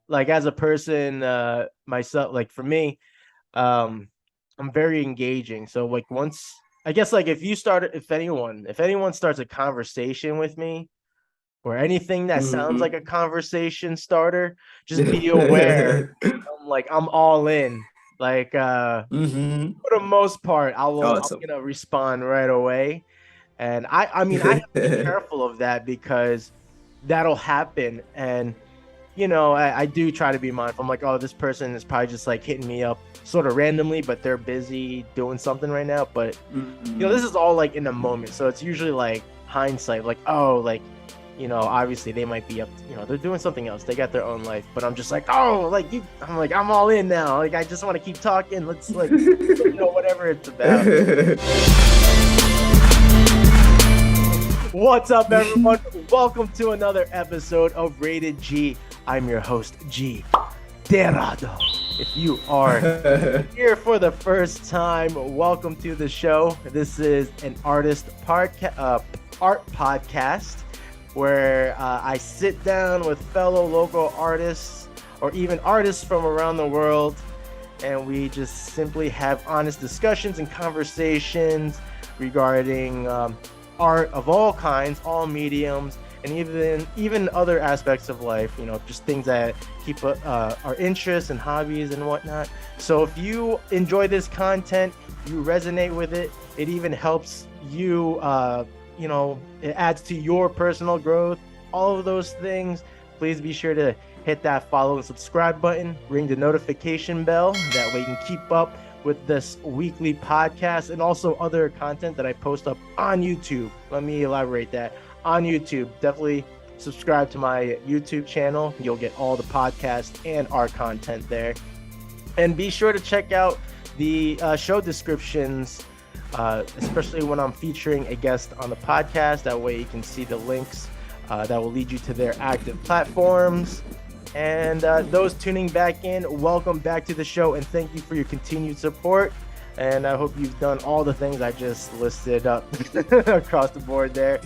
like as a person, myself, like for me, um, I'm very engaging. So like once I guess like if anyone starts a conversation with me or anything that sounds like Mhm. a conversation starter, just be aware I'm all in. Like Mhm. for the most part, I'm Awesome. gonna respond right away. And I mean I have to be careful of that because that'll happen. And I do try to be mindful. I'm like, oh, this person is probably just like hitting me up sort of randomly, but they're busy doing something right now. But this Mhm. is all like in the moment. So it's usually like hindsight, like, oh, like, obviously they might be up, they're doing something else. They got their own life. But I'm just like, oh, like I'm like, I'm all in now. Like I just want to keep talking. Let's like, whatever it's about. What's up, everyone? Welcome to another episode of Rated G. I'm your host, G Terado. If you are here for the first time, welcome to the show. This is an art podcast where I sit down with fellow local artists or even artists from around the world, and we just simply have honest discussions and conversations regarding art of all kinds, all mediums, and even other aspects of life. Just things that keep our interests and hobbies and whatnot. So if you enjoy this content, you resonate with it, it even helps you. It adds to your personal growth. All of those things. Please be sure to hit that follow and subscribe button, ring the notification bell. That way you can keep up with this weekly podcast and also other content that I post up on YouTube. Let me elaborate that. On YouTube, definitely subscribe to my YouTube channel. You'll get all the podcast and our content there. And be sure to check out the show descriptions, especially when I'm featuring a guest on the podcast. That way you can see the links that will lead you to their active platforms. And those tuning back in, welcome back to the show, and thank you for your continued support. And I hope you've done all the things I just listed up across the board there.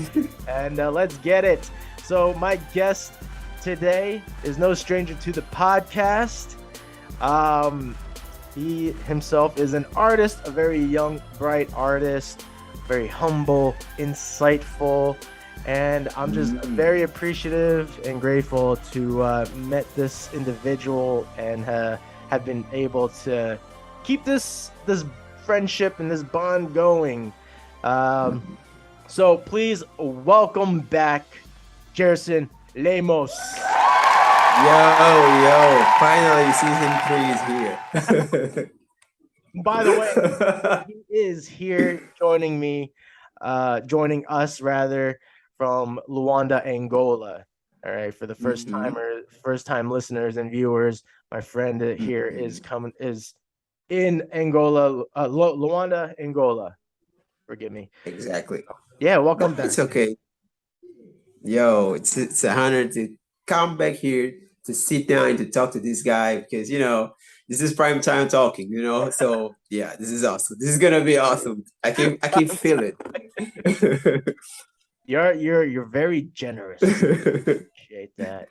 And let's get it. So my guest today is no stranger to the podcast. Um, he himself is an artist, a very young, bright artist, very humble, insightful, and I'm just very appreciative and grateful to met this individual and have been able to keep this friendship and this bond going. Um, so please welcome back, Gerson Lemos. Yo, finally season 3 is here. By the way, he is here joining us rather from Luanda, Angola. All right, for the Mhm. first time listeners and viewers, my friend here Mhm. is in Angola, Luanda, Angola. Forgive me. Exactly. Yeah, No, welcome it's back, man. okay. Yo, it's an honor to come back here to sit down and to talk to this guy because this is prime time talking. So yeah, this is awesome. This is gonna be awesome. I can feel it. You're very generous. Appreciate that.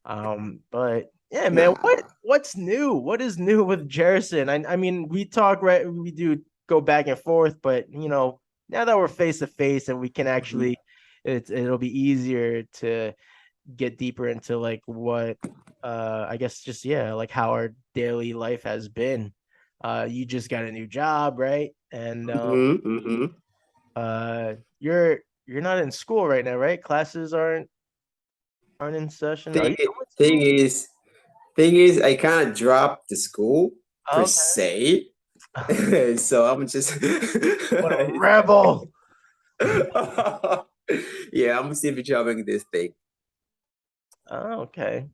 But yeah, man, Nah. what's new? What is new with Jerison? I mean, we talk, right? We do go back and forth, but now that we're face to face and we can Mhm. actually, it'll be easier to get deeper into like what, I guess just yeah, like how our daily life has been. You just got a new job, right? And Mhm. Mhm. you're not in school right now, right? Classes aren't in session. Are Thing you i- still in thing school? is, thing is, I kind of dropped the school per Okay. se, so I'm just What a rebel. yeah, I'm still dropping this thing. Oh, okay.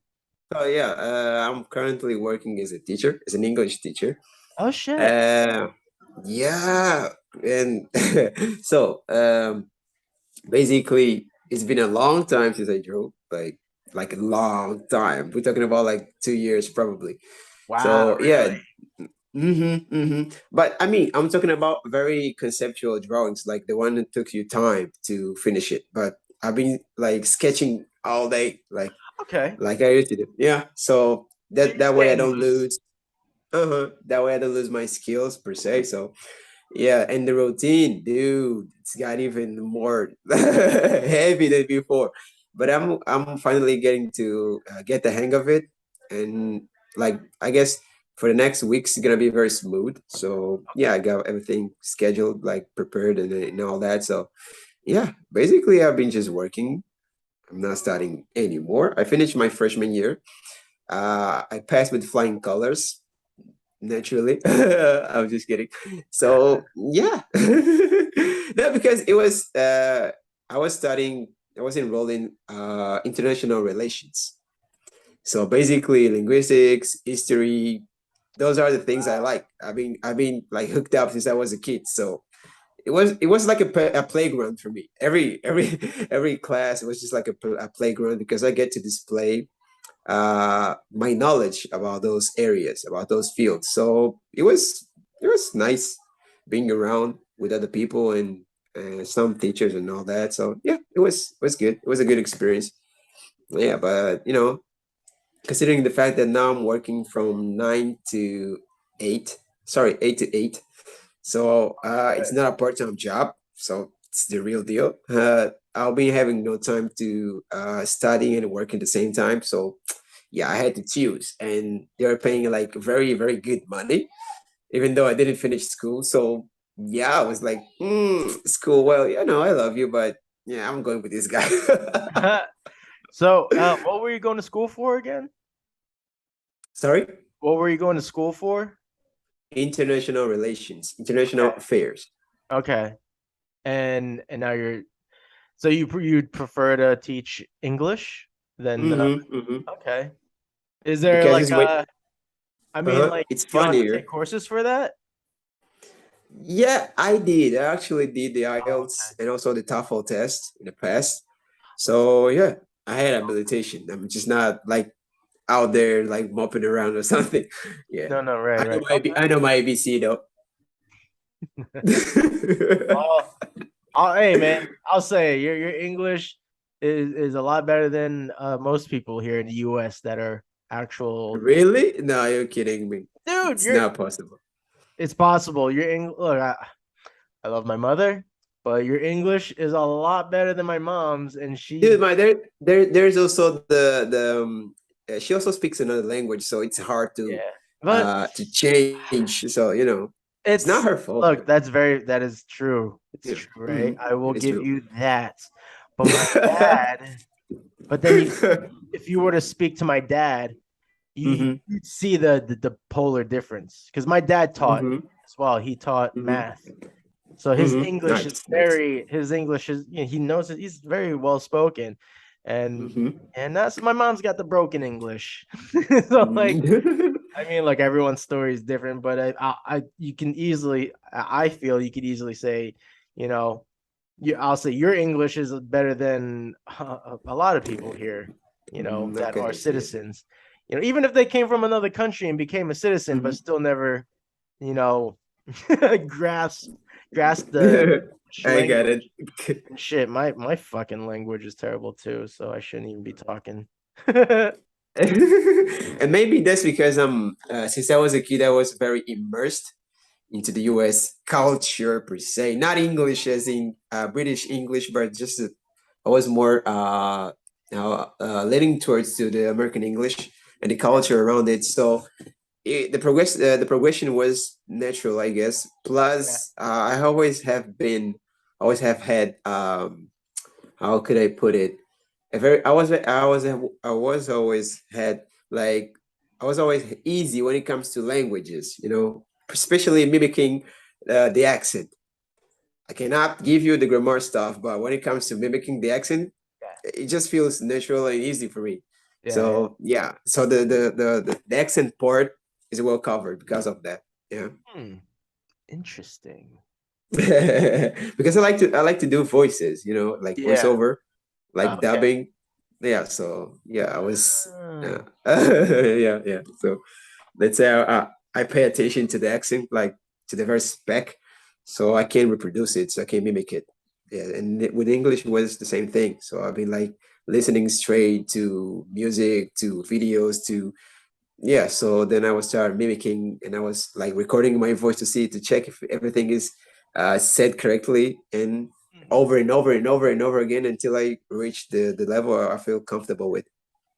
So yeah, I'm currently working as a teacher, as an English teacher. Oh shit. Uh, yeah, and so basically, it's been a long time since I drove, like a long time. We're talking about like 2 years probably. Wow, So yeah, really? But I mean, I'm talking about very conceptual drawings, like the one that took you time to finish it. But I've been like sketching all day, like Okay. I used to do. Yeah. So You're that way I staying don't loose. lose. That way I don't lose my skills per se. So yeah, and the routine, dude, it's got even more heavy than before. But I'm finally getting to get the hang of it, and like I guess for the next weeks it's gonna be very smooth. So yeah, I got everything scheduled, like prepared, and all that. So yeah, basically I've been just working. I'm not studying anymore. I finished my freshman year. I passed with flying colors naturally. I'm just kidding. So yeah, no, because it was I was studying. I was enrolled in international relations. So basically, linguistics, history. Those are the things I like. I've been like hooked up since I was a kid. So it was like a playground for me. Every class was just like a playground because I get to display my knowledge about those areas, about those fields. So it was nice being around with other people and some teachers and all that. So yeah, it was good. It was a good experience. Yeah, but considering the fact that now I'm working from 9 to 8, sorry, 8 to 8. So it's not a part-time job. So it's the real deal. I'll be having no time to study and work at the same time. So yeah, I had to choose, and they were paying like very, very good money, even though I didn't finish school. So yeah, I was like, school. Well, I love you, but yeah, I'm going with this guy. So, what were you going to school for again? Sorry, What were you going to school for? international relations, international Okay. affairs. Okay. And now you're so you'd prefer to teach English than Mm-hmm. okay. Is there Because like it's way, I mean like it's you don't have to take funnier. courses for that? Yeah, I did. I actually did the Oh, IELTS and also the TOEFL test in the past. So yeah, I had habilitation. I'm just not like out there like mopping around or something. Yeah, no, no, right, right. I know my ABC though. Well, hey man, I'll say your English is a lot better than most people here in the US that are actual Really? No, you're kidding me. dude, It's you're not possible. it's possible. Your English look, I love my mother, but your English is a lot better than my mom's, and Dude, she's there's also she also speaks another language, so it's hard yeah. But to change. So it's not it's her fault. look, that is true. It's Yeah, true, right? I will it is give true. you that. But my dad, but then you if you were to speak to my dad, Hmm. you'd see the polar difference. Because my dad taught Hmm. as well. He taught Hmm. math. So his Hmm. English is Nice, nice. very his English is he knows it. He's very well spoken, and Hmm. that's my mom's got the broken English. So like I mean, like everyone's story is different, but you can easily I feel you could easily say, you know, I'll say your English is better than a lot of people here, that Okay, are yeah. citizens. Even if they came from another country and became a citizen, but Hmm. still never, you know, grasp grasp the I got it. language and shit. My fucking language is terrible too, so I shouldn't even be talking. And maybe that's because since I was a kid, I was very immersed into the US culture per se. Not English as in British English, but just I was more leaning towards to the American English and the culture around it. So the progression was natural, I guess. Yeah. Plus, always have had how could I put it? A very I was always had like I was always easy when it comes to languages, especially mimicking the accent. I cannot give you the grammar stuff, but when it comes to mimicking the accent, Yeah. it just feels natural and easy for me. Yeah. Yeah. So yeah, so the accent part is well covered because of that. Yeah. Hmm. Interesting. Because I like to do voices, like Yeah. voiceover, like Okay. dubbing. Yeah, so yeah, I was yeah. Ah. Yeah. So let's say I pay attention to the accent, like to the very spec, so I can reproduce it, so I can mimic it. Yeah, and with English it was the same thing. So I've been like listening straight to music, to videos, to yeah, so then I was start mimicking, and I was like recording my voice to check if everything is said correctly, and Mhm. over and over and over and over again until I reach the level I feel comfortable with.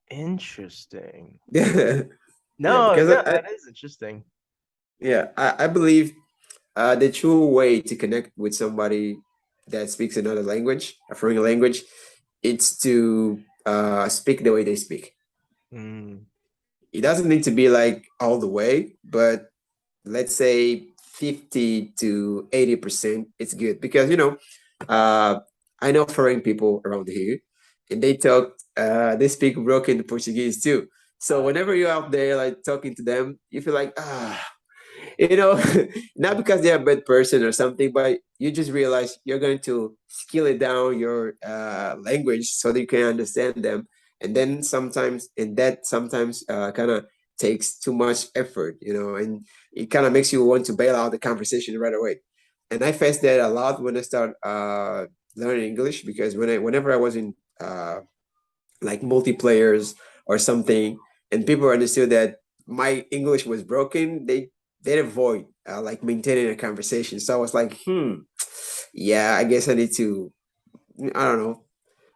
Interesting. Yeah, yeah, No, because no, that is interesting. I believe the true way to connect with somebody that speaks another language, a foreign language, it's to speak the way they speak. Mm. It doesn't need to be like all the way, but let's say 50 to 80%, it's good because, uh, I know foreign people around here, and they speak broken Portuguese too. So whenever you're out there like talking to them, you feel like, you know, not because they're a bad person or something, but you just realize you're going to skill it down your language so that you can understand them. And then sometimes kind of takes too much effort, and it kind of makes you want to bail out the conversation right away. And I faced that a lot when I start learning English, because whenever I was in like multiplayers or something, and people understood that my English was broken, they avoid like maintaining a conversation. So I was like, yeah, I guess I don't know,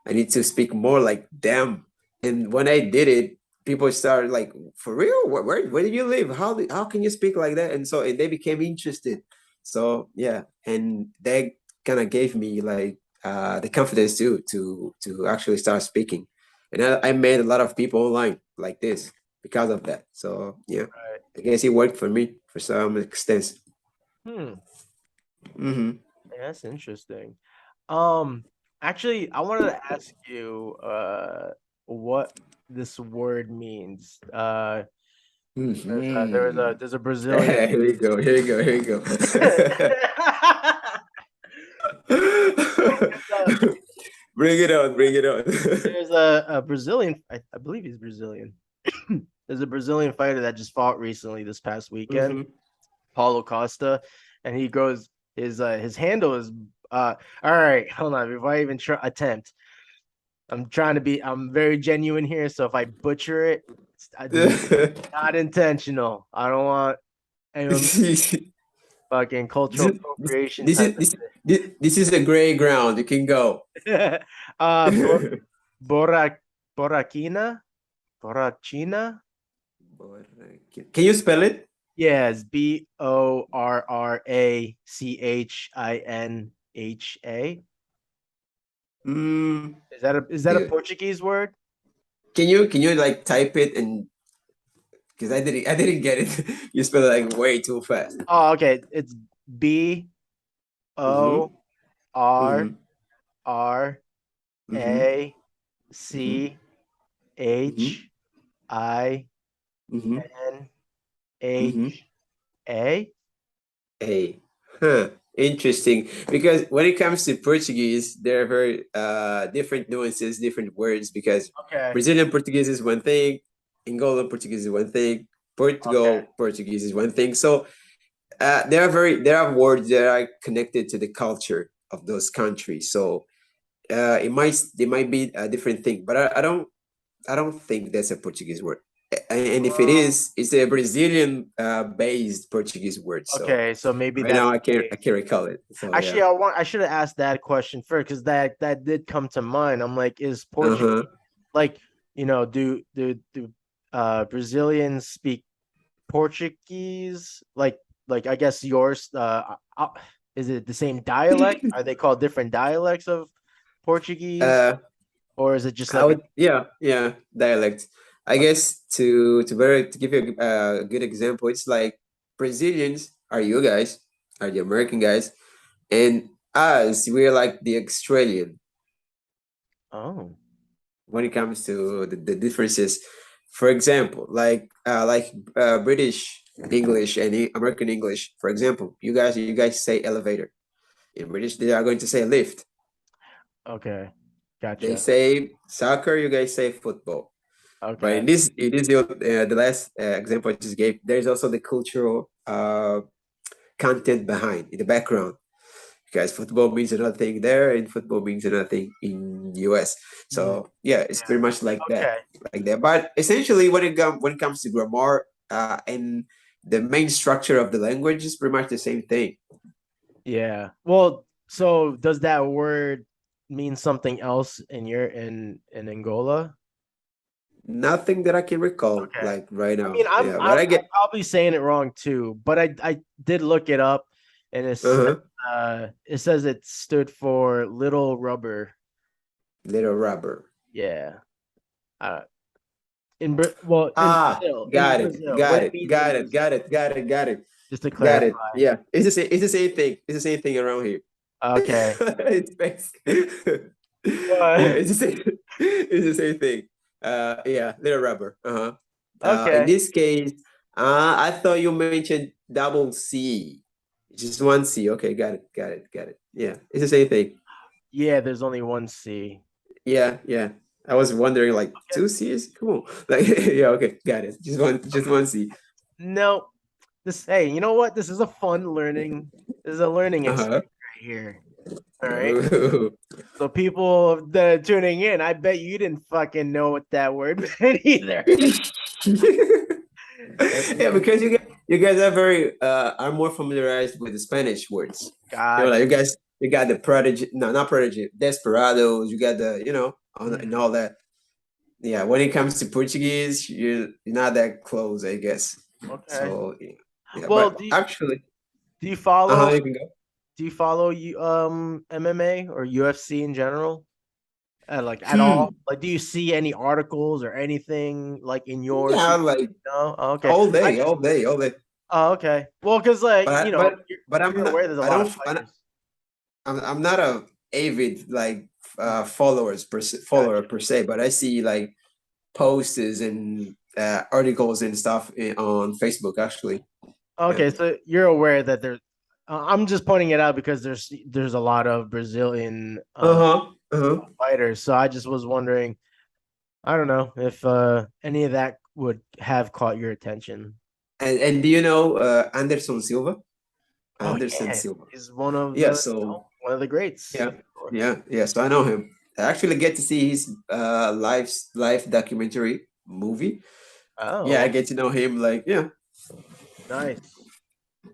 I need to speak more like them. And when I did it, people started like, for real? Where did you live? How can you speak like that? And they became interested. So yeah, and that kind of gave me like the confidence to actually start speaking. And I met a lot of people online like this because of that. So yeah, Right. I guess it worked for me for some extent. Hmm. Mm-hmm. Yeah, that's interesting. Um, Actually, I wanted to ask you what this word means. Mm-hmm. There's a Brazilian Here we go. Here we go. Here we go. uh, Bring it on. Bring it on. there's a Brazilian, I believe he's Brazilian. There's a Brazilian fighter that just fought recently this past weekend, Hmm. Paulo Costa, and he goes his handle is all right, hold on, before I even try attempt. I'm very genuine here, so if I butcher it, it's not intentional. I don't want anyone fucking this cultural is appropriation this type is of this is a gray ground. You can go. thing. Bor Bora Borakina? Borachina? Can you spell it? Yes, Borachinha. Mm, Is that a dude, Portuguese word? can you like type it, and because I didn't get it. You spell it like way too fast. Oh, okay. It's B Mm-hmm. O R Mm-hmm. R Mm-hmm. A Mm-hmm. C Mm-hmm. H I Mm-hmm. N Mm-hmm. H A. Hey, huh, interesting. Because when it comes to Portuguese, there are very different nuances, different words. Because Okay. Brazilian Portuguese is one thing, Angolan Portuguese is one thing, Okay. Portugal Portuguese is one thing. So there are words that are connected to the culture of those countries. So it might be a different thing, but I don't think that's a Portuguese word. And if it is, it's a Brazilian based Portuguese word. So Okay. So maybe right that's now I the can't I case. can't recall it. So Actually, yeah. I should have asked that question first because that did come to mind. I'm like, is Uh-huh. Portuguese like do Brazilians speak Portuguese? Like I guess yours is it the same dialect? Are they called different dialects of Portuguese, Uh or is it just I like a would, yeah, dialect. I guess to give you a good example, it's like Brazilians are you guys, are the American guys, and us, we're like the Australian oh, when it comes to the differences. For example, like British English and American English. For example, you guys say elevator. In British, they are going to say lift. okay, They gotcha. say soccer. You guys say football. But Okay, it is the last example I just gave. There's also the cultural content behind in the background. because football means another thing there, and football means another thing in US. Mm, So yeah, it's yeah. pretty much Okay. like that. But essentially, when it comes to grammar, and the main structure of the language is pretty much the same thing. Yeah. Well, so does that word mean something else in in Angola? Nothing that I can recall Okay. like right I now. mean, I'm Yeah, but I'm I I'm get probably saying it wrong too, but I did look it up, and uh-huh. it says it stood for little rubber. Little rubber. Yeah. Uh, Ah, In got it, Brazil, what got it it, means in got it, Brazil, got it, got it, got it, just to got it. clarify. Yeah, it's the same thing. It's the same thing around here. Okay. It's basic. Yeah, Well, it's the same thing. Yeah, little rubber. Uh-huh. In okay. this case, I thought you mentioned double C. Just one C. Okay, got it, got it, got it. Yeah, it's the same thing. Yeah, there's only one C. Yeah, yeah. I was wondering, like, Okay. two C's? Come on. Like, yeah, okay, got it. Just one C. No, hey, you know what? This is a fun learning. This is a learning Uh-huh. experience right here. All right. So people that are tuning in, I bet you didn't fucking know what that word meant either. Yeah, because you guys are more familiarized with the Spanish words. God. Like you got the prodigy, no, not prodigy, desperados. You got the and Hmm. all that. Yeah, when it comes to Portuguese, you're not that close, I guess. Okay. So yeah, Well, but actually, do you follow you can go. you MMA or UFC in general? Like at all? Hmm. Like, do you see any articles or anything like in your Yeah, feed? like No? Oh, okay. all I day, just all day, all day. Oh, okay. Well, because like But but I'm you're not. aware there's a I lot of don't. fighters. I'm not a avid like Mm, follower gotcha. per se, but I see like posts and articles and stuff on Facebook actually. Yeah. Okay, so you're aware that there's. I'm just pointing it out because there's a lot of Brazilian Uh-huh. Uh-huh. fighters. So I just was wondering. I don't know if any of that would have caught your attention. And do you know Anderson Silva? Oh Anderson yeah, Silva. he's one of Yeah, the so one of the greats. yeah. Yeah, yeah. So I know him. I actually get to see his live documentary movie. Yeah, I Oh, get to know him like, yeah. nice.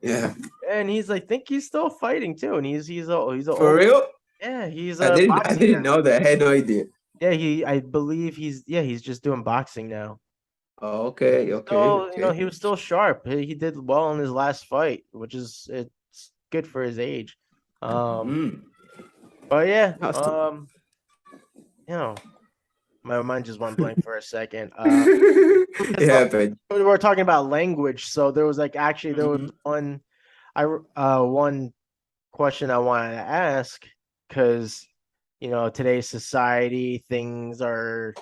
Yeah. And I think he's still fighting too. And he's a For old real? yeah. He's I boxing didn't now. know that. I had no idea. Yeah, I believe he's just doing boxing now. Okay, okay, So, okay. he was still sharp. He did well in his last fight, which is it's good for his age. Um, Mm. but yeah, Awesome. you know, my mind just went blank for a second. It So happened. we were talking about language, so there was there was Mhm. one question I wanted to ask because today's society things are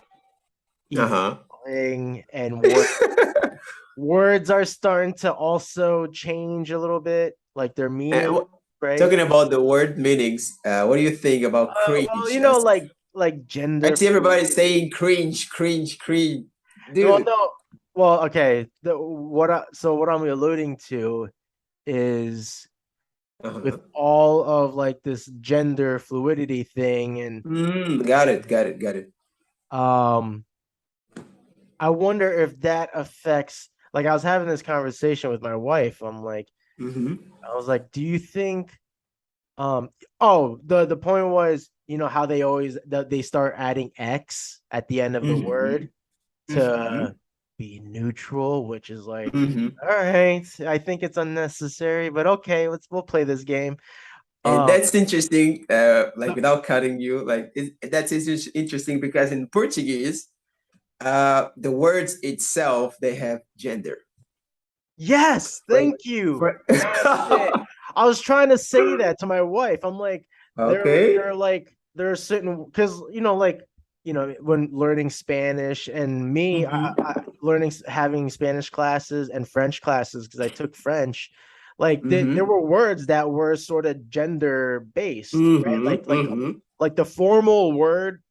Uh-huh. evolving and words are starting to also change a little bit, like their And meaning, right? talking about the word meanings, what do you think about Well, cringe? like I gender see everybody fluid. saying cringe, cringe, cringe. Well, Dude. no. Well, okay. So what I'm alluding to is with Uh-huh. all of like this gender fluidity thing, and Got it, got it, got it. um, I wonder if that affects. Like, I was having this conversation with my wife. Mm-hmm. I was like, do you think Um, oh, the point was, how they start adding X at the end of the Mm-hmm. word Mm-hmm. to be neutral, which is like, Mm-hmm. all right, I think it's unnecessary, but okay, we'll play this game. And Um, that's interesting, like without cutting you, like that's interesting because in Portuguese, the words itself, they have gender. yes, For, thank you. for That's it. I was trying to say that to my wife. I'm like, okay. there are certain because when learning Spanish and me, Mm-hmm. learning having Spanish classes and French classes because I took French. Like there Mm-hmm. were words that were sort of gender based, right? Mm-hmm. Mm-hmm. Like the formal word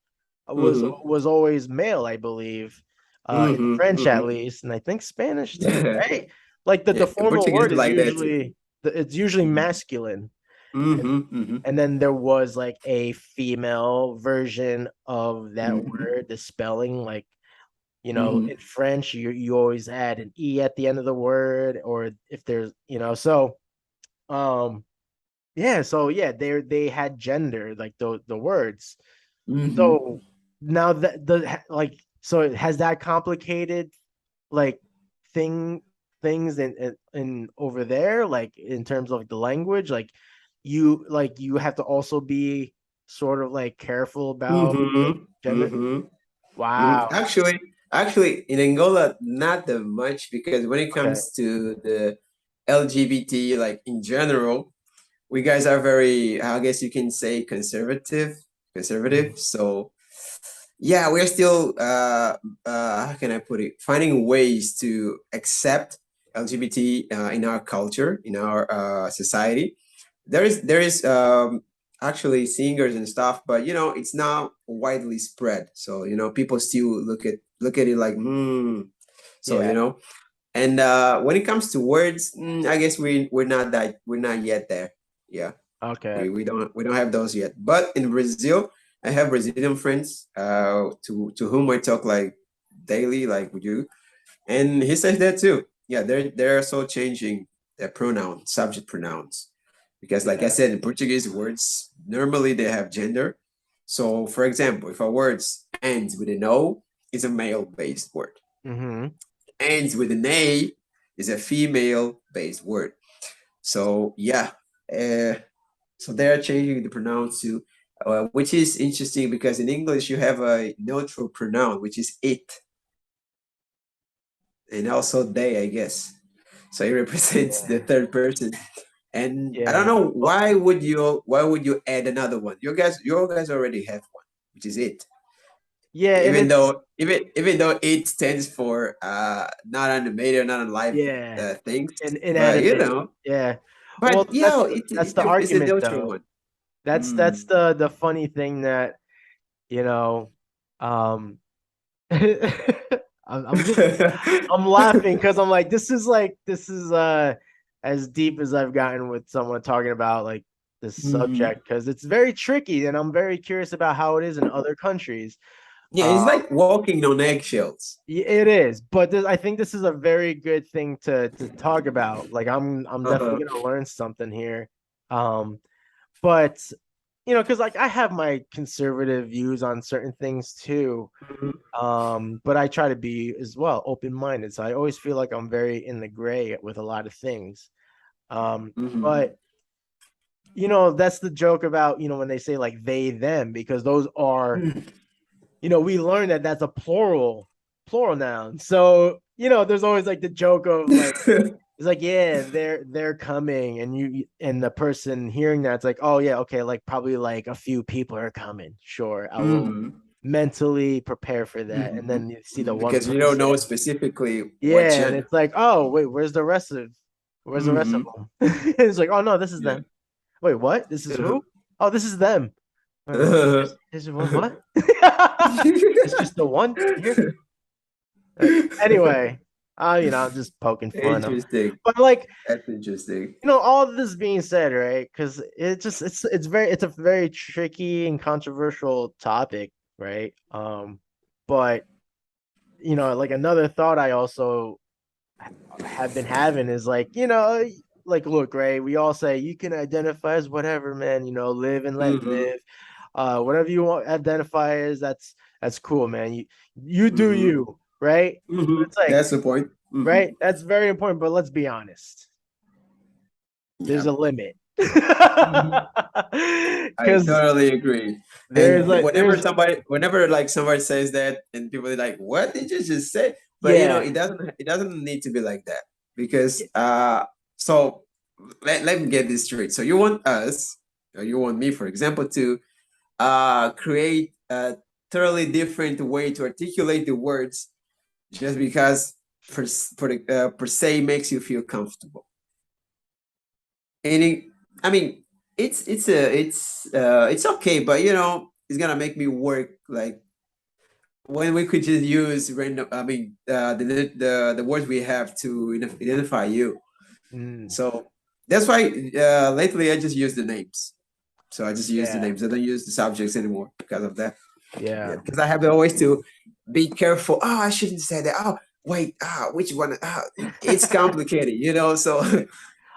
Mm-hmm. was always male, I believe, in Mm-hmm. French at Mm-hmm. least, and I think Spanish too, right? Like the Yeah, formal Portuguese word is is like that too. usually it's usually Mhm. masculine, And then there was like a female version of that Mm-hmm. word, the spelling, like, Mm-hmm. in French, you always add an E at the end of the word, or if there's, so um yeah, so yeah, they had gender, like the words. Mm-hmm. So now that the like so has that complicated like thing things in over there, like in terms of the language, like you have to also be sort of like careful about the Mm-hmm. gender. Mm-hmm. Mhm. Wow. Actually, in Angola, not that much because when it Okay. comes to the LGBT, like in general, we guys are very, I guess you can say, conservative. Mhm. Conservative. So yeah, we're still, how can I put it, finding ways to accept LGBT in our culture, in our society. There is actually singers and stuff, but it's not widely spread. So people still look at it like So Yeah. and when it comes to words, I guess we're not yet there. Yeah, Okay. we don't have those yet. But in Brazil, I have Brazilian friends to whom I talk like daily, like we do, and he says that too. Yeah, they're also changing their pronouns, subject pronouns, because like I Yeah. said, in Portuguese words normally they have gender. So for example, if a word ends with an O, it's a male-based word. Mm-hmm. Ends with an A is a female-based word. So yeah, uh, so they're changing the pronouns too, which is interesting because in English you have a neutral pronoun, which is it, and also they, I guess. So it represents the Yeah. third person. And I don't Yeah. know Well, why would you add another one? You guys already have one, which is it. yeah, and Even it's though even though it stands for not animated, not alive yeah, things, and but inanimate. Yeah. Well, but yeah, that's the it's a argument neutral though. one. That's Mm. the funny thing that, you know, um I'm laughing because I'm like, this is as deep as I've gotten with someone talking about like this Mhm. subject, because it's very tricky and I'm very curious about how it is in other countries. Yeah, Uh it's like walking on eggshells. it is, but I think this is a very good thing to talk about. Like I'm Uh-huh. definitely gonna learn something here. Um, but because like I have my conservative views on certain things too. Mhm. But I try to be as well open-minded. So I always feel like I'm very in the gray with a lot of things. Mhm. But that's the joke about, when they say like they, them, because those are, we learn that that's a plural noun. So, there's always like the joke of like, it's like, yeah, they're coming, and and the person hearing that's like, oh yeah, okay, like probably like a few people are coming. Sure, I will Mhm. mentally prepare for that. And Mhm. then you see the Mhm. one Because you don't person. know specifically what Yeah, and gender. it's like, oh wait, where's the rest of Mhm. them? It's like, oh no, this is Yeah. them. Wait, what? This is who? Oh, this is them. Wait, what? This is what? It's just the one here. Anyway, I'm just poking fun. Interesting. But like, That's interesting. all of this being said, right? Because it's a very tricky and controversial topic, right? But like another thought I also have been having is like, like, look, Ray, we all say you can identify as whatever, man, live and let Mhm. live. Whatever you want identify as, that's cool, man. You do Mhm. you, right? But Mhm. it's like, That's the point. Mhm. right, that's very important, but let's be honest. There's Yeah. a limit. Mhm. I Because totally agree. there's And like whenever like somebody says that, and people are like, "What did you just say?" But yeah. it doesn't need to be like that because so let me get this straight. So you want us, or you want me, for example, to create a totally different way to articulate the words just because per se makes you feel comfortable. And I mean, it's okay, but it's gonna make me work like when we could just use random. I mean, the words we have to identify you. Mm, So That's why lately I just use the names. So I just use the Yeah, names. I don't use the subjects anymore because of that. Yeah, yeah, because I have always to be careful. Oh, I shouldn't say that. Oh, wait. Which one? It's complicated, you know. So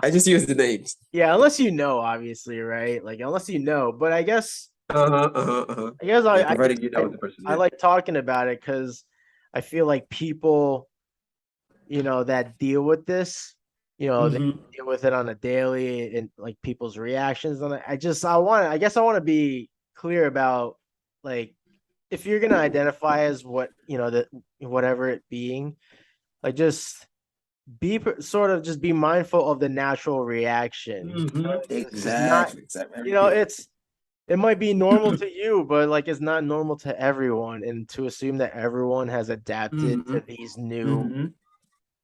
I just use the names. yeah. Unless you know, obviously, right? Like unless you know. But Uh-huh, uh-huh, uh-huh. I guess Yeah, I providing you know the person. I Yeah. like talking about it because I feel like people, that deal with this, they Mm-hmm. deal with it on a daily and like people's reactions on it. I guess I want to be clear about like if you're gonna identify as what that whatever it being, like just sort of just be mindful of the natural reaction. Mm-hmm. It's not, Exactly. Exactly. Very good. it might be normal to you, but like it's not normal to everyone. And to assume that everyone has adapted Mm-hmm. to these new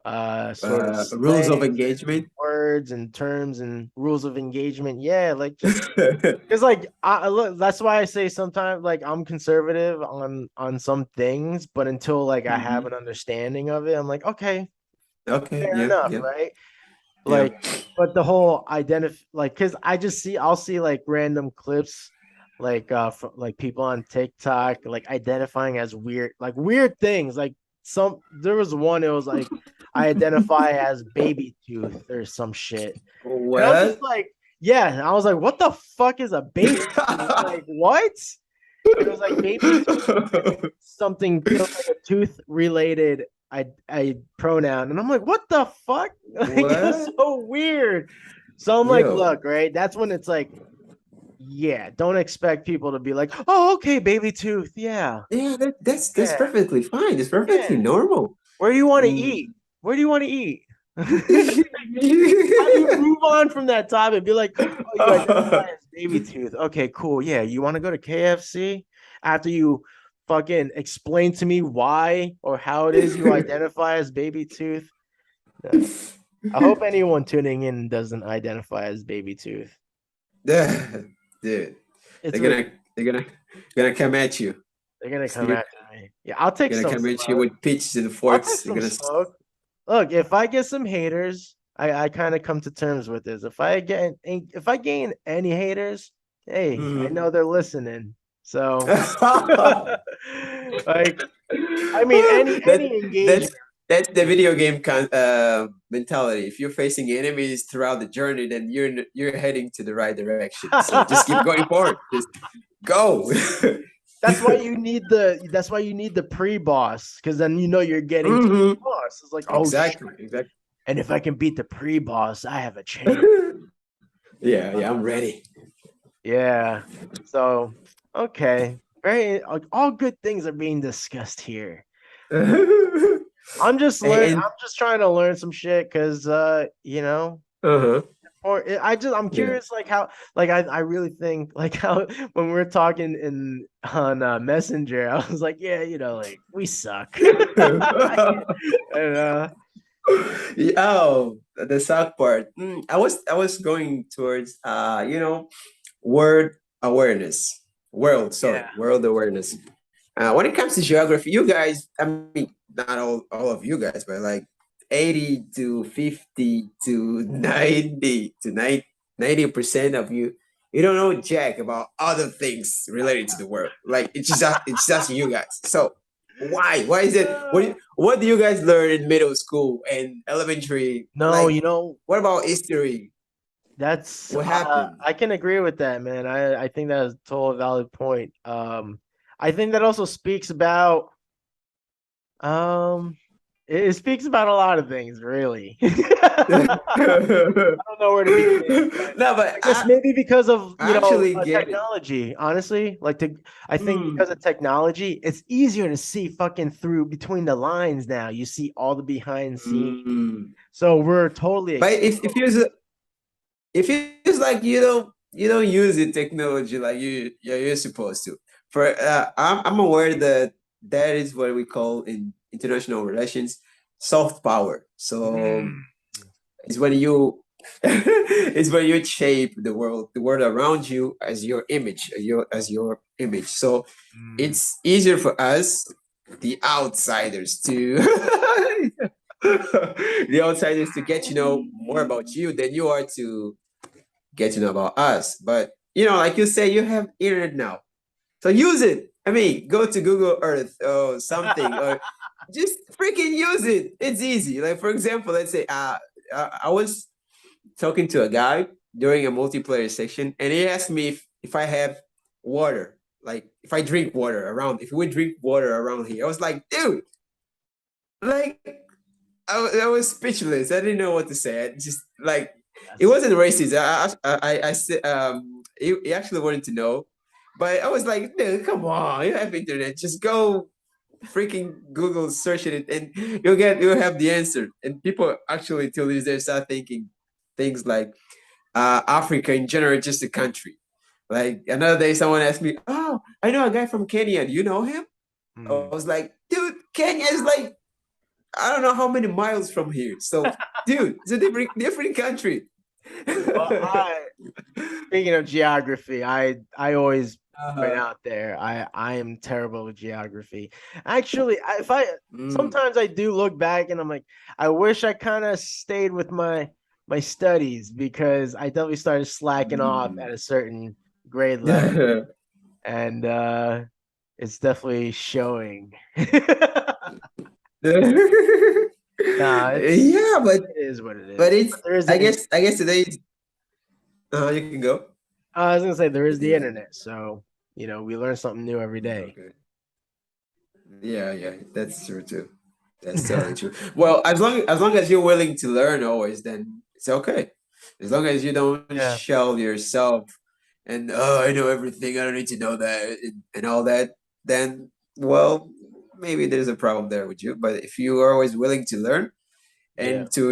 Mm-hmm. sort of Rules of slangs and engagement. words and terms and rules of engagement. Yeah, like just because like I look, that's why I say sometimes like I'm conservative on some things, but until like I have Mm-hmm. an understanding of it, I'm like, okay, Okay. fair Yeah. enough, Yeah. right? Yeah. Like, but the whole like, because I'll see like random clips, like like people on TikTok, like identifying as weird things. Like there was one, it was like I identify as baby tooth or some shit, and I'm just What? like, yeah, and I was like, what the fuck is a baby tooth? Like what? And it was like baby tooth something. It was like a tooth related I pronoun, and I'm like, what the fuck? Like it was What? so weird. So I'm like, Yo. look, right? That's when it's like, yeah, don't expect people to be like, oh, okay, baby tooth, yeah, Yeah, that's yeah, perfectly fine. It's perfectly yeah. normal. Where do you want to Mm. eat? Where do you want to eat? How do you move on from that topic? Be like, oh, you identify as baby tooth. Okay, cool. Yeah, you want to go to KFC after you fucking explain to me why or how it is you identify as baby tooth? Yeah. I hope anyone tuning in doesn't identify as baby tooth. Dude, It's they're ridiculous. gonna come at you. They're gonna come They're after me. Yeah, I'll take gonna some come at you smoke. with pitches and I'll take forks. They're some gonna. smoke. Look, if I get some haters, I kind of come to terms with this. If I gain any haters, hey, I Mhm. know they're listening. So like I mean that any that's engagement. that's the video game mentality. If you're facing enemies throughout the journey, then you're heading to the right direction. So just keep going forward. Just go. That's why you need the pre-boss, because then you know you're getting to Hmm. the boss. It's like, oh shit. Exactly. Exactly. And if I can beat the pre-boss, I have a chance. Yeah. Yeah. I'm ready. Yeah. So, okay. Very all good things are being discussed here. And I'm just trying to learn some shit because uh-huh. or I'm Yeah. curious like how like I really think like how when we are talking in on Messenger, I was like, yeah, like we suck. And Oh, the suck part. I was going towards word awareness. yeah. World awareness. When it comes to geography, you guys, I mean, not all of you guys, but like 80 to 50 to 90 to 90% of you, you don't know jack about other things related to the world. Like it's just you guys. So why? Why is it? What do you guys learn in middle school and elementary? No, Like, what about history? that's What happened? I can agree with that, man. I think that's a total valid point. I think that also speaks about um it speaks about a lot of things, really. I don't know where to begin, but No, but I guess maybe because of I actually get it. technology. Honestly, I think because Mm, of technology, it's easier to see fucking through between the lines now. You see all the behind scenes, mm. so we're totally But if it's like you don't use the technology like you're supposed to. For I'm aware that that is what we call in international relations soft power. So Mm. it's when you it's when you shape the world around you as your image, as your image. So Mm. it's easier for us, the outsiders, to the outsiders to get more about you than you are to get to know about us. But like you say, you have internet now, so use it. I mean, go to Google Earth or something, or just freaking use it. It's easy. Like for example, let's say I was talking to a guy during a multiplayer session, and he asked me if I have water, like if I drink water around, if we drink water around here. I was like, dude, like I was speechless. I didn't know what to say. I just like it wasn't racist. I said he actually wanted to know, but I was like, dude, come on, you have internet. Just go freaking Google search it, and you'll have the answer. And people actually till this day start thinking things like Africa in general, just a country. Like another day, someone asked me, "Oh, I know a guy from Kenya. Do you know him?" I was like, "Dude, Kenya is like I don't know how many miles from here. So, dude, it's a different country." Well, speaking of geography, I always point out there. I am terrible with geography. Actually, sometimes I do look back and I'm like, I wish I kind of stayed with my studies, because I definitely started slacking off at a certain grade level, and it's definitely showing. Nah, Yeah, but it is what it is. but it's There is I guess today you can go. I was gonna say there is the internet, so we learn something new every day. Okay. Yeah, that's true too. That's totally true. Well, as long as you're willing to learn always, then it's okay. As long as you don't Yeah. shell yourself and I know everything, I don't need to know that and all that, then well, maybe there's a problem there with you. But if you are always willing to learn Yeah. and to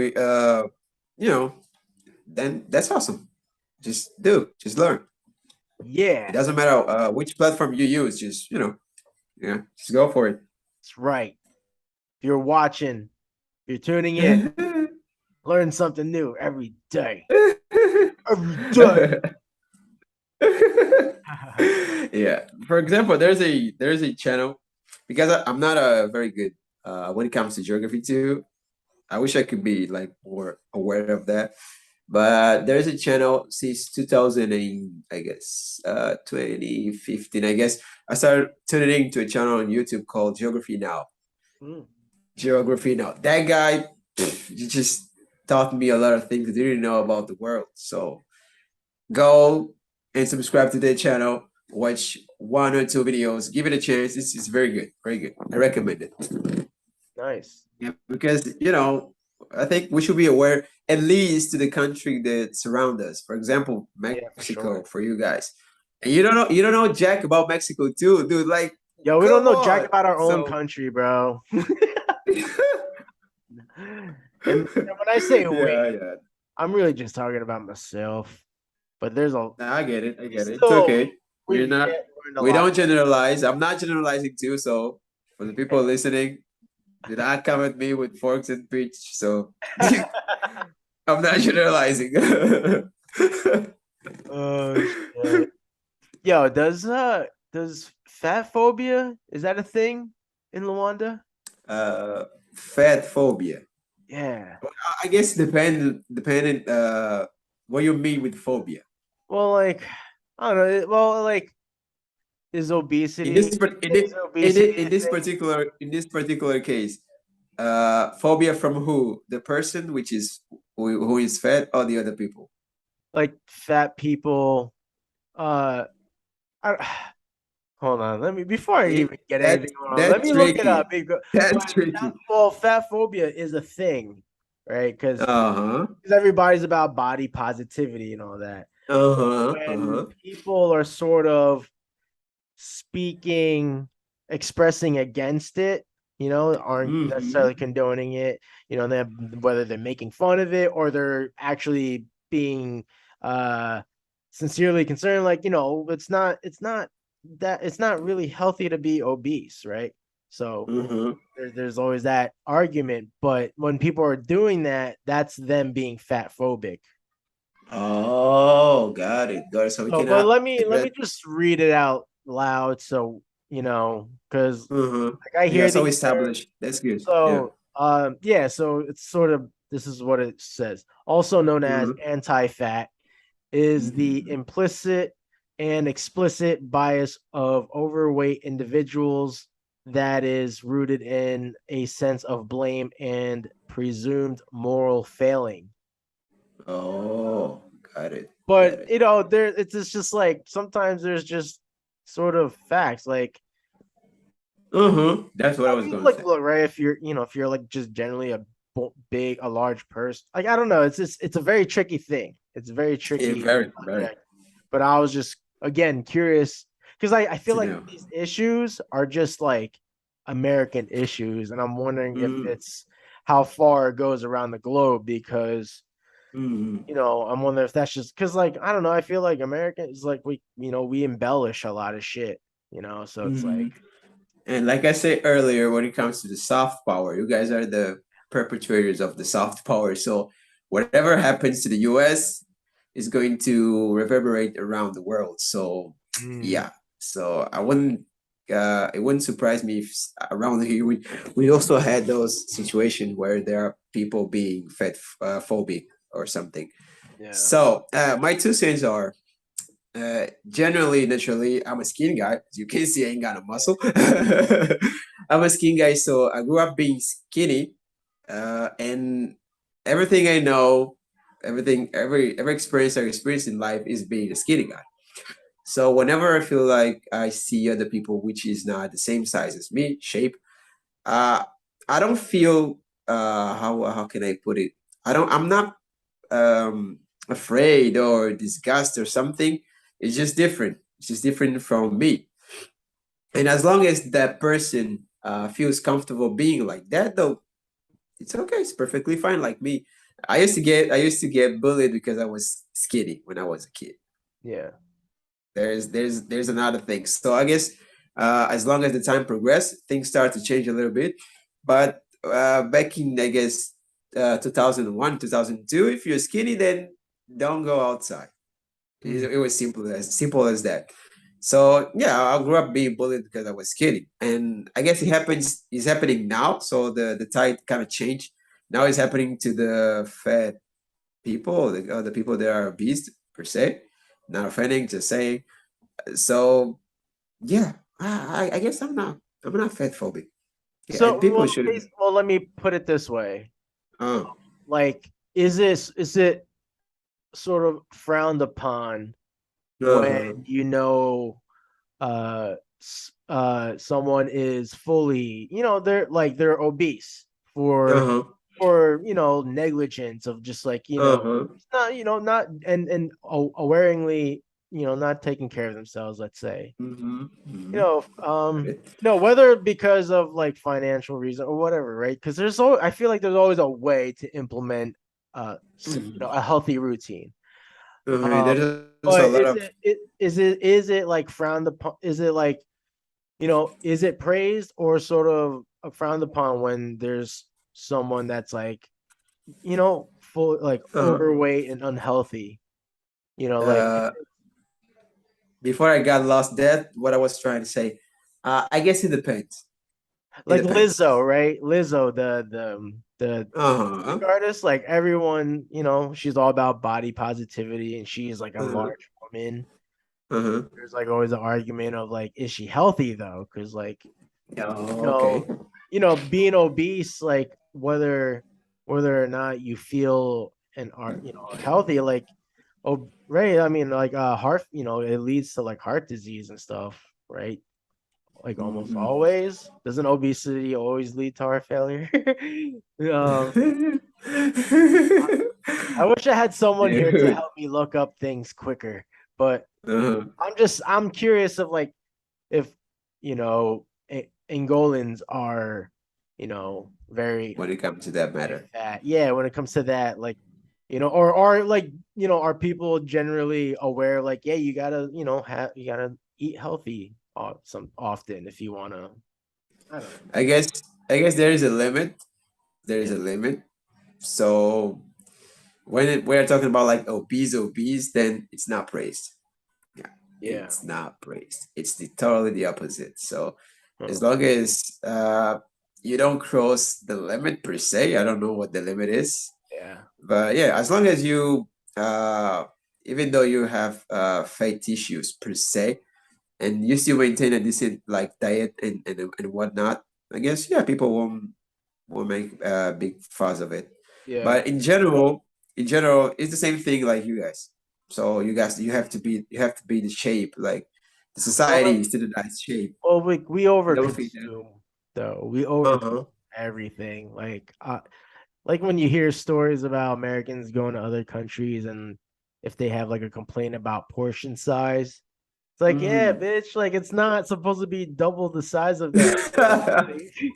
then that's awesome. Just learn. Yeah. It doesn't matter which platform you use, just just go for it. That's right. If you're watching, if you're tuning in, learn something new every day. Every day. Yeah. For example, there's a channel because I'm not a very good when it comes to geography too. I wish I could be like more aware of that. But there's a channel since 2000 and I guess 2015. I guess I started tuning into a channel on YouTube called Geography Now. Geography Now. That guy, he just taught me a lot of things I didn't know about the world. So go and subscribe to their channel. Watch one or two videos. Give it a chance. It's very good. Very good. I recommend it. Nice. Yeah, because I think we should be aware at least to the country that surround us. For example, Mexico for you guys. And you don't know jack about Mexico too, dude. Like, Yo, we don't come know jack on. about our own So country, bro. And when I say we, yeah. I'm really just talking about myself. But there's a Nah, I get it. I get it. It's still okay. We're not. learned a We lot. don't generalize. I'm not generalizing too. So for the people listening, do not come at me with forks and pitch. So I'm not generalizing. Oh shit. Yo, does fat phobia, is that a thing in Luanda? Fat phobia. Yeah. I guess depending what you mean with phobia. Well, like I don't know. Well, like is In obesity this par- is obesity in a this thing? particular case, phobia from who? The person which is who is fat or the other people? Like fat people. I, hold on. Let me before I It, even get that's anything going on. Let that's me look it up. tricky. That's tricky. Fat phobia is a thing, right? Because Uh-huh. everybody's about body positivity and all that. Uh-huh. When Uh-huh. people are sort of speaking, expressing against it, aren't necessarily Mm-hmm. condoning it, whether they're making fun of it or they're actually being sincerely concerned, like, it's not really healthy to be obese, right? So Mm-hmm. there's always that argument, but when people are doing that, that's them being fat phobic. Oh, got it. Got it. So we So, but cannot let address. me just read it out loud, so because Mm-hmm. like I Yeah, hear so these terms. established. That's good. Yeah. So yeah, so it's sort of this is what it says. Also known as Mhm. anti-fat, is the Mhm. implicit and explicit bias of overweight individuals that is rooted in a sense of blame and presumed moral failing. Oh, got it. Got But it. you know, there it's just like sometimes there's just sort of facts. Like That's what I I was mean, gonna like say. look, right? If you're, you know, if you're like just generally a big, a large person, like I don't know, it's a very tricky thing. It's a very Yeah, tricky very, very subject. But I was just again curious because I feel to like know. these issues are just like American issues, and I'm wondering if Mm, it's how far it goes around the globe because mm, you know, I'm wondering if that's just because, like, I don't know. I feel like Americans, like, you know, we embellish a lot of shit, you know, so it's like, mm. And like I said earlier, when it comes to the soft power, you guys are the perpetrators of the soft power. So whatever happens to the US is going to reverberate around the world. So mm, yeah. So it wouldn't surprise me if around here we also had those situations where there are people being fed phobic or something. yeah. So my 2 cents are generally, naturally, I'm a skinny guy. As you can see, I ain't got no muscle. I'm a skinny guy, so I grew up being skinny, and everything I know, every experience I experienced in life is being a skinny guy. So whenever I feel like I see other people which is not the same size as me, shape, uh, I don't feel how can I put it? I'm not um, afraid or disgust or something. It's just different. It's just different from me. And as long as that person feels comfortable being like that, though, it's okay. It's perfectly fine. Like me, I used to get bullied because I was skinny when I was a kid. Yeah. There's another thing. So I guess as long as the time progress, things start to change a little bit. But back in I guess 2001, 2002, if you're skinny, then don't go outside. Mm. It was simple as that. So yeah, I grew up being bullied because I was skinny, and I guess it's happening now. So the tide kind of changed. Now it's happening to the fat people, the people that are obese per se. Not offending, just saying. So yeah, I guess I'm not fat phobic. Yeah, and So, people well, should be. well, let me put it this way. Uh, Like, is it sort of frowned upon when, uh-huh, you know, someone is fully, you know, they're obese uh-huh, for you know negligence of just like you know uh-huh. not you know not and awareingly you know not taking care of themselves, let's say, Mm-hmm, you mm-hmm. know no, whether because of like financial reason or whatever, right? Because I feel like there's always a way to implement you know, a healthy routine. um There's also a but lot of. is it like frowned upon? Is it like, you know, is it praised or sort of frowned upon when there's someone that's like, you know, full like Uh-huh. overweight and unhealthy, you know, like Uh, Before I got lost there, what I was trying to say, I guess it depends. It depends. Lizzo, right? Lizzo, the Uh-huh. artist, like everyone, you know, she's all about body positivity and she's like a Uh-huh. large woman. Uh-huh. There's like always an argument of like, is she healthy though? Because like, you Oh, okay. know, being obese, like whether or not you feel and are, you know, healthy, like, oh, right. I mean, like heart, you know, it leads to like heart disease and stuff, right? Like almost Mm-hmm. always. Doesn't obesity always lead to heart failure? um, I wish I had someone here to Dude. help me look up things quicker, but Uh-huh. I'm curious of like if you know Angolans are, you know, very When it comes to that matter. fat. Yeah, when it comes to that, like, you know, or are like, you know, are people generally aware like, yeah, you gotta, you know, you gotta eat healthy some often if you wanna, I don't know. I guess I guess there is a limit. There is Yeah. a limit. So we're talking about like obese, then it's not praised. Yeah, Yeah. it's not praised. It's totally the opposite. So as Huh. long as you don't cross the limit per se, I don't know what the limit is. Yeah. But yeah, as long as you, uh, even though you have fat tissues per se, and you still maintain a decent like diet and whatnot, I guess yeah, people won't make a big fuss of it. Yeah. But in general, it's the same thing like you guys. So you guys, you have to be the shape like the Well, society like, is to the nice shape. we You don't feel that. overconsume though. We overconsume Uh-huh. everything. Like when you hear stories about Americans going to other countries and if they have like a complaint about portion size, it's like, yeah, Mm. bitch, like it's not supposed to be double the size of that.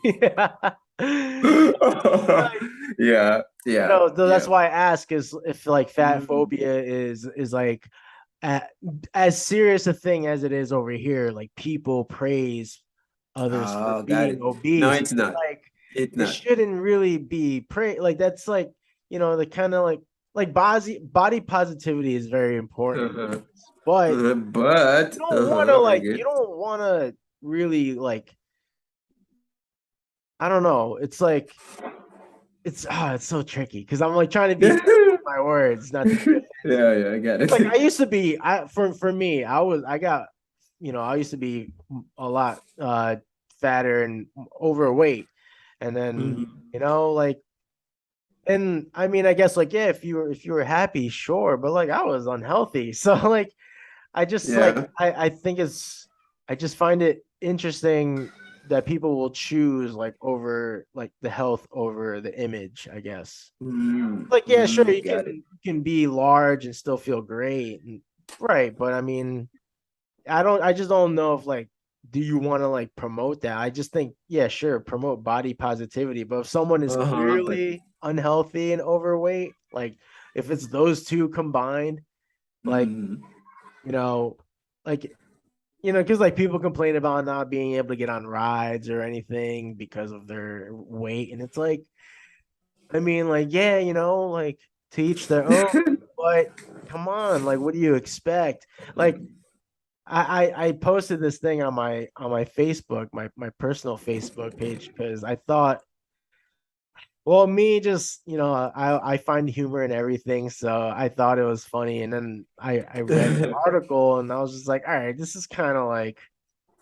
Yeah. Like, Yeah, yeah, though that's yeah. why I ask is if like fat Mm. phobia is like a, as serious a thing as it is over here. Like people praise others for Oh, got being it. No, obese. it's not. Like It's it not. shouldn't really be like that's like the kind of like body positivity is very important, Uh-huh. but But I you get. don't want to really like I don't know. It's like it's so tricky because I'm like trying to be careful with my words, not to be offensive. Yeah, yeah, I get Like I it. used to be, for me, I got, I used to be a lot fatter and overweight, and then Mhm. like, and I mean, I guess like yeah, if you were happy, sure, but like I was unhealthy, so like I just like Yeah. I think I just find it interesting that people will choose like over like the health over the image, I guess. Like yeah, sure, Got it. you can be large and still feel great, right? But I mean, I just don't know if like do you want to like promote that? I just think yeah, sure, promote body positivity, but if someone is But clearly unhealthy and overweight, like if it's those two combined, like mm, you know, like because like people complain about not being able to get on rides or anything because of their weight, and it's like, I mean, like, yeah, like to each their own, but come on, like, what do you expect? Like, I posted this thing on my Facebook, my personal Facebook page, because I thought, well, me just, I find humor in everything, so I thought it was funny, and then I read the article, and I was just like, all right, this is kind of like,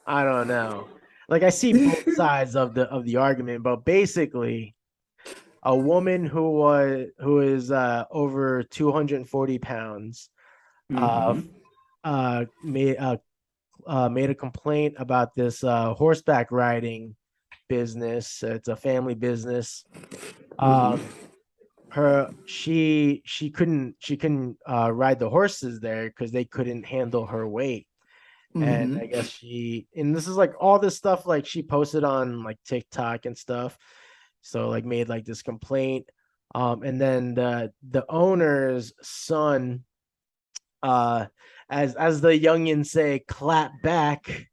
I don't know. Like I see both sides of the argument, but basically a woman who is over 240 pounds uh mhm, uh made uh made a complaint about this horseback riding business. It's a family business. mhm, Um she couldn't ride the horses there because they couldn't handle her weight. And I mhm, guess and this is like all this stuff like she posted on like TikTok and stuff. So like made like this complaint. And then the owner's son, uh, as the youngins say, clap back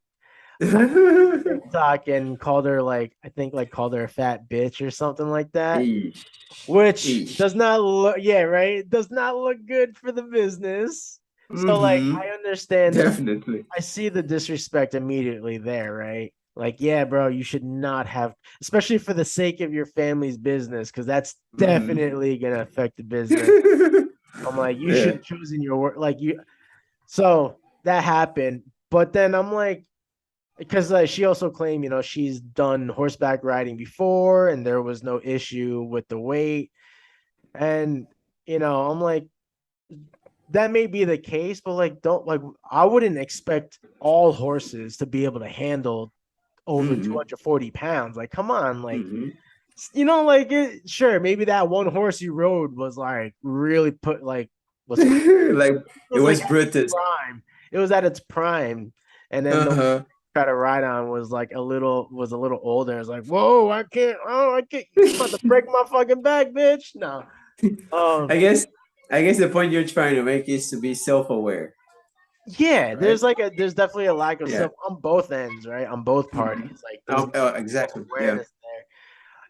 on TikTok and called her like I think like called her a fat bitch or something like that, Eesh. which Eesh. does not look yeah, right? It does not look good for the business. So like Mm-hmm. I understand Definitely. I see the disrespect immediately there, right? Like, yeah, bro, you should not have, especially for the sake of your family's business, because that's Mm-hmm. definitely gonna affect the business. I'm like, you should Yeah. have chosen your work, like you. So that happened, but then I'm like, because she also claimed, she's done horseback riding before, and there was no issue with the weight, and I'm like, that may be the case, but like, don't like, I wouldn't expect all horses to be able to handle over Mm-hmm. 240 pounds. Like, come on, like, Mm-hmm. like, sure, maybe that one horse you rode was like really put like was Like it like was at its British. prime. It was at its prime, and then the Uh-huh. try to ride on was a little older. It's like, whoa, I can't. Oh, I can't. You about to break my fucking back, bitch? No. I Um. guess I guess the point you're trying to make is to be self-aware, Yeah, right? there's definitely a lack of Yeah. self on both ends, right? On both Mm-hmm. parties. Like there's no Exactly. Yeah. awareness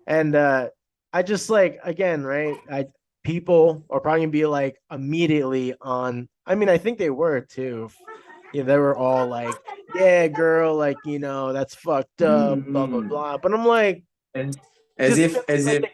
there. And I just like again, right? People are probably gonna be like immediately on. I mean, I think they were too. They were all like, "Yeah, girl, like that's fucked up." Blah blah Mm-hmm. blah. But I'm like, And just as if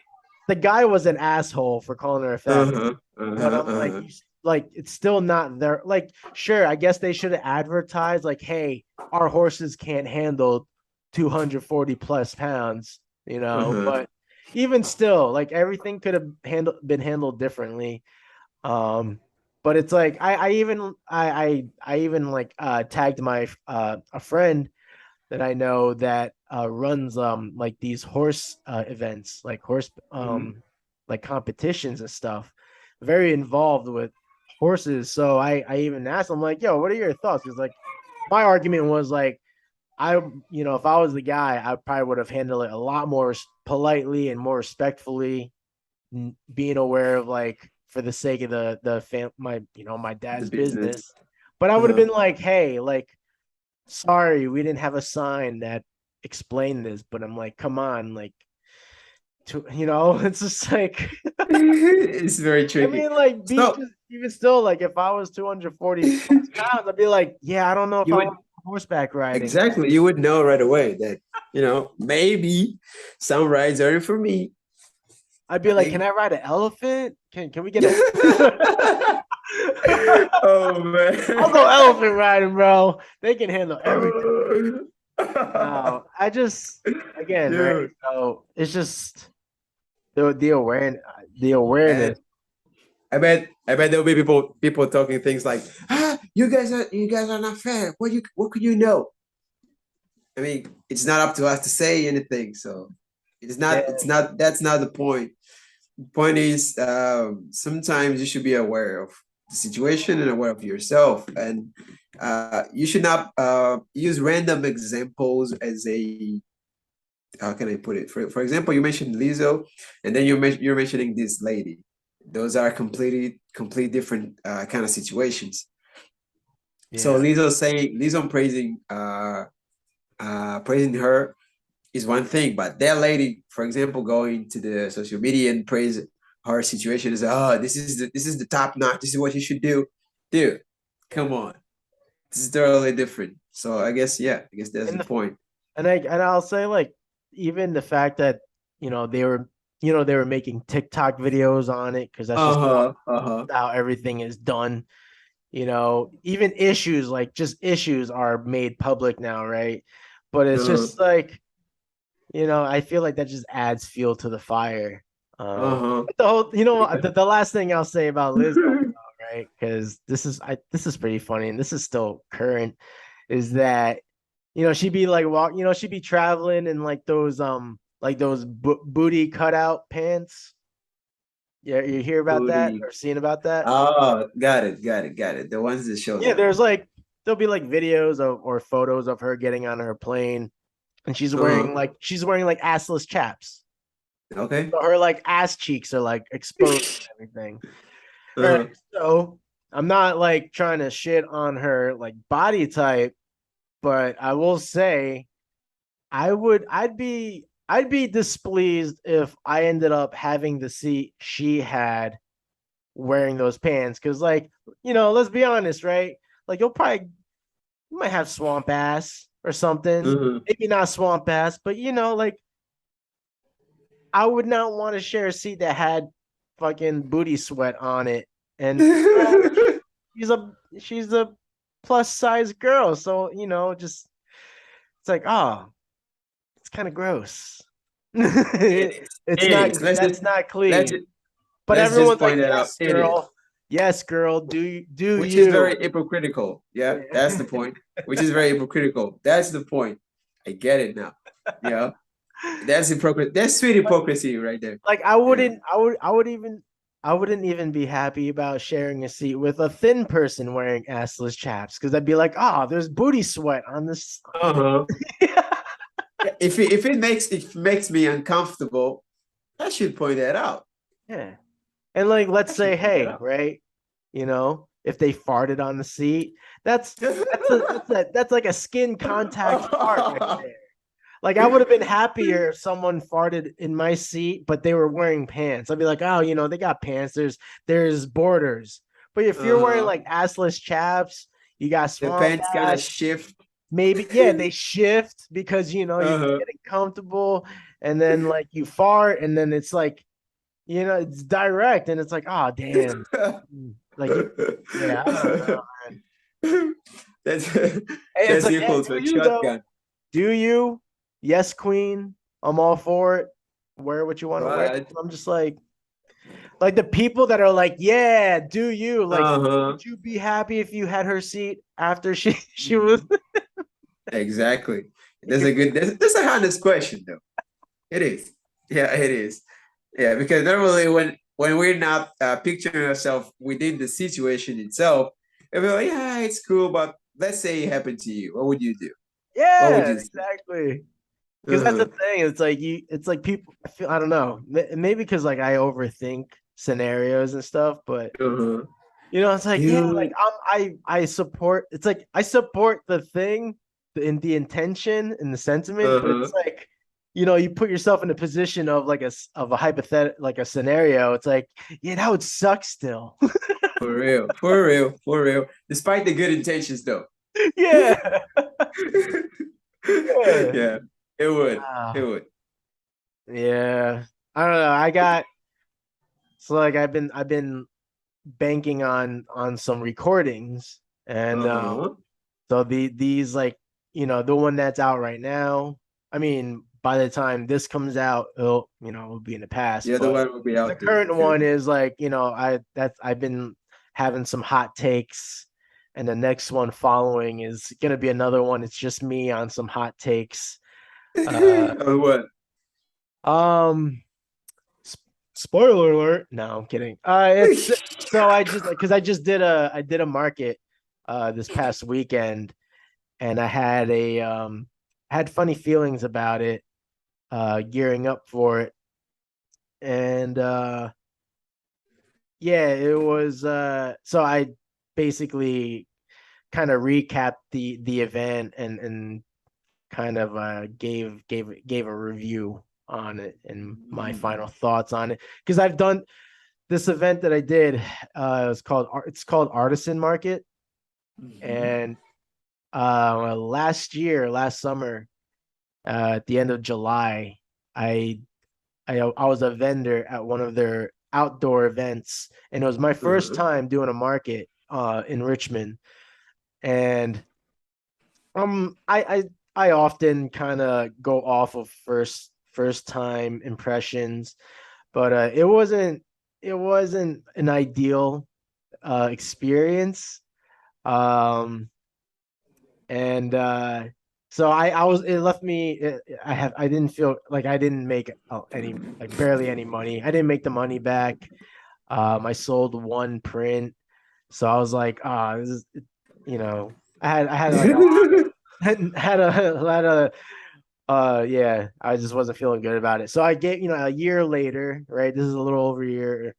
the guy was an asshole for calling her a fat bitch. Uh-huh. But Uh-huh. I'm like, Uh-huh. like it's still not there. Like, sure, I guess they should have advertised like, hey, our horses can't handle 240 plus pounds, Uh-huh. but even still, like everything could have been handled differently. Um, but it's like I even like tagged my a friend that I know that runs like these horse events, like horse Mhm. like competitions and stuff. Very involved with horses. So I even asked him like, "Yo, what are your thoughts?" Because like my argument was like if I was the guy, I probably would have handled it a lot more politely and more respectfully, being aware of like for the sake of my The dad's business. business. But I would have Uh-huh. been like, "Hey, like sorry, we didn't have a sign that explained this," but I'm like, come on, like it's just like It's very I tricky. mean, like be So just even still, like if I was 240 plus pounds, I'd be like, yeah, I don't know if you I would want horseback riding. exactly you would know right away that maybe some rides aren't for me. I'd I be like, can think. I ride an elephant? Can we get a Oh I'll go man. elephant riding, bro. They can handle everything. Oh. No, I just again, right? Dude, So it's just the awareness. and I bet there'll be people talking things like, you guys are not fair. What could you know? I mean, it's not up to us to say anything, so Yeah. it's not that's not the point. The point is, sometimes you should be aware of the situation and aware of yourself, and you should not use random examples as a how can I put it? For example, you mentioned Lizzo, and then you're mentioning this lady. Those are complete different kind of situations. So Yeah. Lizzo praising her is one thing, but that lady, for example, going to the social media and praise her situation is, oh, this is the top notch. This is what you should do, dude. Come on, this is totally different. So I guess that's And the the point. I'll say like even the fact that they were they were making TikTok videos on it because that's just Uh-huh. Uh-huh. how everything is done. Even issues like just issues are made public now, right? But it's Uh-huh. just like I feel like that just adds fuel to the fire. Uh-huh. But the whole the last thing I'll say about Lizzo, right? Because this is pretty funny and this is still current, is that she'd be like she'd be traveling in like those booty cutout pants. Yeah, you hear about that Booty. or seen about that? Oh, got it. The ones that show Yeah, that. there'll be like videos or photos of her getting on her plane and Uh-huh. she's wearing like assless chaps. Okay. So her like ass cheeks are like exposed and everything. All right. Uh-huh. So I'm not like trying to shit on her like body type, but I will say I'd be displeased if I ended up having the seat she had wearing those pants. Cause like, let's be honest, right? Like you might have swamp ass or something. Uh-huh. Maybe not swamp ass, but like I would not want to share a seat that had fucking booty sweat on it. And she's a plus size girl. So, just it's like, oh, it's kind of gross. It is. It's It not is. Let's just that's not let's clean. just, But let's just everyone's like, point that out. yes, It is. girl. Yes, girl. Do Which is you? very hypocritical. Yeah, that's Yeah. the point. Which is very hypocritical. That's the point. I get it now. Yeah, that's hypocrisy. That's sweet like, hypocrisy right there. like Yeah. I wouldn't even be happy about sharing a seat with a thin person wearing assless chaps because I'd be like, oh, there's booty sweat on this. Uh-huh. If it makes me uncomfortable, I should point that out. Yeah. And like, let's I say, should point that hey, out. right? If they farted on the seat, that's like a skin contact fart right there. Like I would have been happier if someone farted in my seat, but they were wearing pants. I'd be like, oh, they got pants. There's borders. But if you're wearing Uh-huh. like assless chaps, you got The swamp pants kind of ass. shift. Maybe yeah, they shift because you're Uh-huh. getting comfortable, and then like you fart, and then it's like you know, it's direct, and it's like, oh damn, like you, yeah, I don't know, man. That's Hey, it's that's like, yeah, equal to do a you though? shotgun. Do you? Yes, queen. I'm all for it. Wear what you want to wear. Right. I'm just like the people that are like, yeah, do you? Like, Uh-huh. would you be happy if you had her seat after she was? Exactly. That's a honest question though. It is. Yeah, it is. Yeah, because normally when we're not picturing ourselves within the situation itself, if we're like, yeah, it's cool, but let's say it happened to you, what would you do? What would Yeah, you say? exactly. Because that's the Uh-huh. thing. It's like it's like people. I feel. I don't know. Maybe because like I overthink scenarios and stuff, but Uh-huh. you know, it's like, yeah, like You I support. It's like I support the thing, in the intention and the sentiment, but uh-huh. it's like, you know, you put yourself in a position of like of a hypothetical, like a scenario. It's like, yeah, that would suck still. For real, for real, for real. Despite the good intentions though. Yeah, yeah. Yeah, it would. It Ah, would. yeah. I don't know. So like I've been banking on some recordings, and Uh-huh. so these like, you know, the one that's out right now, I mean, by the time this comes out, it'll be in the past, The other but one will be the out there. current Good. one is like, you know, I've been having some hot takes, and the next one following is gonna be another one. It's just me on some hot takes. uh Or what? um Spoiler alert. No, I'm kidding. It's so I just because I did a market this past weekend, and I had had funny feelings about it, gearing up for it. And yeah, it was so I basically kind of recapped the event, and kind of gave a review on it and my final thoughts on it, because I've done this event that I did. It's called Artisan Market, Mhm. and last summer, at the end of July, I I was a vendor at one of their outdoor events, and it was my first Uh-huh. time doing a market in Richmond. And I often kind of go off of first time impressions, but it wasn't an ideal experience. Um, and so I was it left me I didn't feel like I didn't make any, like barely any money. I didn't make the money back. I sold one print, so I was like, this is, you know, I had like a had a lot of yeah, I just wasn't feeling good about it. So I get, a year later, right? This is a little over a year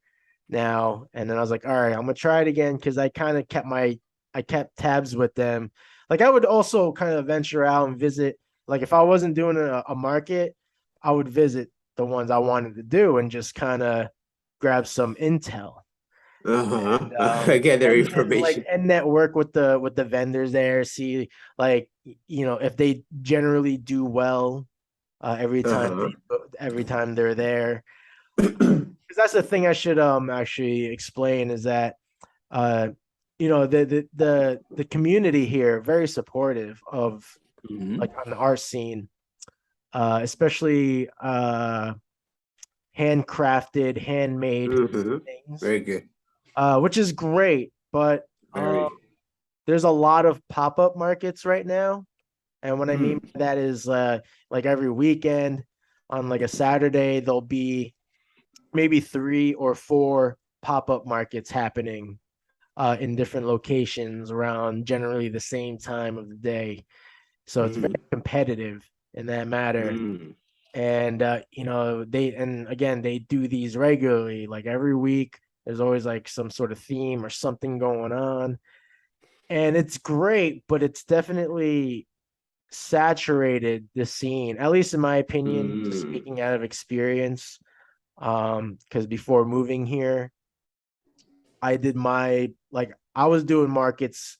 now, and then I was like, all right, I'm gonna try it again, because I kept tabs with them. Like I would also kind of venture out and visit. Like if I wasn't doing a market, I would visit the ones I wanted to do and just kind of grab some intel. Uh-huh. And I get their like information. and network with the vendors there, see, like, if they generally do well Uh-huh. every time they're there. Because that's the thing I should actually explain, is that uh the community here very supportive of, Mhm. like, on the art scene, especially handcrafted, handmade Mhm. things, Very good. which is great. But Very. there's a lot of pop-up markets right now, and what I mean Mm. by that is, like every weekend on like a Saturday, there'll be maybe three or four pop-up markets happening in different locations around generally the same time of the day. So it's very Mm. competitive in that matter. Mm. And again, they do these regularly, like every week. There's always like some sort of theme or something going on. And it's great, but it's definitely saturated the scene, at least in my opinion, just Mm. speaking out of experience. Because before moving here, I was doing markets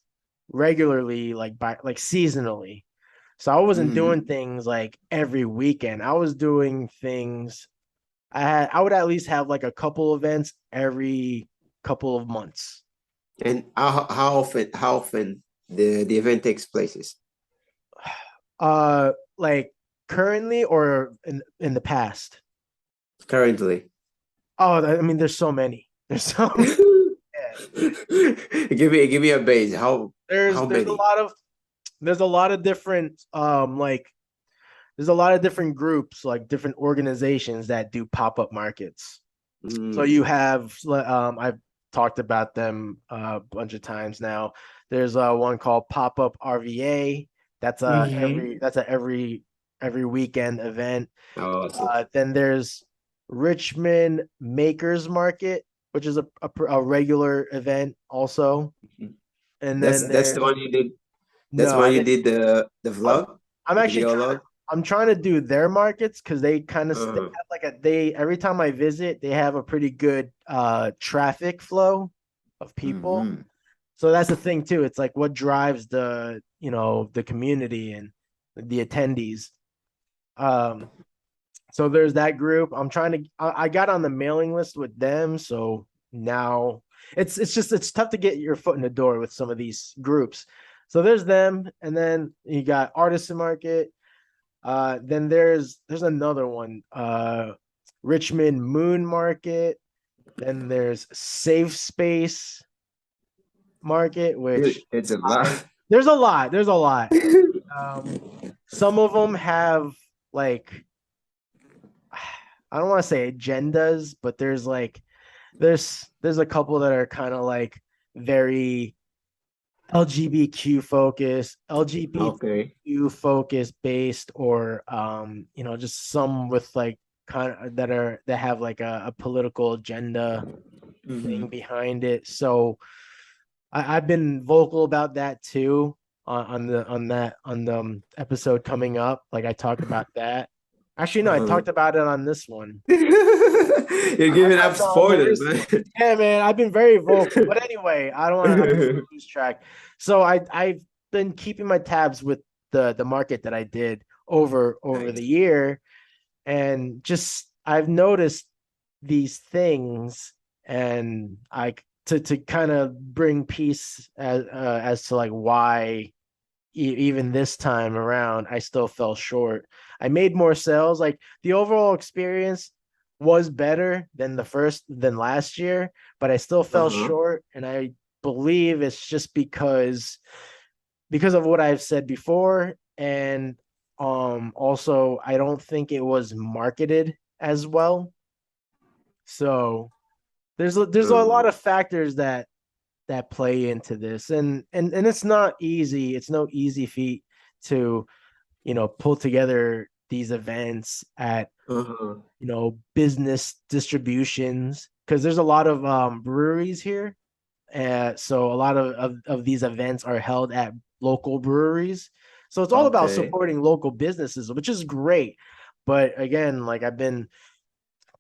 regularly, like seasonally. So I wasn't Mm. doing things like every weekend. I was doing things I would at least have like a couple events every couple of months. And how often the event takes places Like currently or in the past? currently? Oh, I mean, there's so many. There's so many. Yeah. Give me a base. How There's a many? lot of there's a lot of different like there's a lot of different groups, like different organizations that do pop-up markets. So Mm. you have I've talked about them a bunch of times now. There's one called Pop-up RVA. Hmm. That's a every weekend event. Oh, so Then there's Richmond Makers Market, which is a regular event also. And then that's the there's one you did. That's no, I when you didn't. did the I'm vlog, I'm the actually video trying to log. I'm trying to do their markets because they kind of they Uh-huh. have like a they every time I visit they have a pretty good traffic flow of people. Hmm. So that's the thing too. It's like what drives the the community and the attendees. Um, so there's that group. I got on the mailing list with them, so now it's tough to get your foot in the door with some of these groups. So there's them, and then you got Artisan Market. Then there's another one, Richmond Moon Market. Then there's Safe Space Market, Dude, which it's a I lot. there's a lot. There's a lot. Um, some of them have like I don't want to say agendas, but there's a couple that are kind of like very LGBTQ focused, Okay. LGBTQ focused based, or just some with like kind of that have like a political agenda thing Hmm. behind it. So I've been vocal about that too on the episode coming up. Like I talked about that. Actually, no, I Uh-huh. talked about it on this one. You're giving I up saw on the spoilers, wrist. man. Yeah, man, I've been very vocal. But anyway, I don't want to lose track. So I've been keeping my tabs with the market that I did over the Nice. year, and just I've noticed these things, and I to kind of bring peace as to like why even this time around, I still fell short. I made more sales. Like the overall experience was better than last year, but I still fell Uh-huh. short. And I believe it's just because of what I've said before. And also I don't think it was marketed as well. So there's a lot Uh, of factors that play into this, and it's not easy. It's no easy feat to pull together these events at uh-huh. business distributions, because there's a lot of breweries here. So a lot of these events are held at local breweries. So it's all about Okay. supporting local businesses, which is great. But again, like I've been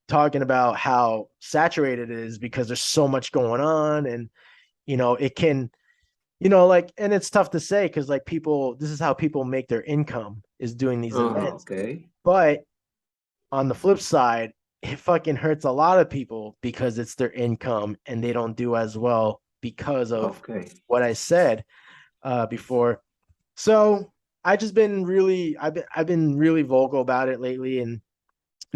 talking about how saturated it is because there's so much going on, and it can like, and it's tough to say because like people, this is how people make their income is doing these events. Okay. But on the flip side, it fucking hurts a lot of people because it's their income and they don't do as well because of Okay. what I said before. So I've been really vocal about it lately, and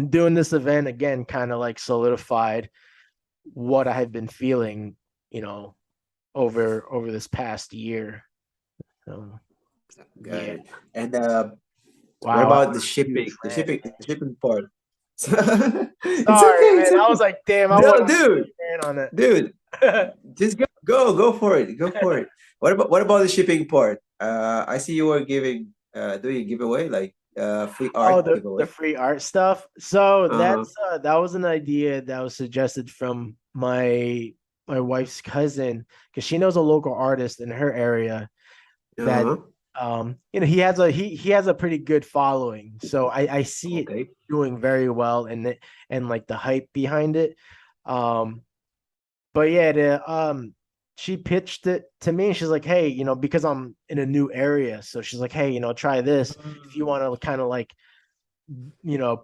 doing this event again kind of like solidified what I have been feeling, you know, over this past year. So Got yeah. it. And what Wow, I about went the on a huge shipping? The rant, shipping, man. the shipping part. It's Sorry, okay. It's man. I okay. was like, damn, I went No, on a dude, huge rant on dude, it. just go for it. Go for it. What about the shipping part? I see you were doing a giveaway, like free Oh, art the giveaway. free art stuff. So Uh-huh. that was an idea that was suggested from my wife's cousin, because she knows a local artist in her area that Uh-huh. he has a pretty good following. So I see it Okay. doing very well, and like the hype behind it. Um, but yeah, she pitched it to me, and she's like, hey, because I'm in a new area, so she's like, hey, try this if you Mm. want to kind of like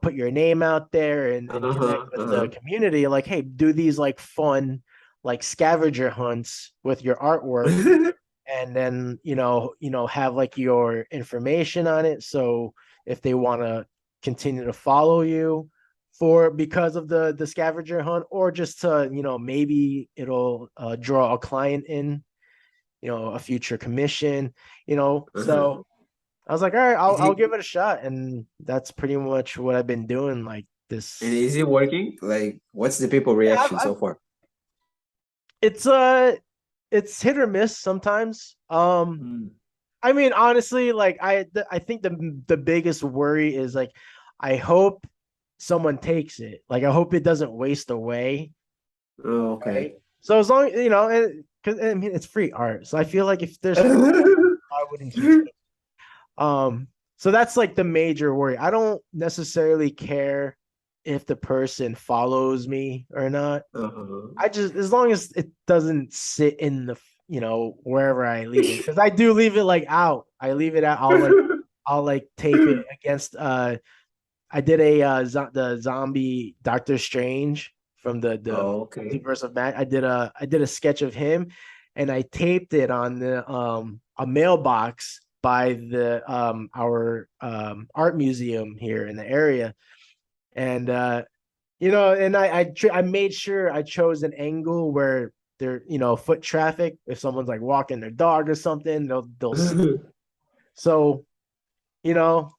put your name out there and connect with the uh-huh. community. Like, hey, do these like fun, like scavenger hunts with your artwork, and then have like your information on it. So if they want to continue to follow you for because of the scavenger hunt, or just to maybe it'll draw a client in, a future commission, Uh-huh. so I was like, all right, I'll Is I'll it give it a shot, and that's pretty much what I've been doing. Like and this, is it working? Like, what's the people yeah, reaction so far? it's it's hit or miss sometimes. Mm. I mean, honestly, like I think the biggest worry is like, I hope someone takes it. Like I hope it doesn't waste away, Oh, right? okay. So as long because I mean it's free art, so I feel like if there's free art, why wouldn't he take? So that's like the major worry. I don't necessarily care if the person follows me or not. Uh-huh. I just, as long as it doesn't sit in the, wherever I leave it, because I do leave it like out. I leave it out. I'll like tape it against. I did the zombie Doctor Strange from the Oh, okay. multiverse of Matt. I did a sketch of him, and I taped it on the a mailbox by the our art museum here in the area, and and I made sure I chose an angle where there foot traffic. If someone's like walking their dog or something, they'll see. So you know,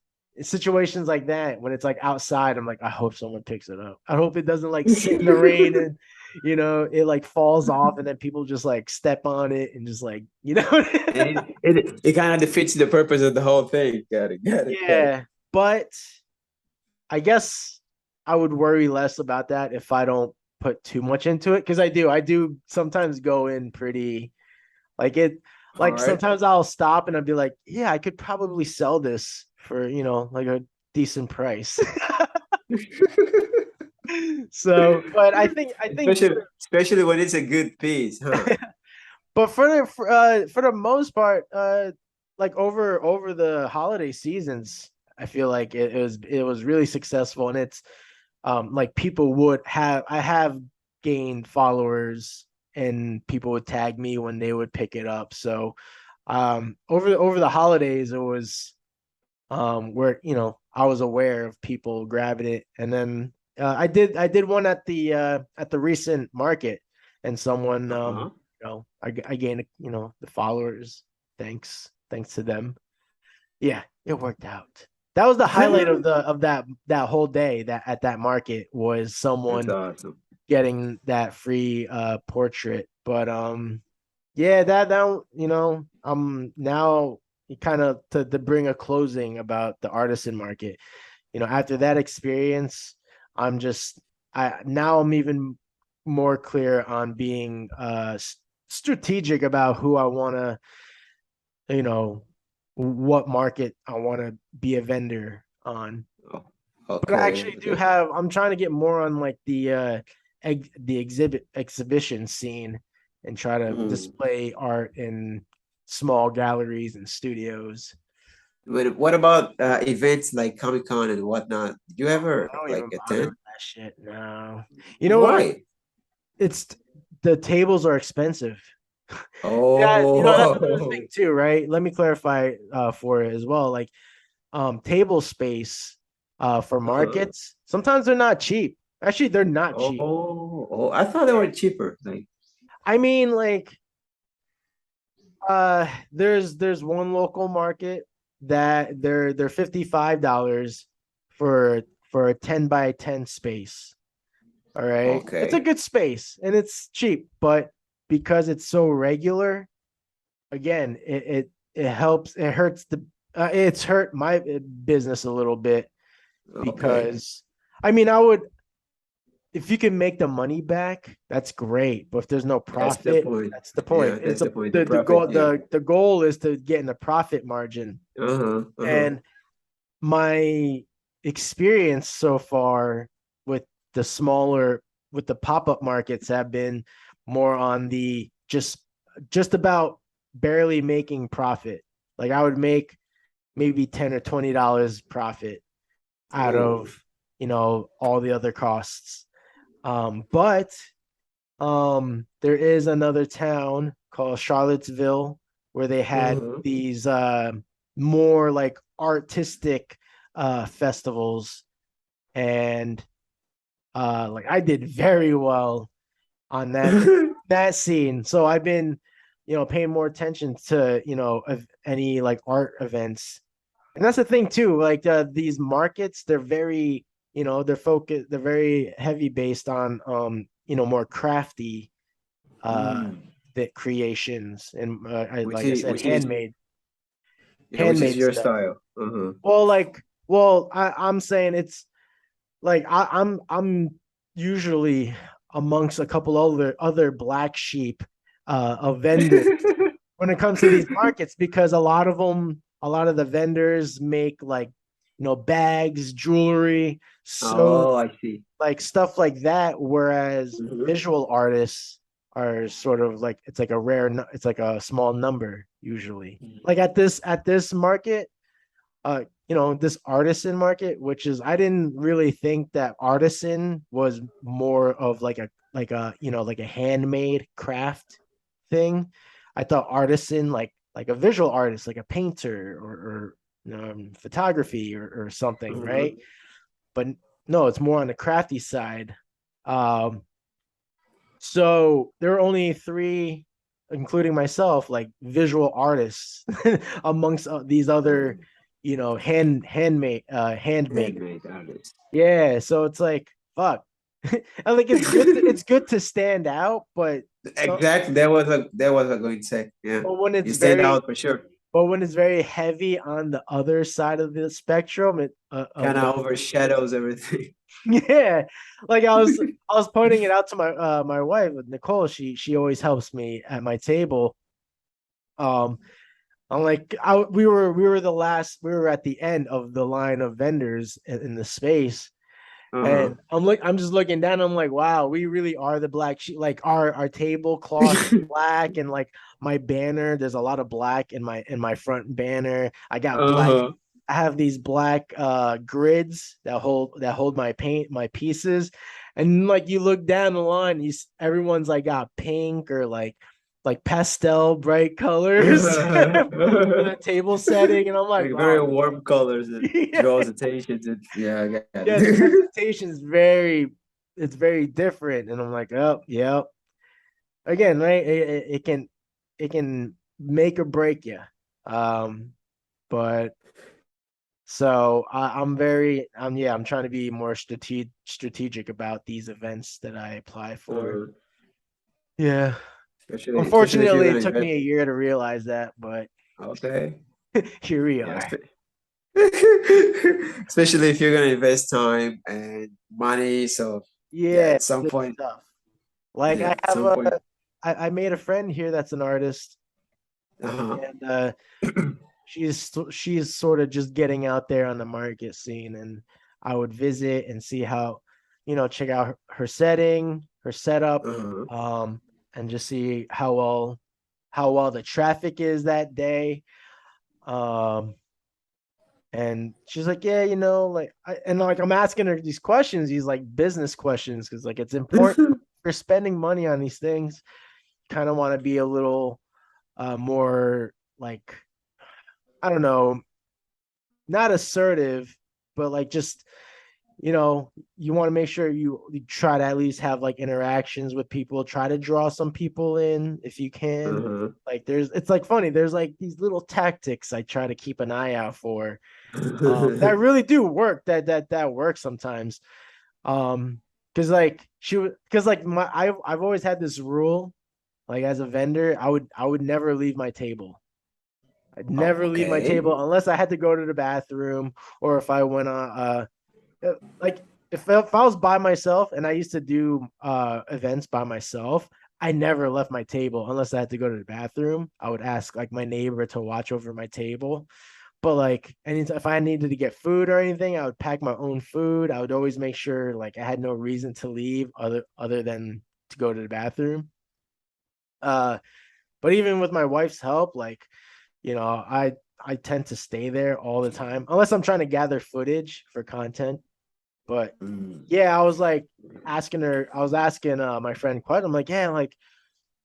situations like that when it's like outside, I'm like, I hope someone picks it up. I hope it doesn't like sit in the rain and it like falls off and then people just like step on it and just like And it kind of defeats the purpose of the whole thing. Got it, got it, got it. yeah. But I guess I would worry less about that if I don't put too much into it, because I do sometimes go in pretty like it. All Like right. sometimes I'll stop and I'll be like, yeah, I could probably sell this for like a decent price. So, but I think Especially when it's a good piece, huh? but for the most part, like over the holiday seasons, I feel like it was really successful, and it's like people would have I have gained followers, and people would tag me when they would pick it up. So over the holidays, it was where I was aware of people grabbing it, and then I did one at the recent market, and someone Uh-huh. I gained the followers, thanks to them. Yeah, it worked out. That was the highlight of that whole day. That at that market was That's someone awesome. getting that free portrait. But yeah, that now kind of to bring a closing about the artisan market. After that experience, I'm just I'm even more clear on being strategic about who I want to, you know, what market I want to be a vendor on. Oh, But I okay, actually do okay. have. I'm trying to get more on like the exhibition scene, and try to Mm. display art in small galleries and studios. But what about events like Comic Con and whatnot? Did you ever I don't like even bother attend? with that shit. No, you know what? Why? It's the tables are expensive. Yeah, that's another thing Oh, too, right? Let me clarify for it as well. Like table space for uh-huh. markets, sometimes they're not cheap. Actually, they're not cheap. Oh, I thought they were cheaper. Like, I mean, like there's one local market that they're $55 for a 10 by 10 space. All right. It's a okay, good space and it's cheap, but because it's so regular, again, it helps. It hurts it's hurt my business a little bit, okay. because I mean, I would, if you can make the money back, that's great. But if there's no That's the profit, point. that's the point. Yeah, Is that's the the point. The the, the profit. goal Yeah. the goal is to get in the profit margin. Uh-huh. Uh-huh. And my experience so far with the smaller with the pop-up markets have been more on the just about barely making profit. Like I would make maybe $10 or $20 profit. out Oh. of, all the other costs. But there is another town called Charlottesville where they had Uh-huh. these more like artistic festivals, and like I did very well on that scene. So I've been, paying more attention to, any like art events. And that's the thing too. Like these markets, they're very, they're focused, they're very heavy based on more crafty Mm. that creations and Which like I is said, which is which is handmade your stuff. style. Uh-huh. I'm saying it's like I'm usually amongst a couple other black sheep of vendors when it comes to these markets, because a lot of the vendors make like bags, jewelry, so Oh, I see. like stuff like that, whereas Mhm. visual artists are sort of like it's like a it's like a small number usually. Like at this market, this artisan market, which is I didn't really think that artisan was more of like a handmade craft thing. I thought artisan like a visual artist, like a painter or photography or something, right? Mhm. But no, it's more on the crafty side. Um, so there are only three, including myself, like visual artists amongst these other, Um, hand makers. handmade artist. Yeah, so it's like fuck. I think it's good to stand out, but so Exactly. That was a good say. Yeah. but when You it's stand very out for sure. but when it's very heavy on the other side of the spectrum of Kind the of overshadows everything. yeah, like I was pointing it out to my wife Nicole. She always helps me at my table. Um, I'm like we were at the end of the line of vendors in the space, Uh-huh. and I'm just looking down. I'm like, wow, we really are the black sheep. Like our tablecloth is black, and like my banner, there's a lot of black in my front banner. Uh-huh. I have these black grids that hold my pieces, and like you look down the line, everyone's like got pink or like pastel bright colors for the table setting, and I'm like, Like very wow, warm colors that yeah, draws attention to, yeah, I got yeah, the it. presentation is it's very different, and I'm like, oh, yeah. Again, right? It can make or break you. Um, but so I'm trying to be more strategic about these events that I apply for. Uh, Yeah. especially if you're Unfortunately, gonna it took invest. me a year to realize that, but Okay. here we Yeah. are. Especially if you're gonna invest time and money. So yeah, Yeah, at some good point, stuff. Like yeah, at some point. I made a friend here that's an artist, Uh-huh. and she's sort of just getting out there on the market scene, and I would visit and see how, check out her setting, her setup, Uh-huh. um, and just see how well the traffic is that day. Um, and she's like, yeah, like I'm asking her these questions, these like business questions, because like it's important if you're spending money on these things. Kind of want to be a little more like I don't know, not assertive, but like just you want to make sure you try to at least have like interactions with people, try to draw some people in if you can. Uh-huh. Like it's like funny, there's like these little tactics I try to keep an eye out for, that really do work, that works sometimes. Because like because like I've always had this rule, like as a vendor, I would never leave my table. I'd never leave my Okay. table unless I had to go to the bathroom, or if I went on like if I was by myself, and I used to do events by myself, I never left my table unless I had to go to the bathroom. I would ask like my neighbor to watch over my table. But like anytime if I needed to get food or anything, I would pack my own food. I would always make sure like I had no reason to leave other than to go to the bathroom. Uh but even with my wife's help, like, I I tend to stay there all the time unless I'm trying to gather footage for content. But Mm. yeah, I was like asking her, I was asking my friend Quet, I'm like, yeah, like,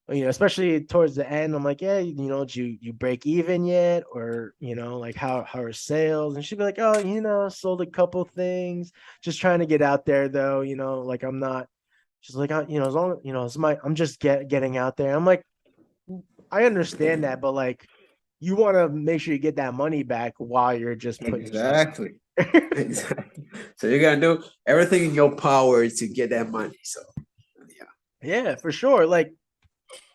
especially towards the end, I'm like, yeah, did you break even yet? Or, like how are sales? And she'd be like, oh, sold a couple things, just trying to get out there though, like I'm not, she's like, as long, I'm just getting out there. I'm like, I understand that, but like, you want to make sure you get that money back while you're just putting yourself. Exactly. Exactly. So you're gonna do everything in your power to get that money. So yeah. Yeah, for sure. Like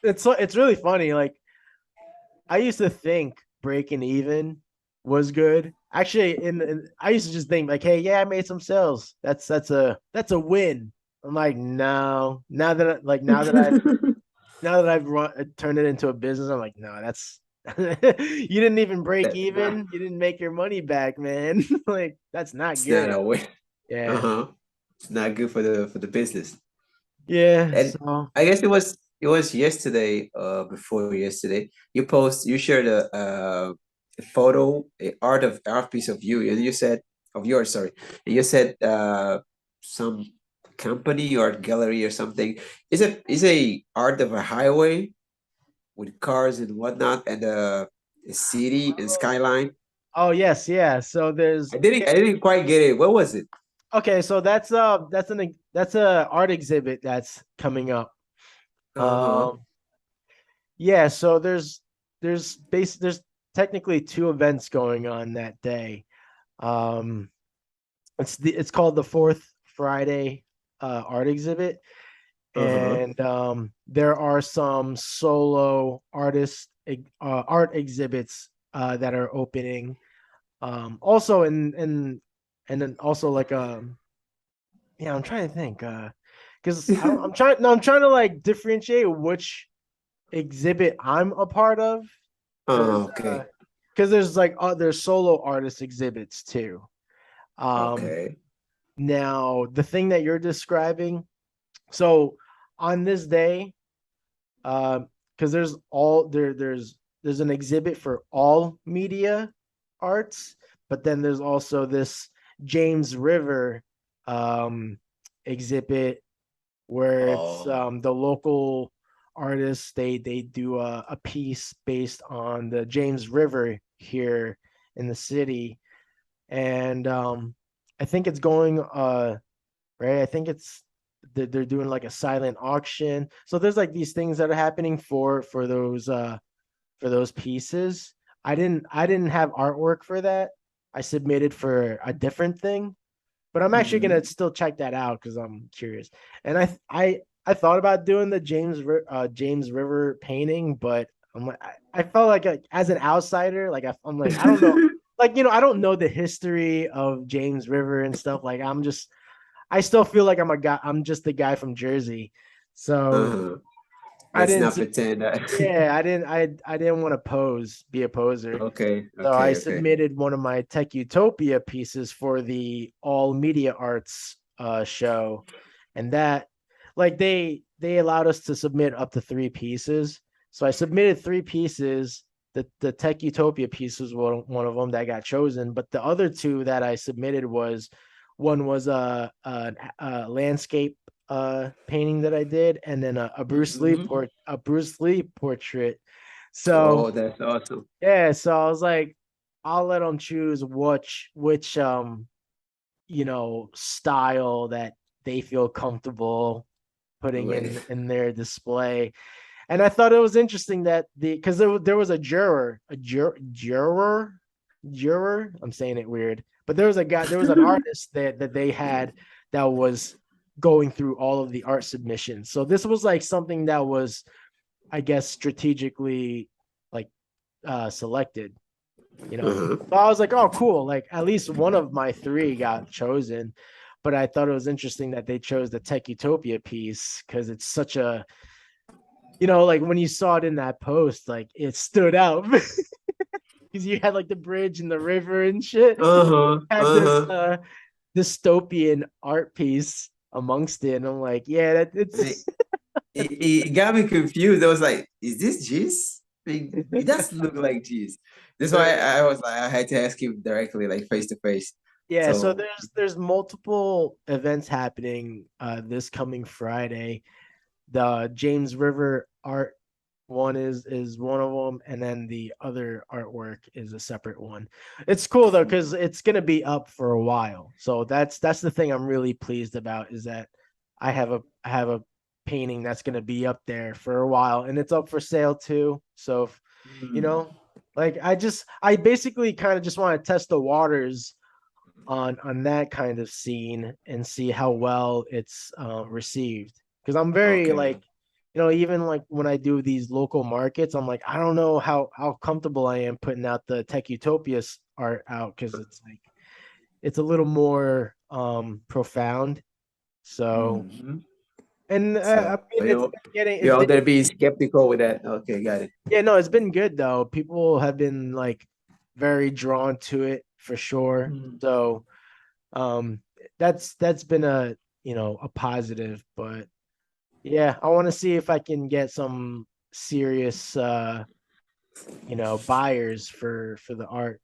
it's really funny. Like I used to think breaking even was good. Actually, I used to just think like, hey, yeah, I made some sales. That's a win. I'm like, no. Now that I've turned it into a business, I'm like, no, that's you didn't even break That's not, even. You didn't make your money back, man. Like that's not it's not good. a way. Yeah. Uh-huh. It's not good for the business. Yeah. And So I guess it was yesterday, before yesterday. You shared a photo, a art piece of you, and you said of yours, sorry. And you said some company or gallery or something. Is a art of a highway with cars and whatnot and a city and skyline. oh yes, yeah. So there's I didn't quite get it. What was it? okay, so that's a art exhibit that's coming up. Uh-huh. Um yeah, so there's technically two events going on that day. Um it's called the Fourth Friday art exhibit, Uh-huh. and there are some solo art exhibits that are opening. Also and then also like yeah, I'm trying to think because I'm trying to like differentiate which exhibit I'm a part of because Okay. there's like there's solo artist exhibits too. Um, Okay. Now the thing that you're describing, so on this day, because there's an exhibit for all media arts, but then there's also this James River um exhibit where it's Oh. the local artists they do a piece based on the James River here in the city, and I think it's going right. I think they're doing like a silent auction. So there's like these things that are happening for those pieces. I didn't have artwork for that. I submitted for a different thing, but I'm actually Mhm. gonna still check that out because I'm curious. And I thought about doing the James River painting, but I'm like I felt like as an outsider, like I'm like I don't know, like I don't know the history of James River and stuff. Like I still feel like I'm just the guy from Jersey, so Uh-huh. I Let's didn't. not pretend that. Yeah, I didn't want to be a poser. Okay. So I Okay. Okay. submitted one of my Tech Utopia pieces for the All Media Arts show, and that like they allowed us to submit up to three pieces. So I submitted three pieces. The Tech Utopia piece was one of them that got chosen, but the other two that I submitted was one was a landscape painting that I did, and then Mhm. a Bruce Lee portrait. So Oh, that's awesome. yeah, so I was like, I'll let them choose which style that they feel comfortable putting Wait. in their display. And I thought it was interesting that because there was a juror. I'm saying it weird, but there was an artist that they had that was going through all of the art submissions. So this was like something that was, I guess, strategically like selected. Uh-huh. So I was like, oh, cool. Like at least one of my three got chosen. But I thought it was interesting that they chose the Tech Utopia piece because it's such a, like when you saw it in that post, like it stood out because you had like the bridge and the river and shit. Uh-huh. Had this Uh-huh. dystopian art piece amongst it. And I'm like, yeah, that And it's it got me confused. I was like, is this Jis? It does look like cheese. That's why There- I was like, I had to ask him directly, like face to face. yeah, so So, there's multiple events happening this coming Friday. The James River art one is one of them, and then the other artwork is a separate one. It's cool though because it's gonna be up for a while. So that's the thing I'm really pleased about is that I have a painting that's gonna be up there for a while, and it's up for sale too. So if, you mm, know, like I basically kind of just want to test the waters on that kind of scene and see how well it's received because I'm very okay. like even like when I do these local markets I'm like I don't know how comfortable I am putting out the Tech Utopias art out because it's like it's a little more profound so Mhm. and I So mean it's you're out been there being skeptical with that. Okay, got it. yeah no it's been good though people have been like very drawn to it for sure Mm. so um that's been a positive but yeah I want to see if I can get some serious buyers for the art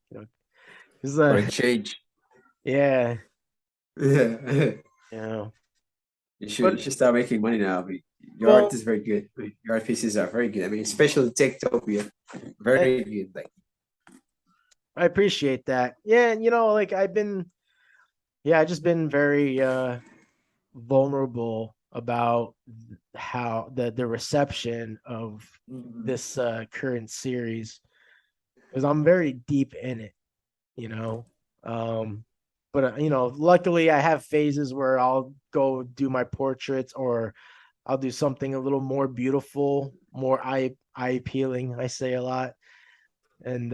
'cause, For a change. yeah Yeah. you know You but should start making money now. I mean, your art well is very good. I mean, your art pieces are very good. I mean, especially Techtopia, thank very you. good. Like, I appreciate that yeah and like I just been very vulnerable about how the reception of mm, this current series because I'm very deep in it, you know. But luckily I have phases where I'll go do my portraits or I'll do something a little more beautiful, more eye appealing. I say a lot, and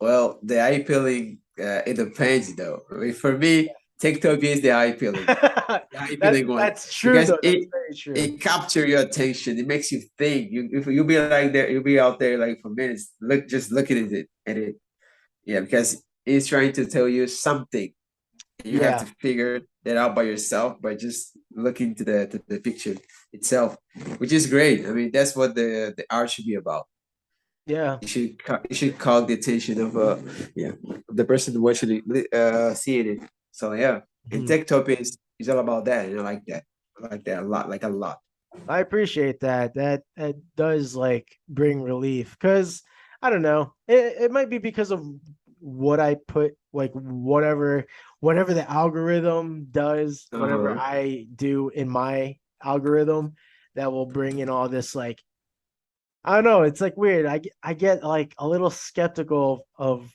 well, the eye peeling, it depends though. I mean, for me, Techtopia is the eye peeling, the eye peeling one, that's true because though. That's very true. it captures your attention. It makes you think. If you'll be like there, you'll be out there like for minutes, just looking at it. Yeah, because it's trying to tell you something. You have Yeah, to figure that out by yourself by just looking to the picture itself, which is great. I mean, that's what the art should be about. yeah. You should call the attention of yeah, the person watching it, seeing it. So yeah, and Mhm. tech topic is all about that, and I like that. I like that a lot, like a lot. I appreciate that. That does like bring relief because I don't know. It might be because of what I put, like whatever the algorithm does, whatever Uh-huh. I do in my algorithm, that will bring in all this like I don't know. It's like weird. I get like a little skeptical of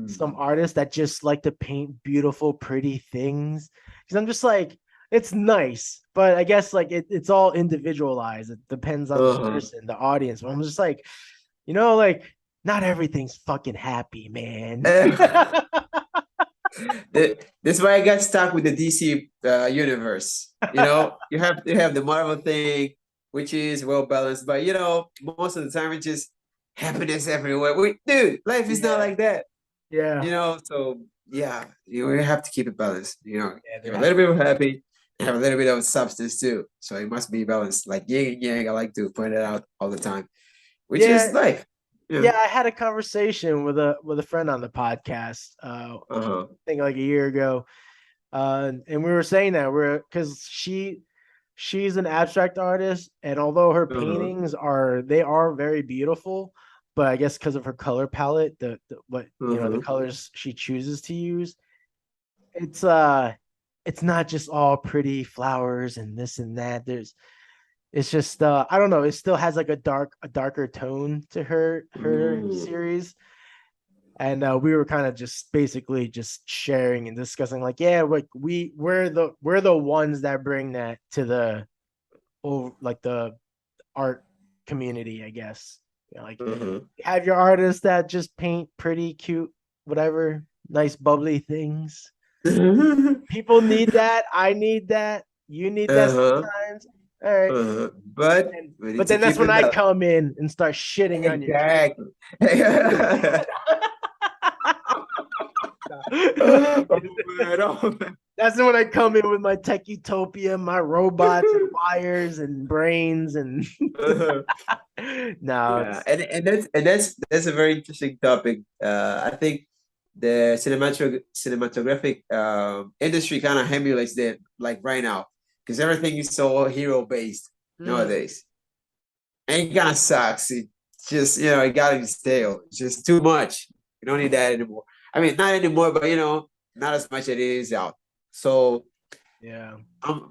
some Mm. artists that just like to paint beautiful, pretty things. Because I'm just like, it's nice, but I guess like it's all individualized. It depends on the Uh-huh. person, the audience. But I'm just like, like not everything's fucking happy, man. That's why I got stuck with the DC universe. You have the Marvel thing, which is well balanced, but most of the time it's just happiness everywhere. Dude, life is not Yeah, like that. yeah, So yeah, you have to keep it balanced. yeah. You There have a has little to bit of be. happy, and have a little bit of substance too. So it must be balanced, like yin and yang. I like to point it out all the time, which Yeah, is life. Yeah. yeah. I had a conversation with a friend on the podcast. Uh-huh. I think like a year ago. And we were saying that we're because she's an abstract artist, and although her Uh-huh. paintings are very beautiful, but I guess because of her color palette, the what the Uh-huh. colors she chooses to use, it's it's not just all pretty flowers and this and that. It's just I don't know. It still has like a darker tone to her Mm. series and we were kind of just basically just sharing and discussing like yeah like we're the ones that bring that to the like the art community I guess like Uh-huh. have your artists that just paint pretty cute whatever nice bubbly things people need that I need that you need that Uh-huh. sometimes all right But and we need but to then that's keep when it I balanced. come in and start shitting on your shit. Exactly. Oh man, oh man. That's when I come in with my tech utopia, my robots and wires and brains and Uh-huh. no, Yeah, it's and that's a very interesting topic. I think the cinematographic industry kind of emulates that like right now because everything is so hero based mm, nowadays. And it kind of sucks. It just it got its stale. It's just too much. We don't need that anymore. I mean, not anymore, but not as much as it is out. So, yeah.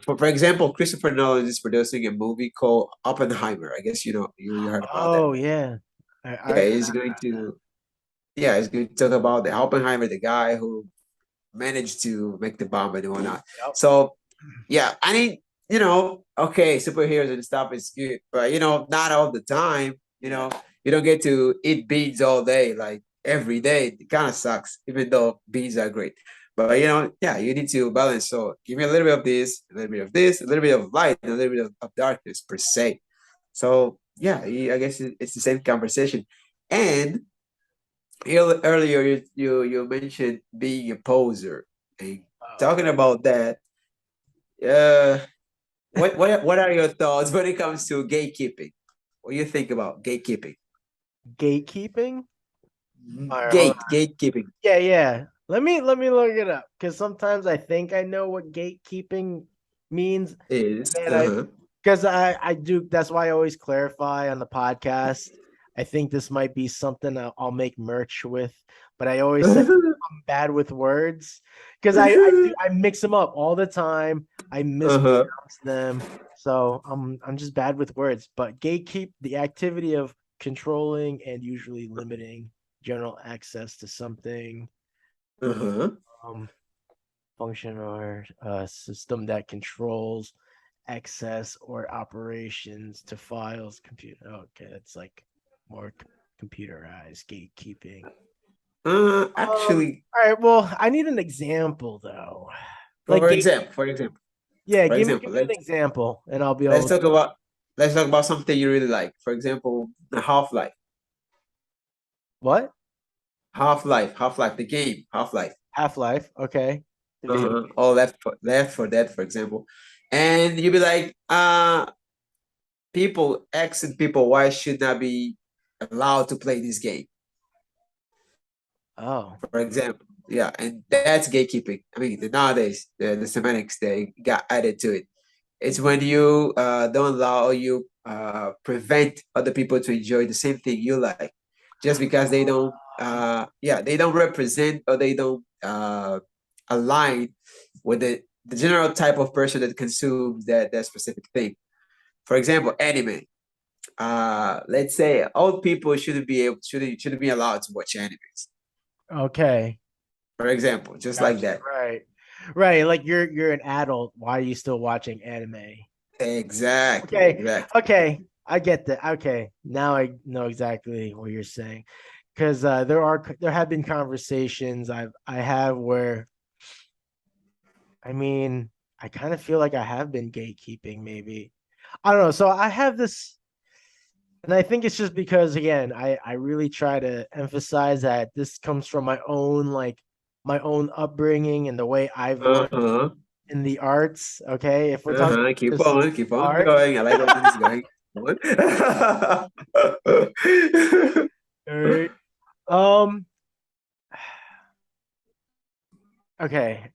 for example, Christopher Nolan is producing a movie called Oppenheimer. I guess you heard about that. Oh yeah. I Yeah, heard he's going to yeah, he's going to talk about the Oppenheimer, the guy who managed to make the bomb and whatnot. yep. So yeah, I mean, okay, superheroes and stuff is good, but not all the time. You don't get to eat beans all day, like every day. It kind of sucks, even though beans are great. But yeah, you need to balance. So give me a little bit of this, a little bit of this, a little bit of light, and a little bit of darkness per se. So yeah, I guess it's the same conversation. And earlier you mentioned being a poser and Oh, talking about that. Uh, what are your thoughts when it comes to gatekeeping? What do you think about gatekeeping? gatekeeping. All right, hold on. Gatekeeping Yeah, yeah. Let me look it up because sometimes I think I know what gatekeeping means, and is then I because I do. That's why I always clarify on the podcast. I think this might be something I'll make merch with, but I always say I'm bad with words because I mix them up all the time. I uh-huh, mispronounce them, so I'm just bad with words. But gatekeep the activity of controlling and usually limiting general access to something, uh-huh, um, function or system that controls access or operations to files, computer. Okay, that's like more computerized gatekeeping. actually, All right. Well, I need an example though. Like for gate. example, for example, Yeah, for give example, me an let's example, and I'll be let's able to. talk about let's talk about something you really like. For example, Half-Life, What? Half-Life, the game, Half-Life. Half Life. Okay. The video game. Or Left for Dead, for example. And you'd be like, people asking people why should not be allowed to play this game, Oh. for example. Yeah, and that's gatekeeping. I mean, nowadays the semantics they got added to it. It's when you don't allow or you prevent other people to enjoy the same thing you like, just because they don't they don't represent or they don't align with the general type of person that consumes that specific thing. For example, anime. Let's say old people shouldn't be allowed to watch animes. Okay. For example, just like Gotcha. that. Right. Right. Like you're an adult. Why are you still watching anime? Exactly, Okay. exactly. Okay. I get that. Okay. Now I know exactly what you're saying. Because there have been conversations I have where I mean I kind of feel like I have been gatekeeping maybe. I don't know. So I have this and I think it's just because again, I really try to emphasize that this comes from my own upbringing and the way I've learned Uh-huh. in the arts. Okay. If we're talking Uh-huh. just Keep on art, going. I like where this is going. all right. Um, okay.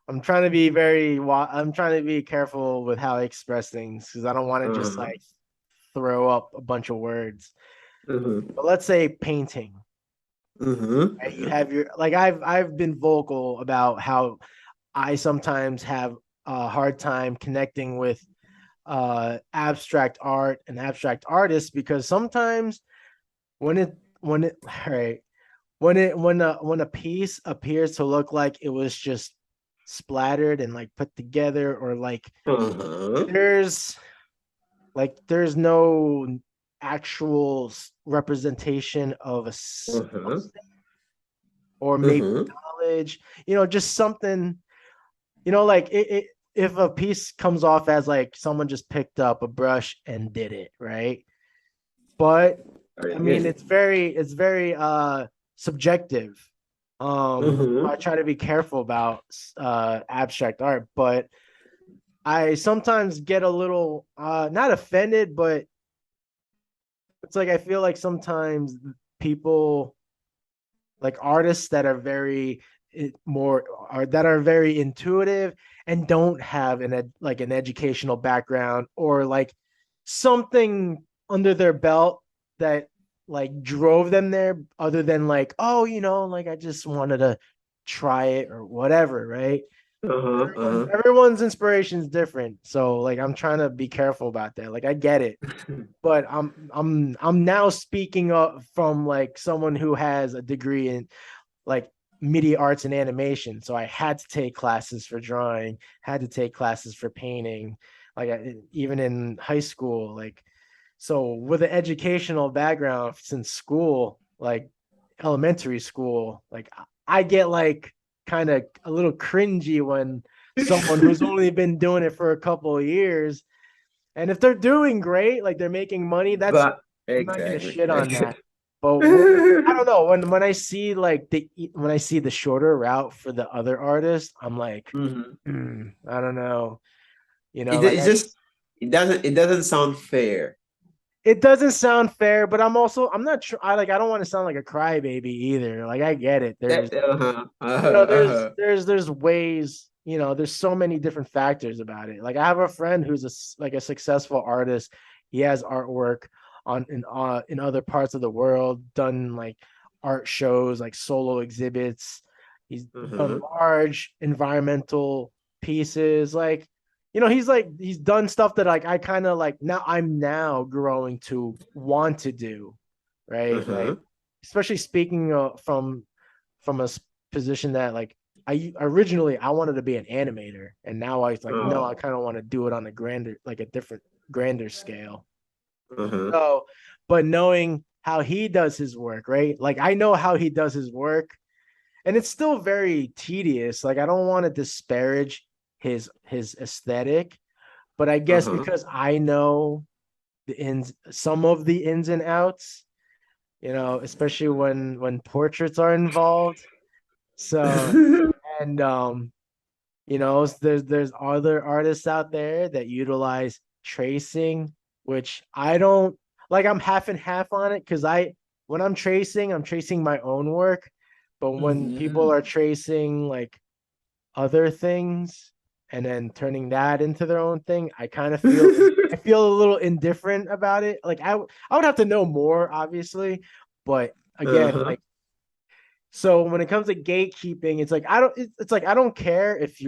I'm trying to be careful with how I express things because I don't want to just Uh-huh. like throw up a bunch of words. Uh-huh. But let's say painting. Uh-huh. Right? You have your like I've been vocal about how I sometimes have a hard time connecting with abstract art and abstract artists because sometimes when it all right when a piece appears to look like it was just splattered and like put together or like Uh-huh. there's there's no actual representation of a Uh-huh. or maybe Uh-huh. knowledge, just something, like if a piece comes off as like someone just picked up a brush and did it, right? But Very I mean, good. it's very subjective. I try to be careful about abstract art, but I sometimes get a little not offended, but it's like I feel like sometimes people like artists that are very more are that are very intuitive and don't have like an educational background or like something under their belt that like drove them there other than like, oh, like I just wanted to try it or whatever, right? Everyone's inspiration is different, so like I'm trying to be careful about that. Like I get it, but I'm now speaking up from like someone who has a degree in like media arts and animation. So I had to take classes for drawing, had to take classes for painting, like even in high school. Like, so with an educational background since school, like elementary school, like I get like kind of a little cringy when someone who's only been doing it for a couple of years, and if they're doing great, like they're making money, that's But I'm not gonna exactly. shit on that. But I don't know when I see like when I see the shorter route for the other artists, I'm like, Mhm. I don't know, It, like it just it doesn't sound fair. it doesn't sound fair, but I'm not sure. I don't want to sound like a crybaby either. Like I get it. There's ways. There's so many different factors about it. Like I have a friend who's like a successful artist. He has artwork in other parts of the world, done like art shows, like solo exhibits. He's done large environmental pieces. Like, he's done stuff that like I kind of like I'm now growing to want to do, right? Like, especially speaking from a position that like I originally I wanted to be an animator, and now I was like, no, I kind of want to do it on a grander, like a different grander scale. So, but knowing how he does his work, right? Like I know how he does his work, and it's still very tedious. Like I don't want to disparage his aesthetic, but I guess because I know some of the ins and outs, especially when portraits are involved. So, and there's other artists out there that utilize tracing, which I don't like. I'm half and half on it because when I'm tracing my own work, but when people are tracing like other things and then turning that into their own thing, I feel a little indifferent about it. Like I would have to know more, obviously, but again, like, so when it comes to gatekeeping, it's like it's like I don't care if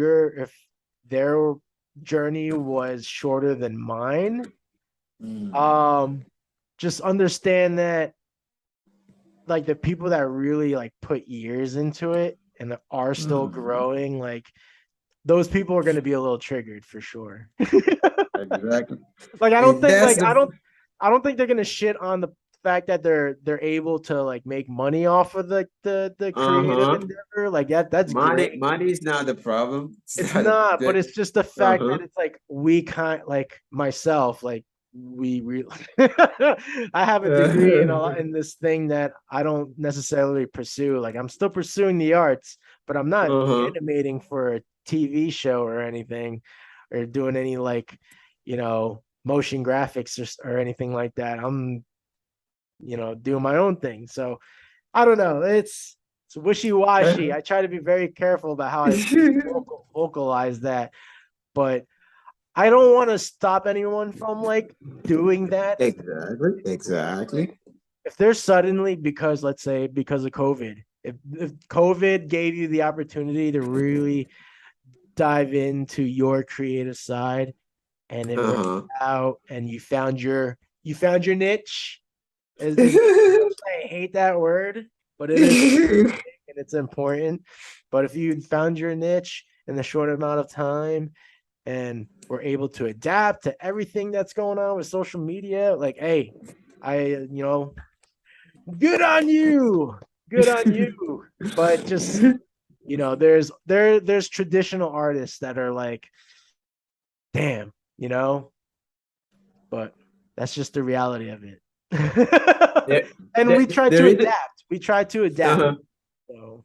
their journey was shorter than mine. Um, just understand that like the people that really like put years into it and that are still growing, like those people are going to be a little triggered for sure. Exactly. Like And that's the I don't think they're going to shit on the fact that they're able to like make money off of the creative uh-huh. endeavor. Like that's Money, great. money is not the problem. It's It's not not, but the it's just the fact that it's like we kind like myself, like we I have a degree in this thing that I don't necessarily pursue. Like I'm still pursuing the arts, but I'm not uh-huh. animating for a TV show or anything or doing any like, motion graphics or anything like that. I'm, doing my own thing. So I don't know. It's wishy-washy. I try to be very careful about how I vocalize that, but I don't want to stop anyone from like doing that. Exactly. Exactly. If there's suddenly, because let's say because of COVID, if COVID gave you the opportunity to really dive into your creative side and it worked Uh-huh. out and you found your niche, is I hate that word, but it is and it's important. But if you found your niche in the short amount of time and were able to adapt to everything that's going on with social media, like, hey, good on you, good on you. But just there's traditional artists that are like, damn, but that's just the reality of it. there, And there, we try there to is a, adapt. We try to adapt. uh-huh. So.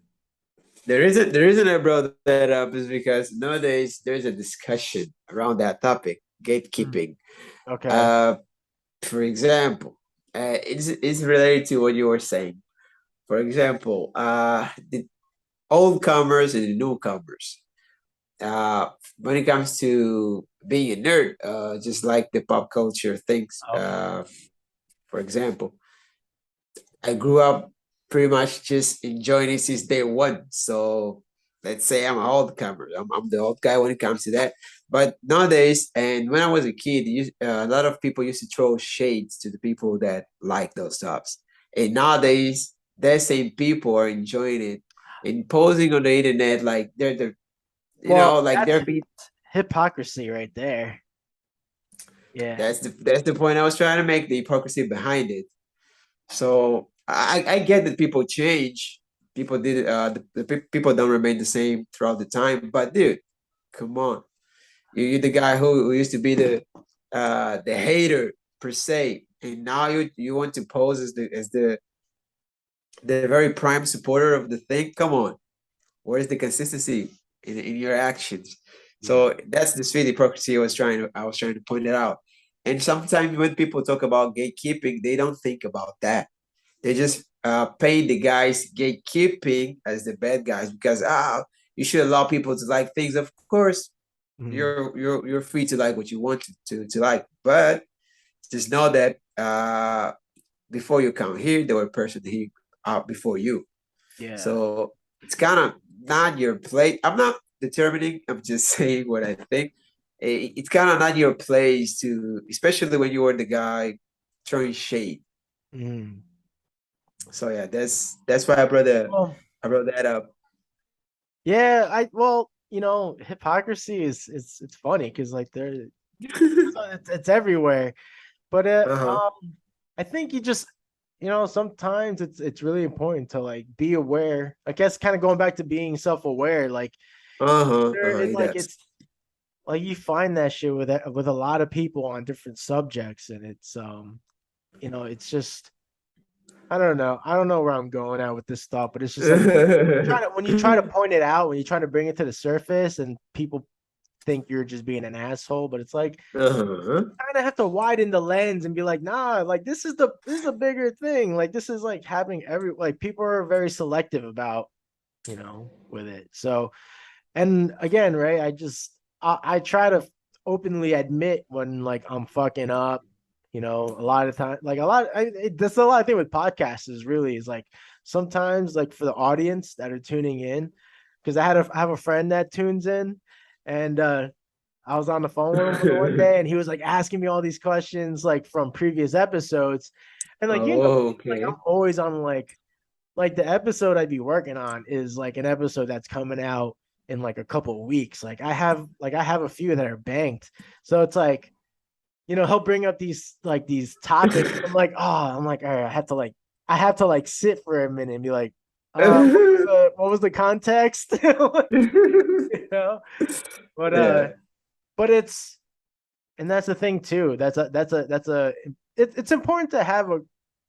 the reason I brought that up is because nowadays there's a discussion around that topic, Mm. gatekeeping. Okay. Uh, for example, it's related to what you were saying. For example, the old comers and the newcomers. Uh, when it comes to being a nerd, just like the pop culture things. Okay. For example, I grew up pretty much just enjoying it since day one. So let's say I'm an old comer. I'm the old guy when it comes to that. But nowadays, and when I was a kid, a lot of people used to throw shades to the people that like those stuffs. And nowadays, that same people are enjoying it and posing on the internet like they're the, Well, like that's they're be. hypocrisy right there. Yeah. That's the point I was trying to make. The hypocrisy behind it. So I get that people change. People did people don't remain the same throughout the time. But dude, come on, you're the guy who used to be the hater per se, and now you want to pose as the very prime supporter of the thing. Come on, where's the consistency in your actions? Yeah. So that's the sweet hypocrisy I was trying to point it out. And sometimes when people talk about gatekeeping, they don't think about that. They just paint the guys gatekeeping as the bad guys because you should allow people to like things. Of course, Mhm. you're free to like what you want to like, but just know that before you come here, there were a person here out before you. Yeah. So it's kind of not your place. I'm not determining. I'm just saying what I think. It's kind of not your place to, especially when you were the guy throwing shade. Mhm. So yeah, that's why Well, I brought that up. yeah, hypocrisy is it's funny because like it's everywhere. But Uh-huh. I think you just sometimes it's really important to like be aware. I guess kind of going back to being self-aware, like Uh-huh. Uh-huh. it He like does. it's like you find that shit with a lot of people on different subjects, and it's just I don't know where I'm going at with this stuff, but it's just like when you try to point it out, when you try to bring it to the surface, and people think you're just being an asshole, but it's like Uh-huh. kind of have to widen the lens and be like, nah, like this is a bigger thing. Like this is like happening like people are very selective about, with it. So, and again, right, I try to openly admit when like I'm fucking up. A lot of time, like that's a lot of thing with podcasts is really is like sometimes like for the audience that are tuning in, because I have a friend that tunes in, and I was on the phone with him one day, and he was like asking me all these questions like from previous episodes, and like Oh, like I'm okay. always on like the episode I'd be working on is like an episode that's coming out in like a couple of weeks. I have a few that are banked. So it's like, he'll bring up these topics. I'm like, all right, I have to like sit for a minute and be like, what was the context? you know? But Yeah. but it's and that's the thing too. It's important to have a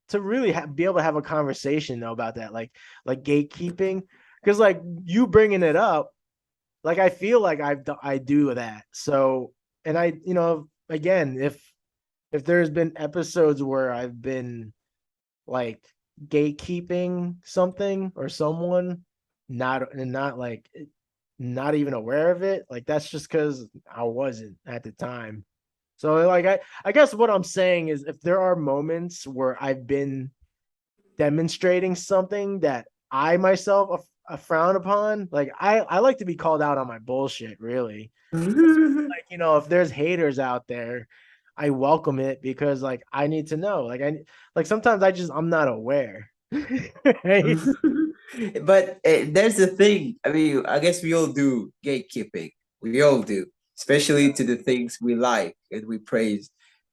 to really be able to have a conversation though about that, like gatekeeping, because like you bringing it up, like I feel like I do that. So, and again, if there's been episodes where I've been like gatekeeping something or someone, not even aware of it, like that's just because I wasn't at the time. So like I guess what I'm saying is if there are moments where I've been demonstrating something that I myself frown upon, like I like to be called out on my bullshit, really. Like, if there's haters out there, I welcome it because like I need to know. Like sometimes I'm not aware. Right? But there's the thing. I mean, I guess we all do gatekeeping. We all do, especially to the things we like and we praise.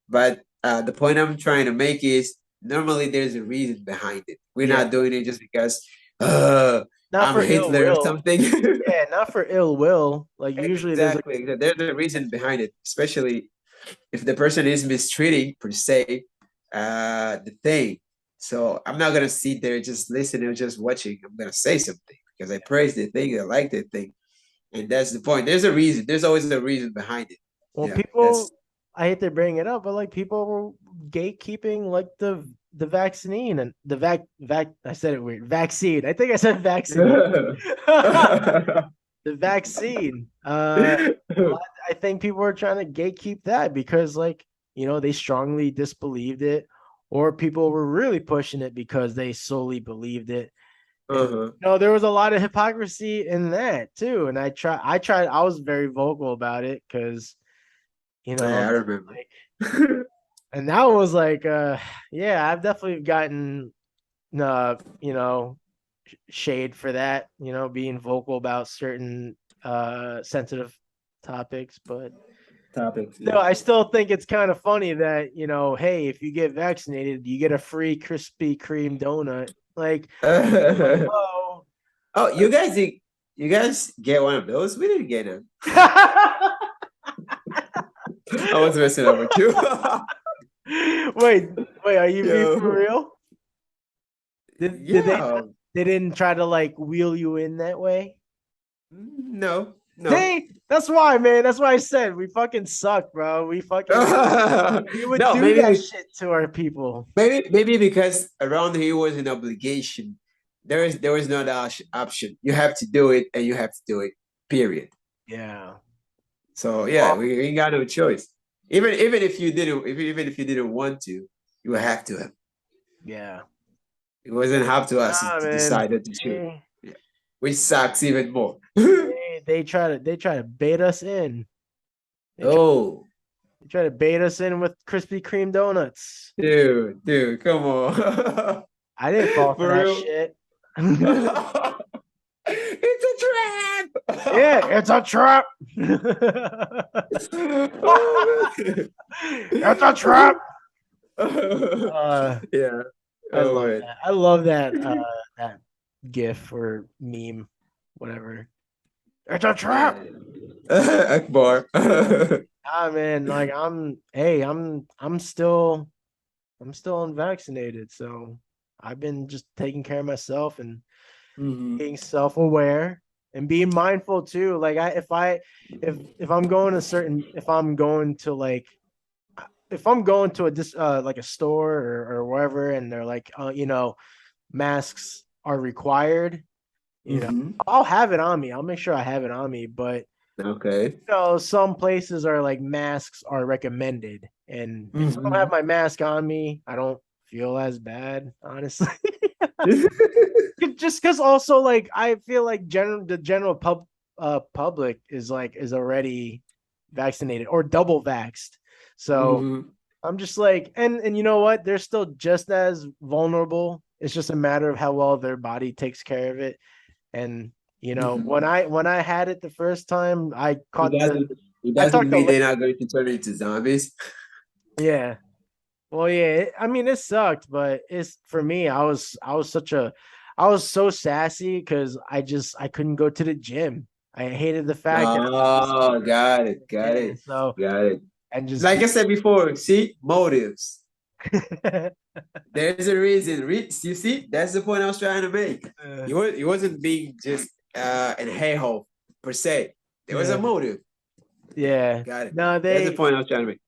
But the point I'm trying to make is normally there's a reason behind it. We're Yeah. not doing it just because uh, Not I'm for ill Hitler or will. something. Yeah, not for ill will. Like usually there's a Exactly. There's a reason behind it, especially if the person is mistreating per se the thing. So I'm not gonna sit there just listening or just watching. I'm gonna say something. because I praise the thing, I like the thing, and that's the point. There's a reason. There's always a reason behind it. Well, Yeah, that's people, I hate to bring it up, but like people were gatekeeping like the vaccine and the vac. I said it weird. Vaccine. I think I said vaccine. The vaccine. I think people were trying to gatekeep that because, like, they strongly disbelieved it, or people were really pushing it because they solely believed it. And there was a lot of hypocrisy in that too. And I was very vocal about it because, Yeah, I remember. like, and that was like, yeah, I've definitely gotten, shade for that, being vocal about certain sensitive topics, but Topics. no, I still think it's kind of funny that, hey, if you get vaccinated, you get a free Krispy Kreme donut. Like, oh, Oh, you guys get one of those? We didn't get them. I was messing up with you. wait, are you being Yo. for real? Did Yeah. they didn't try to like wheel you in that way? No. That's why, man. That's why I said we fucking suck, bro. We fucking we would No, do that shit to our people. maybe because around here was an obligation. There was no other option. You have to do it, and you have to do it. Period. Yeah. So yeah, we ain't got no choice. Even if you didn't, even if you didn't want to, you would have to. Yeah. It wasn't up to us Nah, to man. decide that to choose. Yeah. Which sucks even more. They try to bait us in. They try to bait us in with Krispy Kreme donuts. Dude, come on. I didn't fall for that real? shit. It's a trap. Yeah, it's a trap. Oh, It's a trap. Yeah. I love that. I love that that GIF or meme, whatever. It's a trap. Akbar. Ah, man, like I'm still unvaccinated, so I've been just taking care of myself and being self-aware and being mindful too. Like if I'm going to certain if I'm going to like a store or wherever and they're like masks are required, I'll have it on me. I'll make sure I have it on me, but Okay. some places are like masks are recommended, and if I don't have my mask on me, I don't feel as bad, honestly. Just because also like I feel like the general public is already vaccinated or double vaxxed, so I'm just like, and you know what? They're still just as vulnerable. It's just a matter of how well their body takes care of it. And when I had it the first time, I caught It I doesn't talked to mean they're not going to turn into zombies. yeah. Well, yeah. I mean, it sucked, but it's for me. I was so sassy because I couldn't go to the gym. I hated the fact that Oh, got it. so Got it. and just Like I said before, see, motives. There's a reason. You see, that's the point I was trying to make. He wasn't being just an hey-ho per se. There was a motive. Yeah. Got it. No, That's the point I was trying to make.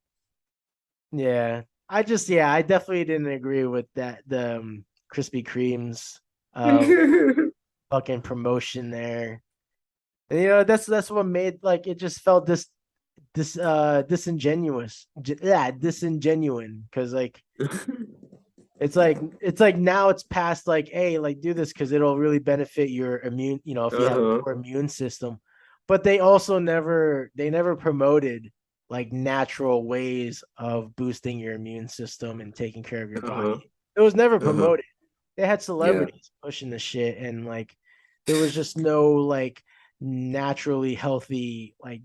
Yeah. I definitely didn't agree with that. The Krispy Kremes fucking promotion there. And that's what made like it just felt disingenuous. Disingenuine because like it's like now it's past like, hey, like do this because it'll really benefit your immune, if you have a poor immune system. But they also never promoted like natural ways of boosting your immune system and taking care of your body. It was never promoted. They had celebrities pushing the shit, and like there was just no like naturally healthy like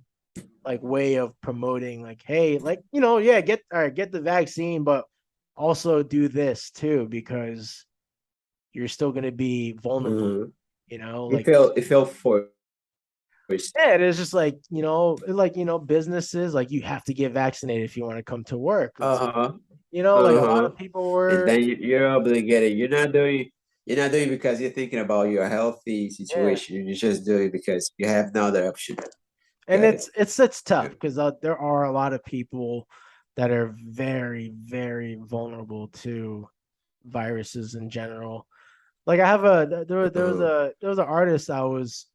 way of promoting like, hey, like get the vaccine, but also do this too because you're still going to be vulnerable. Like it felt forced. Yeah, it is just like businesses like you have to get vaccinated if you want to come to work. Like a lot of people were. And then you're obligated. You're not doing. You're not doing it because you're thinking about your healthy Yeah. situation. You just do it because you have no other option. And Got it. it's tough because there are a lot of people that are very, very vulnerable to viruses in general. Like I have a Uh, there was an artist I was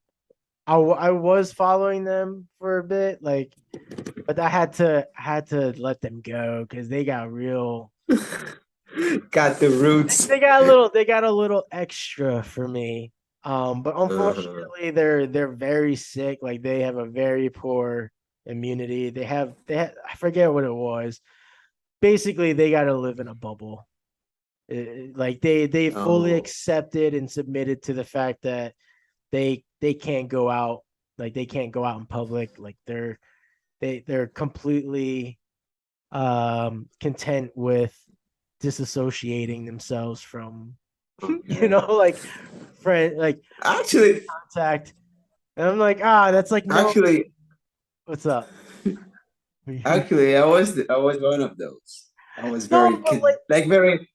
following them for a bit, like, but I had to let them go because they got real. got the roots. They got a little extra for me. But Uh-huh. unfortunately, they're very sick. Like they have a very poor immunity. I forget what it was. Basically, they got to live in a bubble. Like they fully Oh, accepted and submitted to the fact that they can't go out. Like they can't go out in public. Like they're completely content with disassociating themselves from okay. like friend like Actually, contact. And I'm like, that's like no, actually, what's up? actually, I was one of those. I was No, very but like, like very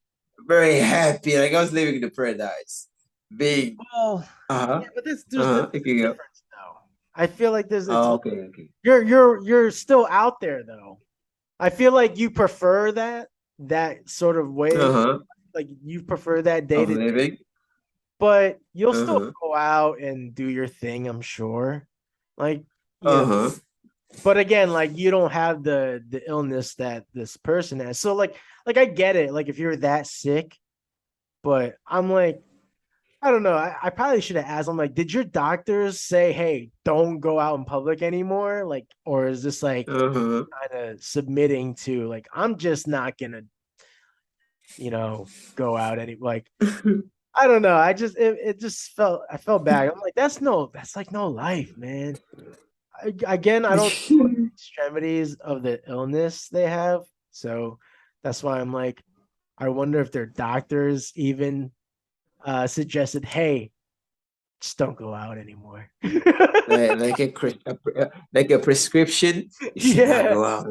very happy. Like I was living in the paradise. Being well, uh-huh. yeah, but there's Uh-huh. a If you go. difference though. I feel like there's it's Oh, like okay, okay. you're still out there though. I feel like you prefer that sort of way, Uh-huh. like you prefer that day Of to day, living. but you'll still Uh-huh. go out and do your thing, I'm sure. Like, you know, Uh-huh. but again, like you don't have the illness that this person has. So like I get it, like if you're that sick, but I'm like, I don't know. I probably should have asked. I'm like, did your doctors say, hey, don't go out in public anymore? Like, or is this like Uh-huh. kind of submitting to like I'm just not gonna, go out any like I don't know. It just I felt bad. I'm like, that's like no life, man. Again, I don't know the extremities of the illness they have. So that's why I'm like, I wonder if their doctors even suggested, hey, just don't go out anymore. Like a prescription, you should not Yeah. go out.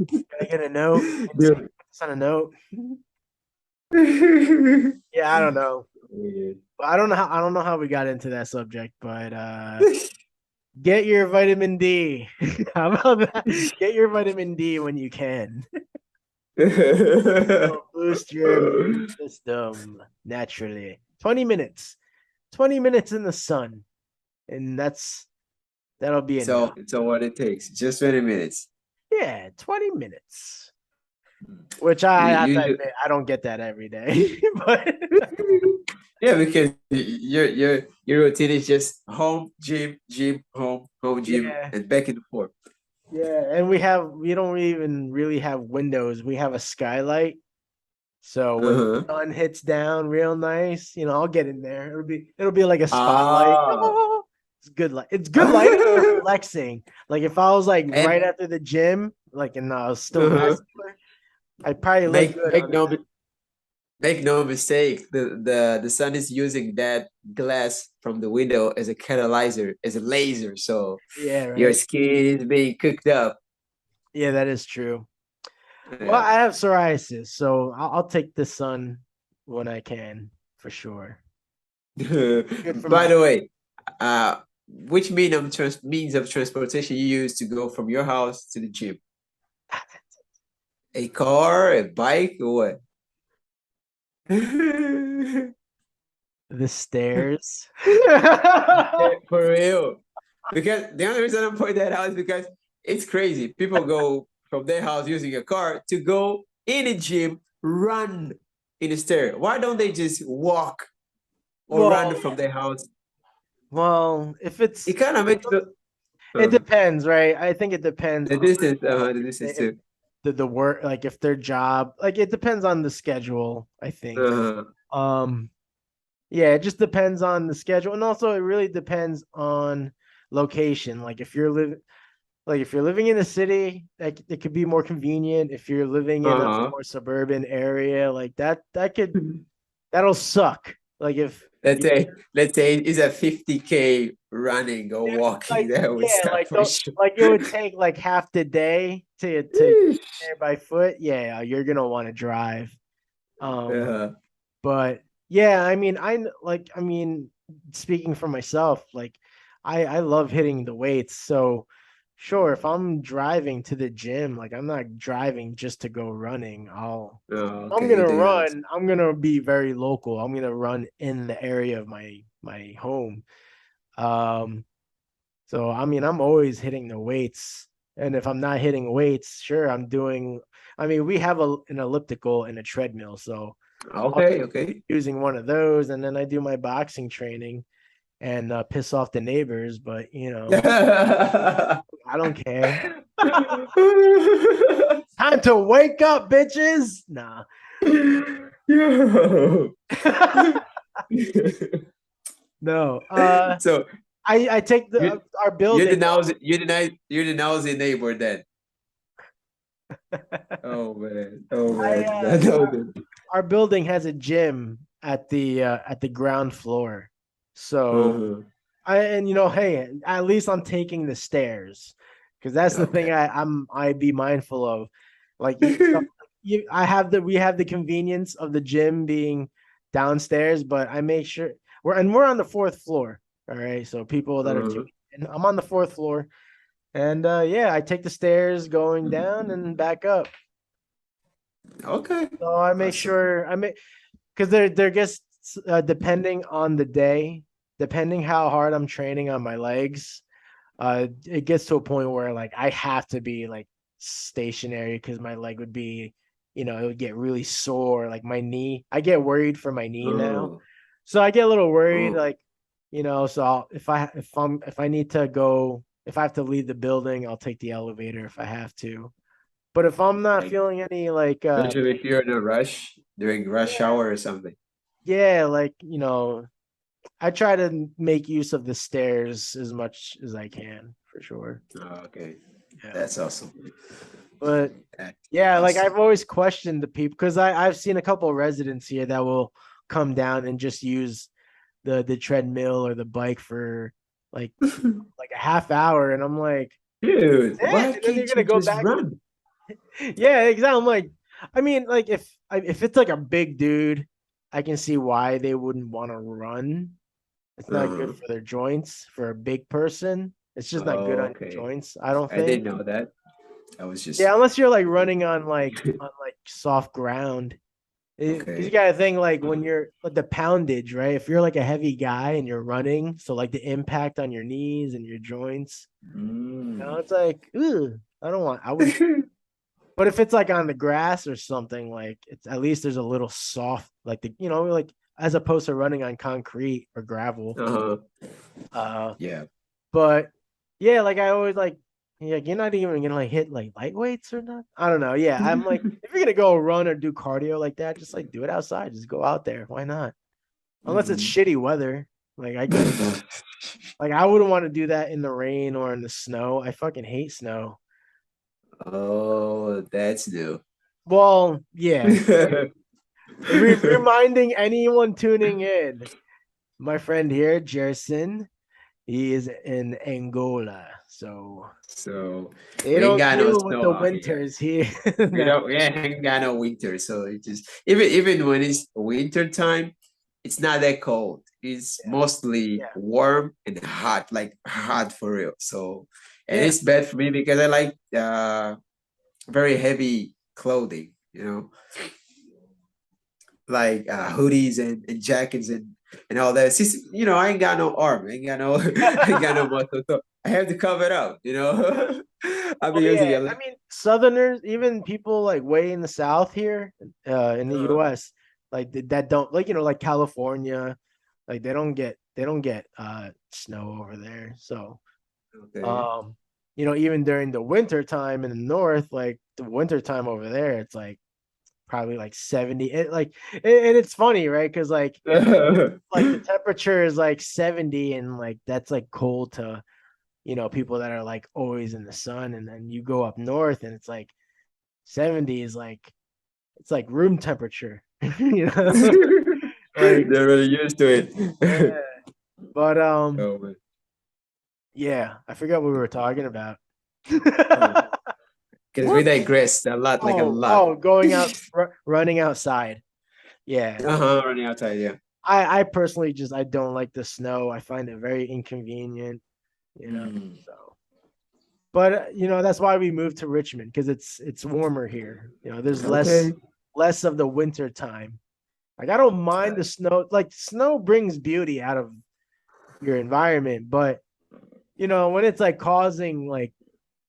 Can I get a note? Dude. Put this on a note. Yeah, I don't know. I don't know how we got into that subject, but get your vitamin D. How about that? Get your vitamin D when you can. It'll boost your immune system naturally. 20 minutes. 20 minutes in the sun. And that'll be enough. So what it takes, just 20 minutes. Yeah, 20 minutes. Which You, I have to you admit, I don't get that every day. But yeah, because your routine is just home, gym, gym, home, gym, yeah. and back and forth. Yeah. And we don't even really have windows. We have a skylight. So when the Uh-huh. sun hits down real nice, I'll get in there. It'll be like a spotlight. Ah. Oh, it's good light. It's good lighting and reflexing. Like if I was like And right after the gym, like and I was still uh-huh. vascular, I'd probably look make good make on no that. Make no mistake, the sun is using that glass from the window as a catalyzer, as a laser. So Yeah, your right. skin is being cooked up. Yeah, that is true. Well, Yeah. I have psoriasis, so I'll take the sun when I can for sure. Good for By my the way, which means of transportation you use to go from your house to the gym? A car, a bike, or what? the stairs. Yeah, for real. Because the only reason I point that out is because it's crazy. People go from their house using a car to go in a gym, run in the stair. Why don't they just walk or run well, from their house? well, if It it's kind of makes it depends, right? I think it depends on the distance if too. the work, like if their job, like it depends on the schedule, I think. Uh, Um, yeah, it just depends on the schedule, and also it really depends on location. Like if you're living in the city, like it could be more convenient. If you're living in a uh-huh. more suburban area, like that'll suck. Like if Let's you say it's a 50K running or walking. like That would yeah, suck like for don't sure. like it would take like half the day to get there by foot. Yeah, you're gonna want to drive. Um, Uh-huh. but Yeah, I mean, I mean, speaking for myself, like I love hitting the weights. So sure, if I'm driving to the gym, like I'm not driving just to go running. Oh, I'm okay, you gonna do it. run, I'm gonna be very local. I'm gonna run in the area of my home. Um, so I mean, I'm always hitting the weights. And if I'm not hitting weights, sure, I mean, we have an elliptical and a treadmill, so I'll Okay, be okay. using one of those, and then I do my boxing training and piss off the neighbors. But I don't care. Time to wake up, bitches. Nah. Yo. No. So I take you our you're the building. nosy you're the nosy neighbor then. Oh man. Oh I man. No, dude. Our building has a gym at the ground floor. So Uh-huh. and hey, at least I'm taking the stairs because that's the thing Okay. I be mindful of. Like we have the convenience of the gym being downstairs, but I make sure we're on the fourth floor. All right, so people that are Uh-huh. tuning in, I'm on the fourth floor, and yeah, I take the stairs going down and back up. Okay. So I make Awesome. sure I make because they're just depending on the day, depending how hard I'm training on my legs, it gets to a point where like I have to be like stationary because my leg would be, it would get really sore. Like my knee, I get worried for my knee now, Oh, so I get a little worried. oh, Like, so if I need to go, if I have to leave the building, I'll take the elevator if I have to. But if I'm not like feeling any like especially if you're in a rush during rush yeah, hour or something. yeah, like I try to make use of the stairs as much as I can for sure. Oh, okay. Yeah. That's awesome. But That's yeah, like awesome. I've always questioned the people because I've seen a couple of residents here that will come down and just use the treadmill or the bike for like like a half hour, and I'm like, Dude, eh, why and then you're can't gonna you go just back. run? Yeah, exactly. I'm like, I mean, like if it's like a big dude, I can see why they wouldn't want to run. It's not good Uh-huh. for their joints for a big person. It's just not good Oh, on your okay. joints, I don't I didn't think. know that. I was Yeah, just unless you're like running on like soft ground. Because you okay. got to think like when you're like the poundage, right? If you're like a heavy guy and you're running, so like the impact on your knees and your joints, Mm. it's like, ooh, I wouldn't. But if it's like on the grass or something, like it's at least there's a little soft, like like as opposed to running on concrete or gravel. Uh-huh. Uh, Yeah. but yeah, like I always like, yeah, you're not even gonna like hit like light weights or not. I don't know. Yeah, I'm like, if you're gonna go run or do cardio like that, just like do it outside. Just go out there. Why not? Unless it's Mhm. shitty weather. Like I get that. Like I wouldn't want to do that in the rain or in the snow. I fucking hate snow. Oh, that's new. Well, yeah. Reminding anyone tuning in, my friend here, Gerson, he is in Angola, so So they we ain't don't got no deal with snow the out here. winters here. We ain't got no winter, so it just even when it's winter time, it's not that cold. It's mostly Yeah, warm and hot, like hot for real. So and yeah, it's bad for me because I like very heavy clothing, like hoodies and jackets and all that. Since I ain't got no arm, I ain't got no I ain't got no muscle, so I have to cover it up. I'll oh be using yeah. a I mean, Southerners, even people like way in the South here, in the uh, U.S., like that don't like like California, like they don't get snow over there. So okay. um, even during the winter time in the north, like the winter time over there, it's like probably like 70. And it's funny, right? Because like the temperature is like 70, and like that's like cold to people that are like always in the sun, and then you go up north and it's like 70 is like it's like room temperature. you know like They're really used to yeah. it. But Oh man. yeah, I forgot what we were talking about. Oh, because we What? digressed a lot, like a lot. Oh, going out running outside. Yeah. Running outside. Yeah. I personally just I don't like the snow. I find it very inconvenient, you know. Mm. So, but that's why we moved to Richmond because it's warmer here. There's Okay. less of the winter time. Like I don't mind the snow. Like snow brings beauty out of your environment, but when it's like causing like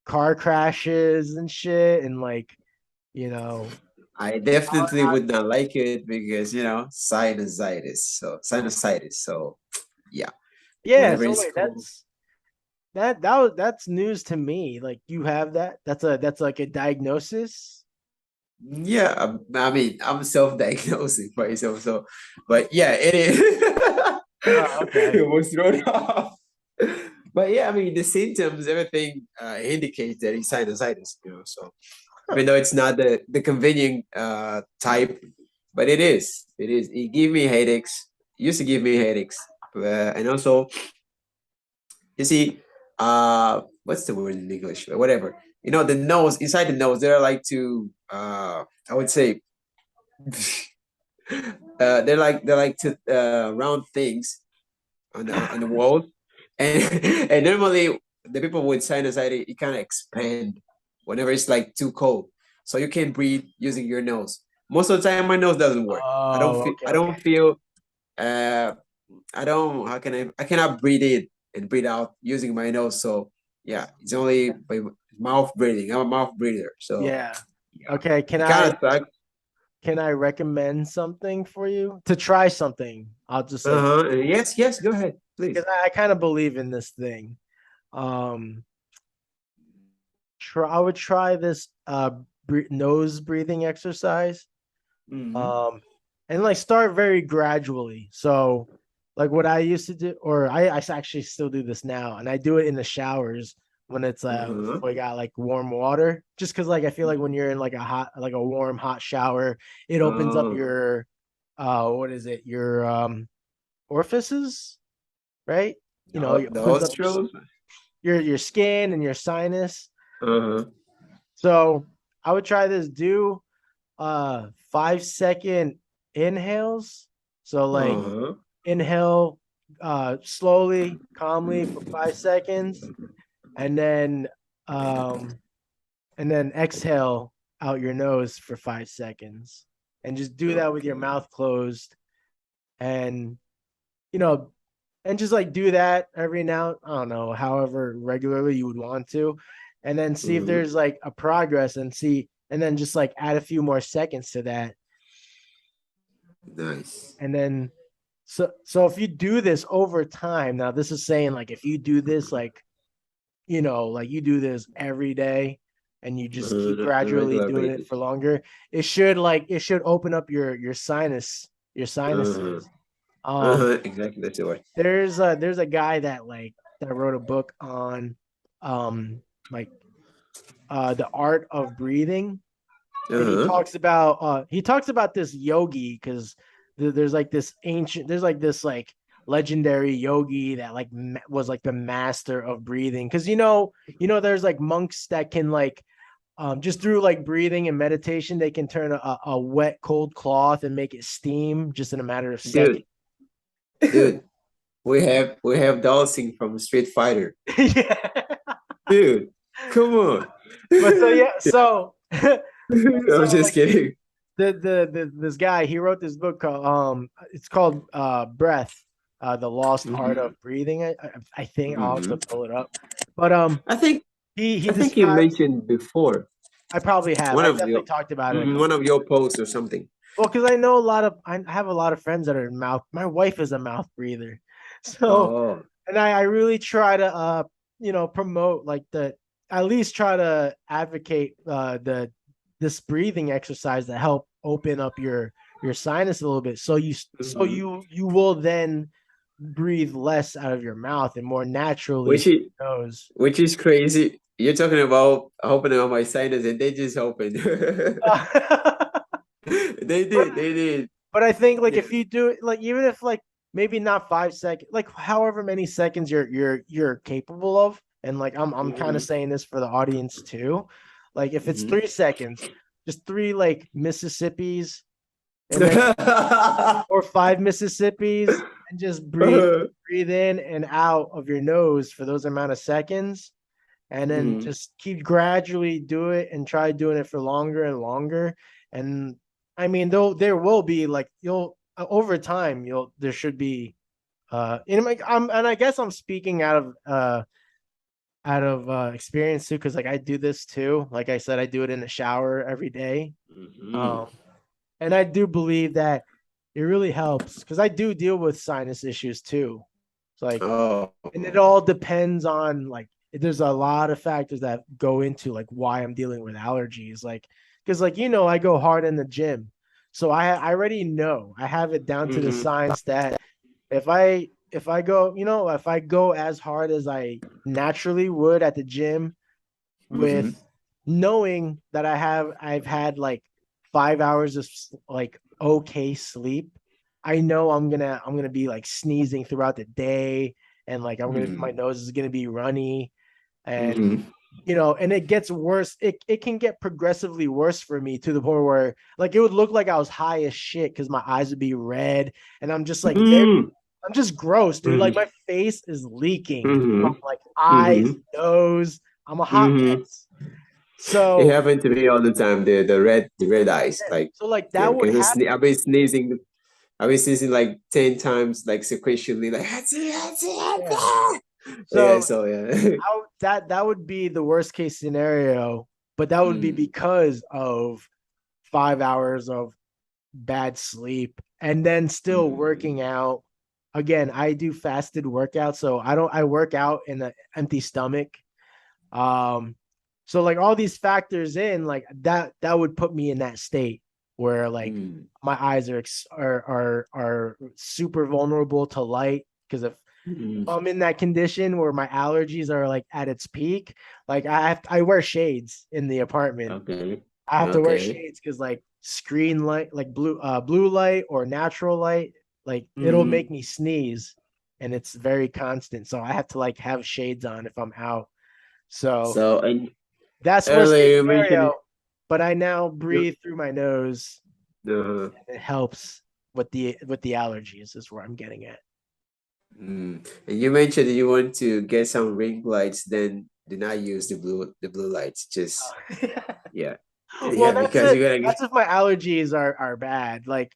car crashes and shit and like, you know, I definitely would not like it because sinusitis. Sinusitis. So yeah, yeah, whenever so it's wait, cold. that's news to me. Like you have that? That's like a diagnosis? Yeah, I mean, I'm self-diagnosing myself, so, but yeah, it is. Oh, okay. It was thrown off. But yeah, I mean, the symptoms, everything indicates that it's sinusitis, so even though it's not the convenient type, but it is. It is. It give me headaches. Used to give me headaches, and also you see, what's the word in English? Whatever. The nose, inside the nose, there are like two. I would say, they're like two round things on the wall, and and normally the people with sinusitis it kind of expand whenever it's like too cold, so you can breathe using your nose. Most of the time, my nose doesn't work. I don't Oh, feel. okay, I okay. don't feel. Uh, I don't. How can I? I cannot breathe in and breathe out using my nose. So yeah, it's only by mouth breathing. I'm a mouth breather. So Yeah. yeah, Okay, it kind of sucks. can I recommend something for you to try something? I'll just say Yes, yes. Go ahead, because please. I kind of believe in this thing. Um, I would try this nose breathing exercise. Mm-hmm. Um, and like start very gradually. So, like what I used to do, or I actually still do this now, and I do it in the showers when it's Uh-huh. we got like warm water. Just because like I feel like when you're in like a warm hot shower, it opens up Oh, your what is it? Your orifices, right? It the opens up nostrils. your skin and your sinus. Uh-huh. So I would try this. Do 5 second inhales. So like Uh-huh. inhale slowly, calmly for 5 seconds, and then um exhale out your nose for 5 seconds. And just do that with your Okay. mouth closed. And you know, and just like do that every now, I don't know, however regularly you would want to, and then see if Mm-hmm. there's like a progress and then just like add a few more seconds to that. Nice. And then so if you do this over time, now this is saying like if you do this like like you do this every day and you just keep On a gradually regular doing it basis. for longer, it should open up your Uh-huh. sinuses. Um Exactly. That's the word. there's a guy that wrote a book on like the art of breathing, and he Uh-huh. talks about this yogi because there's like this like legendary yogi that like was like the master of breathing because there's like monks that can like just through like breathing and meditation they can turn a wet cold cloth and make it steam just in a matter of seconds. Dude, dude, we have Dawson from Street Fighter. Yeah. Dude, come on. But so yeah, so I'm so just like kidding. this guy, he wrote this book called it's called Breath, the lost art Mm-hmm. of breathing. I think I'll have to Mm-hmm. pull it up, but I think he I think you describes. mentioned before I probably have. one I of definitely your talked about it a one couple. of your posts or something. Well, because I have a lot of friends that are mouth. My wife is a mouth breather, so Oh, and I really try to promote like the at least try to advocate the this breathing exercise to help open up your sinus a little bit mhm. you will then breathe less out of your mouth and more naturally which through is your nose. which is crazy. You're talking about opening up my sinus, and they just opened. They but did. They did. but I think like Yeah. if you do it like even if like maybe not 5 seconds, like however many seconds you're capable of, and like I'm kind of Hmm. saying this for the audience too. Like if it's Hmm. 3 seconds, just three like Mississippi's, and then or 5 Mississippis and just breathe in and out of your nose for those amount of seconds, and then Mhm. just keep gradually do it and try doing it for longer and longer. And I mean, though there will be like you'll over time there should be and I guess I'm speaking out of experience too, because like I do this too. Like I said, I do it in the shower every day. Mhm. Um, and I do believe that it really helps because I do deal with sinus issues too. It's like, Oh. and it all depends on like, there's a lot of factors that go into like why I'm dealing with allergies. Like, because like, I go hard in the gym. So I already know I have it down to the Mhm. science that if I go, if I go as hard as I naturally would at the gym with Mhm. knowing that I've had like 5 hours of like okay sleep, I know I'm gonna be like sneezing throughout the day, and like my Mhm. nose is gonna be runny, and Mhm. and it gets worse. It can get progressively worse for me to the point where like it would look like I was high as shit because my eyes would be red, and Mhm. I'm just gross, dude. Like Mhm. my face is leaking from Mhm. like eyes, Mhm. nose. I'm a hot Mhm. mess. It So happened to me all the time. The red eyes, like so like yeah, that would because happen. I've been sneezing. I've been sneezing like 10 times, like sequentially, like Yeah. yeah. So So yeah. that would be the worst case scenario, but that would be Mm. because of 5 hours of bad sleep and then still working Mm. out. Again, I do fasted workouts, so I work out in an empty stomach. Um, so like all these factors in like that would put me in that state where like Mm. my eyes are super vulnerable to light because if Mm. I'm in that condition where my allergies are like at its peak, like I wear shades in the apartment. Okay. I have to wear Okay. shades because like screen light, like blue light or natural light, like it'll Mm. make me sneeze, and it's very constant. So I have to like have shades on if I'm out. So So and that's worst case earlier you mentioned scenario. But I now you, breathe through my nose, uh, and it helps with the allergies. Is where I'm getting at. and you mentioned that you want to get some ring lights, then do not use the blue lights. Just yeah, Well, yeah, that's because it. you gotta get. That's if my allergies are bad. Like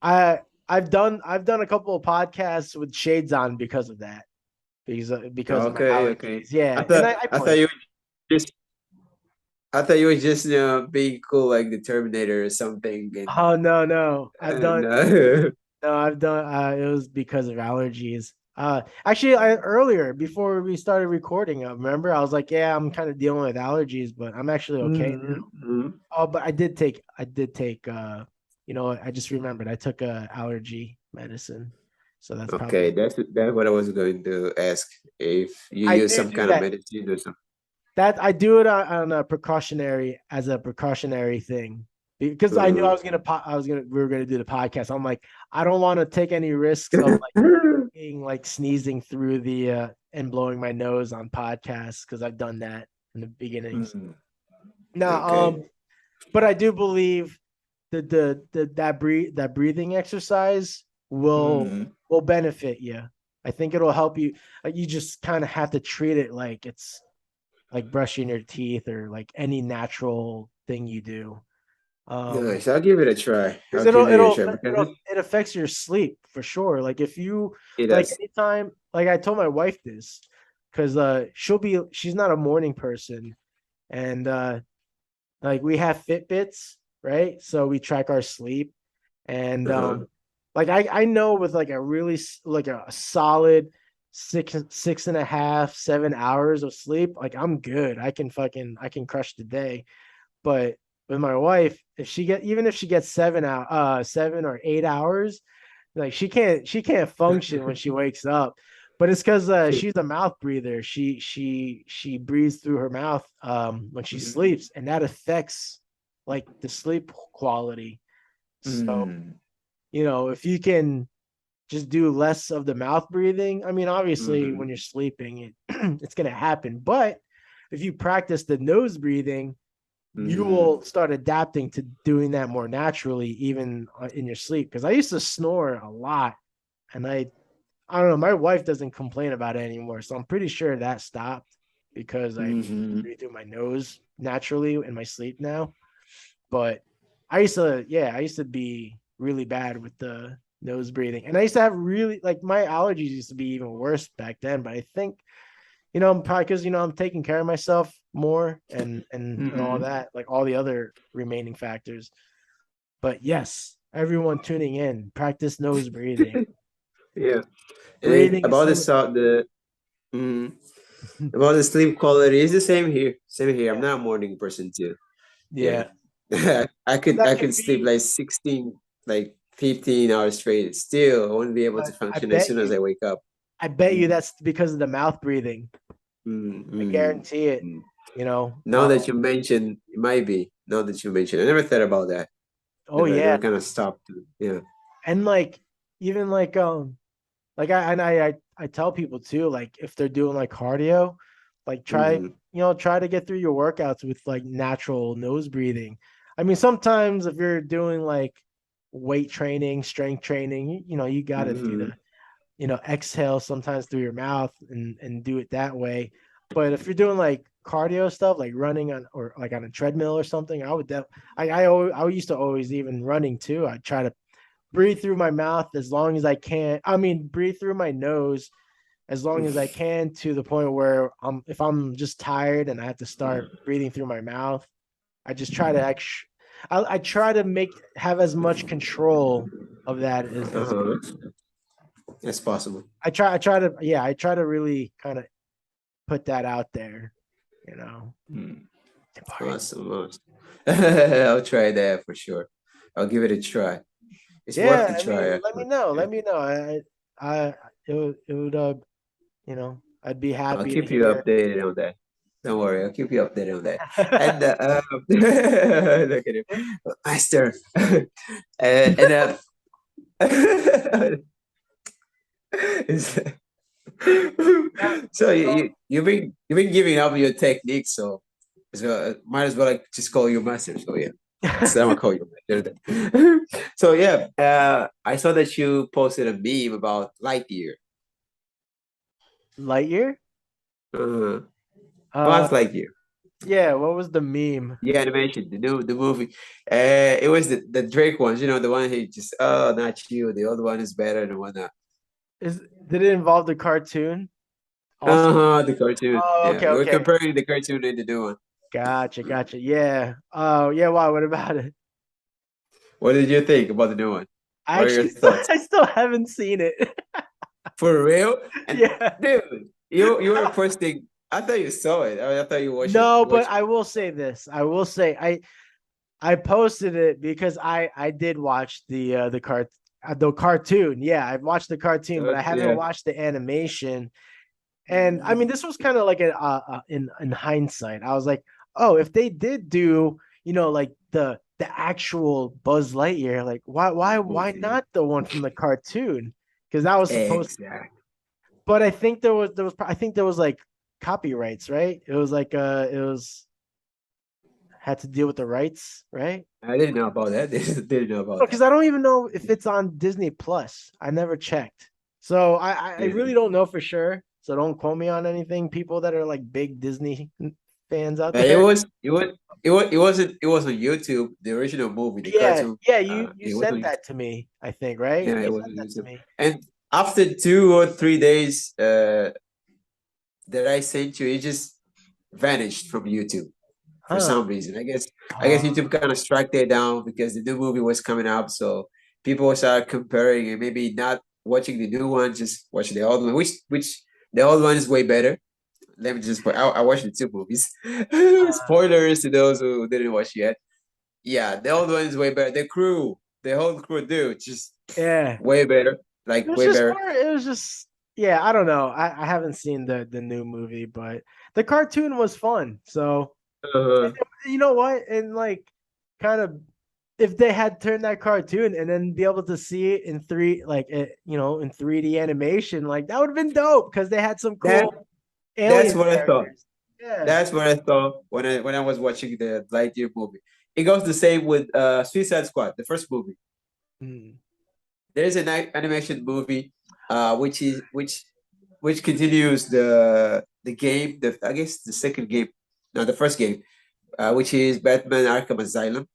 I I've done a couple of podcasts with shades on because of that. Because of my Okay, okay. allergies. Yeah, I and thought I I play. thought you were just I thought you were just being cool like the Terminator or something. Oh no, no. I've And done no, I've done it was because of allergies. Actually I earlier before we started recording, I remember I was like, yeah, I'm kind of dealing with allergies, but I'm actually okay now. Mhm. Oh, but I did take I just remembered I took allergy medicine. So that's Okay, probably that's what I was going to ask. If you I use do some do kind of that. medicine or something. That I do it on a precautionary thing because I knew we were gonna do the podcast. I'm like, I don't want to take any risks of like being like sneezing through the and blowing my nose on podcasts because I've done that in the beginnings. Mhm. Now, Okay. but I do believe that breathing exercise Mhm. will benefit you. I think it'll help you. You just kind of have to treat it like it's like brushing your teeth or like any natural thing you do. Nice. I'll give it a try. Because I'll give it a try because it affects your sleep for sure. Like if you it like does. anytime, like I told my wife this, because she's not a morning person, and like we have Fitbits, right? So we track our sleep, and Uh-huh. like I know with like like a solid six and a half 7 hours of sleep, like I'm good. I can crush the day. But with my wife, if she gets 7 or 8 hours, like she can't function when she wakes up. But it's because she's a mouth breather. She breathes through her mouth when she Mhm. sleeps, and that affects like the sleep quality. So Mm. if you can just do less of the mouth breathing, I mean, obviously when Mhm. you're sleeping, it's gonna happen. But if you practice the nose breathing, you Mm-hmm. will start adapting to doing that more naturally, even in your sleep. Because I used to snore a lot, and I don't know. My wife doesn't complain about it anymore, so I'm pretty sure that stopped because I Mm-hmm. breathe through my nose naturally in my sleep now. But I used to be really bad with the nose breathing, and I used to have really like my allergies used to be even worse back then. But I think probably because I'm taking care of myself more and all Mm-hmm. that, like all the other remaining factors. But yes, everyone tuning in, practice nose breathing. Yeah. And then Breathing is about the some of the sound, about the sleep quality is the same here. Same here. I'm yeah, not a morning person too. Yeah. yeah. I could That I can could sleep be, like 16, like 15 hours straight. Still, I won't be able to but I function as bet soon as you, I wake up. I bet you Mm, that's because of the mouth breathing. I mm, guarantee it. mm. You know. Now that you mentioned, it might be. Now that you mentioned, I never thought about that. Oh yeah, Never kind of stopped. Yeah. and like even like I tell people too, like if they're doing like cardio, like Mm, try to get through your workouts with like natural nose breathing. I mean, sometimes if you're doing like weight training, strength training, you got to do mm, the exhale sometimes through your mouth and do it that way. But if you're doing like cardio stuff, like running on or like on a treadmill or something, I used to always, even running too. I try to breathe through my mouth as long as I can. I mean, breathe through my nose as long as I can, to the point where if I'm just tired and I have to start breathing through my mouth, I just try to I try to have as much control of that as uh-huh. That's possible. I try to really kind of put that out there, you know. Mm, Important. awesome, awesome. I'll try that for sure. I'll give it a try. It's worth Yeah, the I mean, try, let me actually. know. Yeah. Let me know. I it would I'd be I'll happy to keep you hear. updated on that. Don't worry, I'll keep you updated on that. And look at him, master. And it's- Now, so so you've been giving up your technique, so might as well like just call you master. So yeah, so I'm gonna call you master. So yeah, I saw that you posted a meme about Lightyear. Lightyear? Uh, Uh, Buzz Lightyear. yeah. What was the meme? The animation, the movie. It was the Drake ones, the one he just not you. The other one is better than one. Did it involve the cartoon also? Uh-huh, the cartoon. Oh, Yeah, okay, we were okay. comparing the cartoon and the new one. Gotcha, gotcha. Yeah. Oh, yeah. Why? What about it? What did you think about the new one? I What are your actually still, thoughts? I still haven't seen it. For real? And Yeah. dude, you were posting. I thought you saw it. I thought you watched it. No, You but watched I will say this. I will say I posted it because I did watch the cartoon. Yeah, I've watched the cartoon, but I it. haven't Yeah. watched the animation. And I mean, this was kind of like in hindsight. I was like, oh, if they did do, like the actual Buzz Lightyear, like why Movie. not the one from the cartoon? Because that was supposed. Exactly. But I think there was like copyrights, right? It was had to deal with the rights, right? I didn't know about that. Didn't know about Because that. I don't even know if it's on Disney Plus. I never checked. So I Yeah. really don't know for sure. So don't quote me on anything. People that are like big Disney fans out It there. was it was on YouTube, the original movie, the Yeah, cartoon. yeah, you It was sent on that to me, I think, right? Yeah, You it was sent on that to YouTube. me. And after 2 or 3 days that I sent you, it just vanished from YouTube for Huh. some reason. I guess Uh, YouTube kind of struck that down because the new movie was coming up, so people started comparing and maybe not watching the new one, just watching the old one, which the old one is way better. Let me just put. I watched the two movies. uh, Spoilers to those who didn't watch yet. Yeah, the old one is way better. The whole crew, dude, just yeah. way better. It Like was way just better. more. It was just. Yeah, I don't know. I haven't seen the new movie, but the cartoon was fun. So Uh, you know what? And like, kind of, if they had turned that cartoon and then be able to see it in in 3D animation, like that would have been dope because they had some that cool that's alien what I thought. characters. Yeah. That's what I thought when I was watching the Lightyear movie. It goes the same with Suicide Squad, the first movie. Mm. There's an animation movie, which continues the game. I guess the second game, no, the first game, which is Batman Arkham Asylum.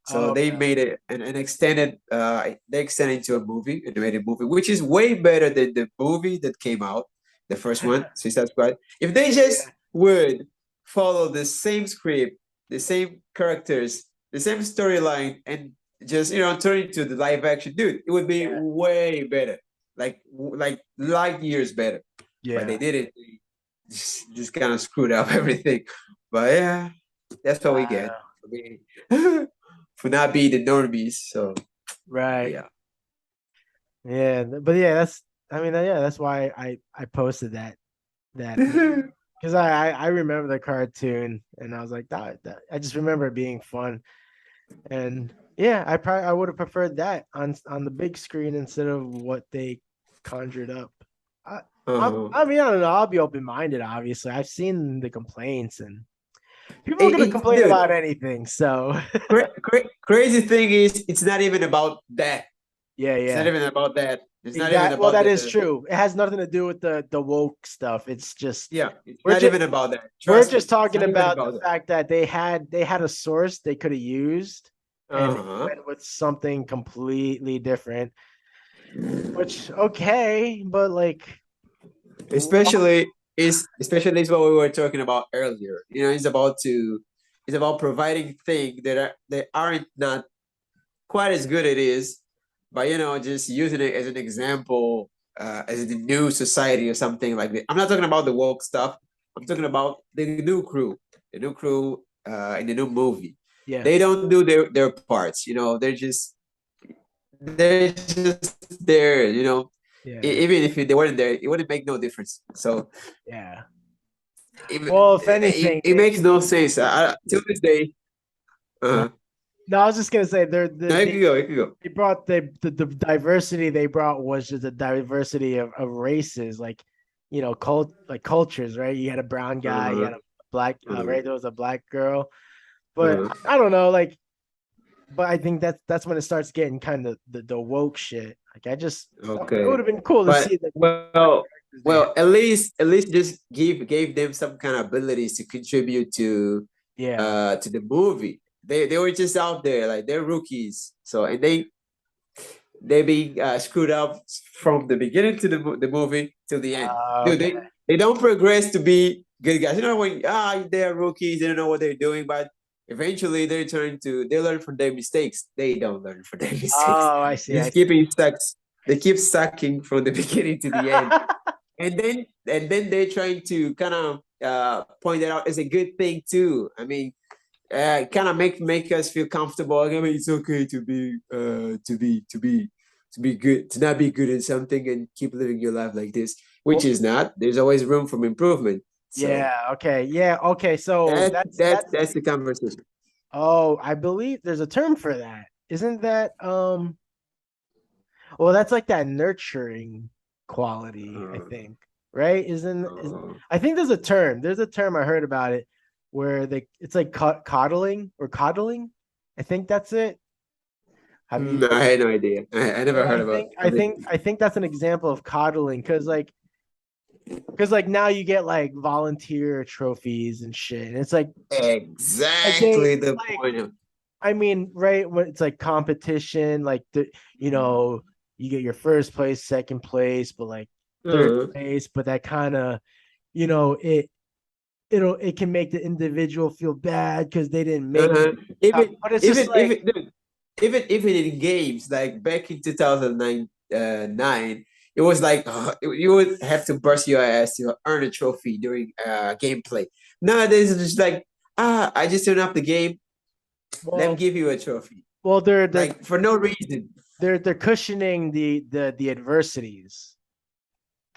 So they Okay. made it an extended. They extended into a movie, animated movie, which is way better than the movie that came out, the first one, Suicide Squad. If they Yeah. just would follow the same script, the same characters, the same storyline, and just turn it to the live action, dude, it would be Yeah. way better, like light years better. But they Yeah. did it. They just kind of screwed up everything. But yeah, that's what we get. Wow. I mean, for not being the normies. So Right. yeah. Yeah. But yeah, I mean, yeah, that's why I posted that because I remember the cartoon and I was like that I just remember it being fun. And yeah, I would have preferred that on the big screen instead of what they conjured up. I, Uh-huh. I mean, I don't know. I'll be open minded. Obviously, I've seen the complaints, and people are gonna complain Dude, about anything. So crazy thing is, it's not even about that. yeah, It's not yeah, even about that. It's not even exactly. Well, about that is the true. It has nothing to do with the woke stuff. It's just yeah. It's we're not just even about that. we're Trust me. just It's talking not even about the about that. fact that they had a source they could have used, and they Uh-huh. went with something completely different. Which okay, but like, Especially is what we were talking about earlier. It's about providing things that aren't not quite as good it is, but just using it as an example, as the new society or something like that. I'm not talking about the woke stuff. I'm talking about the new crew in the new movie. yeah, They don't do their parts. They're just there. yeah, Even if they weren't there, it wouldn't make no difference. So yeah. Well, if it, anything, it makes no sense. Till this day. no, Uh, no, I was just gonna say no, it could go. It could go. they brought the diversity they brought was just a diversity of races, like cultures, right? You had a brown guy, you Uh-huh. had a black, Uh-huh. right? There was a black girl, but Uh-huh. I don't know, like, but I think that's when it starts getting kind of the woke shit. Like, it would Okay. have been cool to But see the they had. at least just gave them some kind of abilities to contribute Yeah. to the movie. They were just out there like they're rookies. So and they be screwed up from the beginning to the movie till the end. Dude, Okay. they don't progress to be good guys. When they're rookies, they don't know what they're doing, but eventually they learn from their mistakes. They don't learn from their mistakes. Oh, I see. I Just see. keeping stuck. They keep sucking from the beginning to the end. And then they're trying to kind of point it out as a good thing too. I mean, kind of make us feel comfortable. I mean, it's okay to be good, to not be good in something and keep living your life like this, which Well, is not. There's always room for improvement. So yeah. Okay. Yeah. Okay. So that that's the conversation. oh, I believe there's a term for that. Isn't that well, that's like that nurturing quality, I Uh, think. Right? uh, I think there's a term. There's a term I heard about it where it's like coddling or coddling. I think that's it. Have you I had no idea. I never well, heard about. I mean, I think that's an example of coddling because like now you get like volunteer trophies and shit. And it's like they exactly the like point. I mean, right when it's like competition, like you know, you get your first place, second place, but like third Uh, place, but that kind of, you know, it can make the individual feel bad because they didn't make it. uh-huh. Even But it's just even like, even dude, even in games like back in 2009, it was like you would have to bust your ass to earn a trophy during gameplay. Nowadays it's just like I just turned up the game. Let me well, give you a trophy, well, like for no reason. they're cushioning the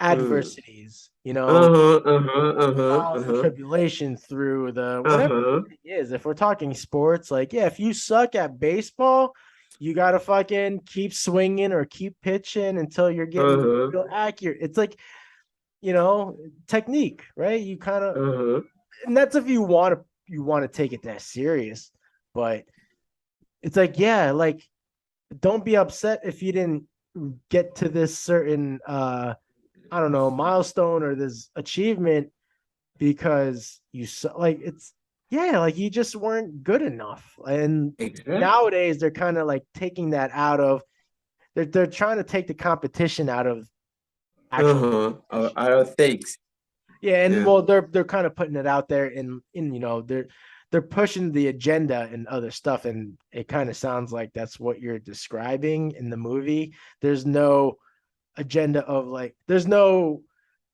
Mm. adversities, you know, Uh-huh, uh-huh, uh-huh, trials and uh-huh, tribulation through the whatever uh-huh, it is. If we're talking sports, like yeah, if you suck at baseball, you gotta fucking keep swinging or keep pitching until you're getting uh-huh, real accurate. It's like, you know, technique, right? You kind of uh-huh. and that's if you want to take it that serious. But it's like, yeah, like don't be upset if you didn't get to this certain I don't know, milestone or this achievement because like it's yeah, like you just weren't good enough. And Exactly. nowadays they're kind of like taking that out of they're trying to take the competition out of actual I competition. don't think. Yeah, and Yeah. well, they're kind of putting it out there in they're pushing the agenda and other stuff, and it kind of sounds like that's what you're describing in the movie. There's no agenda of like there's no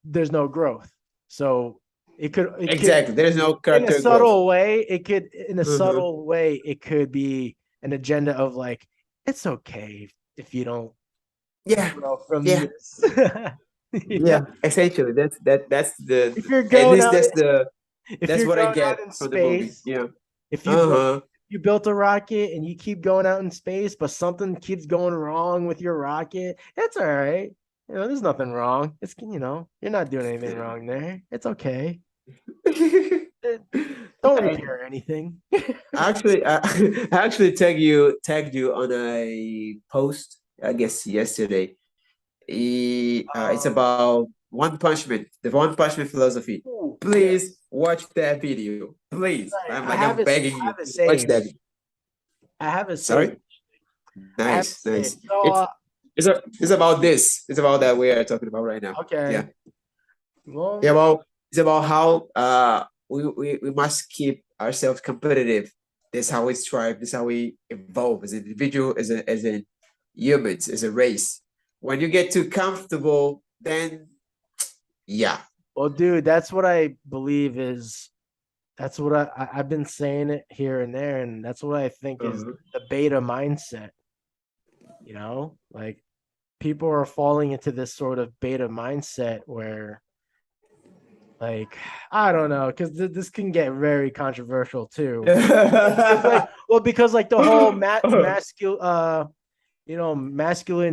growth. So it could Exactly. There's no in a character growth. subtle way, it could in a Uh-huh. subtle way, it could be an agenda of like it's okay if you don't Yeah. grow from Yeah. this. Yeah. Essentially, that's the If you're at going least out if that's you're what I going out get in from the movie. space, Yeah. if Uh-huh. you built a rocket and you keep going out in space, but something keeps going wrong with your rocket, it's all right. There's nothing wrong. You're not doing anything wrong there. It's okay. Eh, Don't Yeah. repair anything. Actually, I actually tagged you on a post, I guess yesterday. It's Um, about One Punch Man, the One Punch Man philosophy. ooh, Please yes. watch that video. Please, Right. I'm begging I you, have it watch saved. that. I have it saved. Sorry. I have it Nice, saved. nice. So, It's about this. It's about that we are talking about right now. Yeah. okay. Yeah, Well, well, it's about how we must keep ourselves competitive. That's how we strive. That's how we evolve as an individual, as a humans, as a race. When you get too comfortable, then yeah. dude, that's what I believe is that's what I've been saying it here and there, and that's what I think is Uh-huh. the beta mindset. Like people are falling into this sort of beta mindset where, like, I don't know, because this can get very controversial too. It's like, well, because like the whole masculine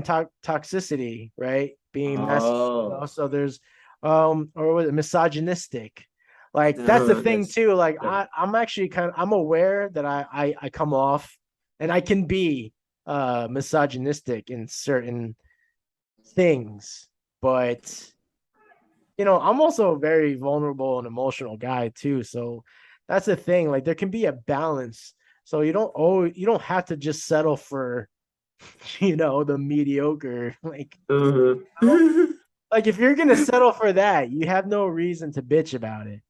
toxicity, right? Being masculine, Oh, so there's or was it misogynistic? Like that's the uh-huh, thing that's too. Like I'm actually I'm aware that I come off and I can be misogynistic in certain things, but I'm also a very vulnerable and emotional guy too. So that's the thing. Like there can be a balance. So you don't have to just settle for the mediocre. uh-huh. Like if you're gonna settle for that, you have no reason to bitch about it,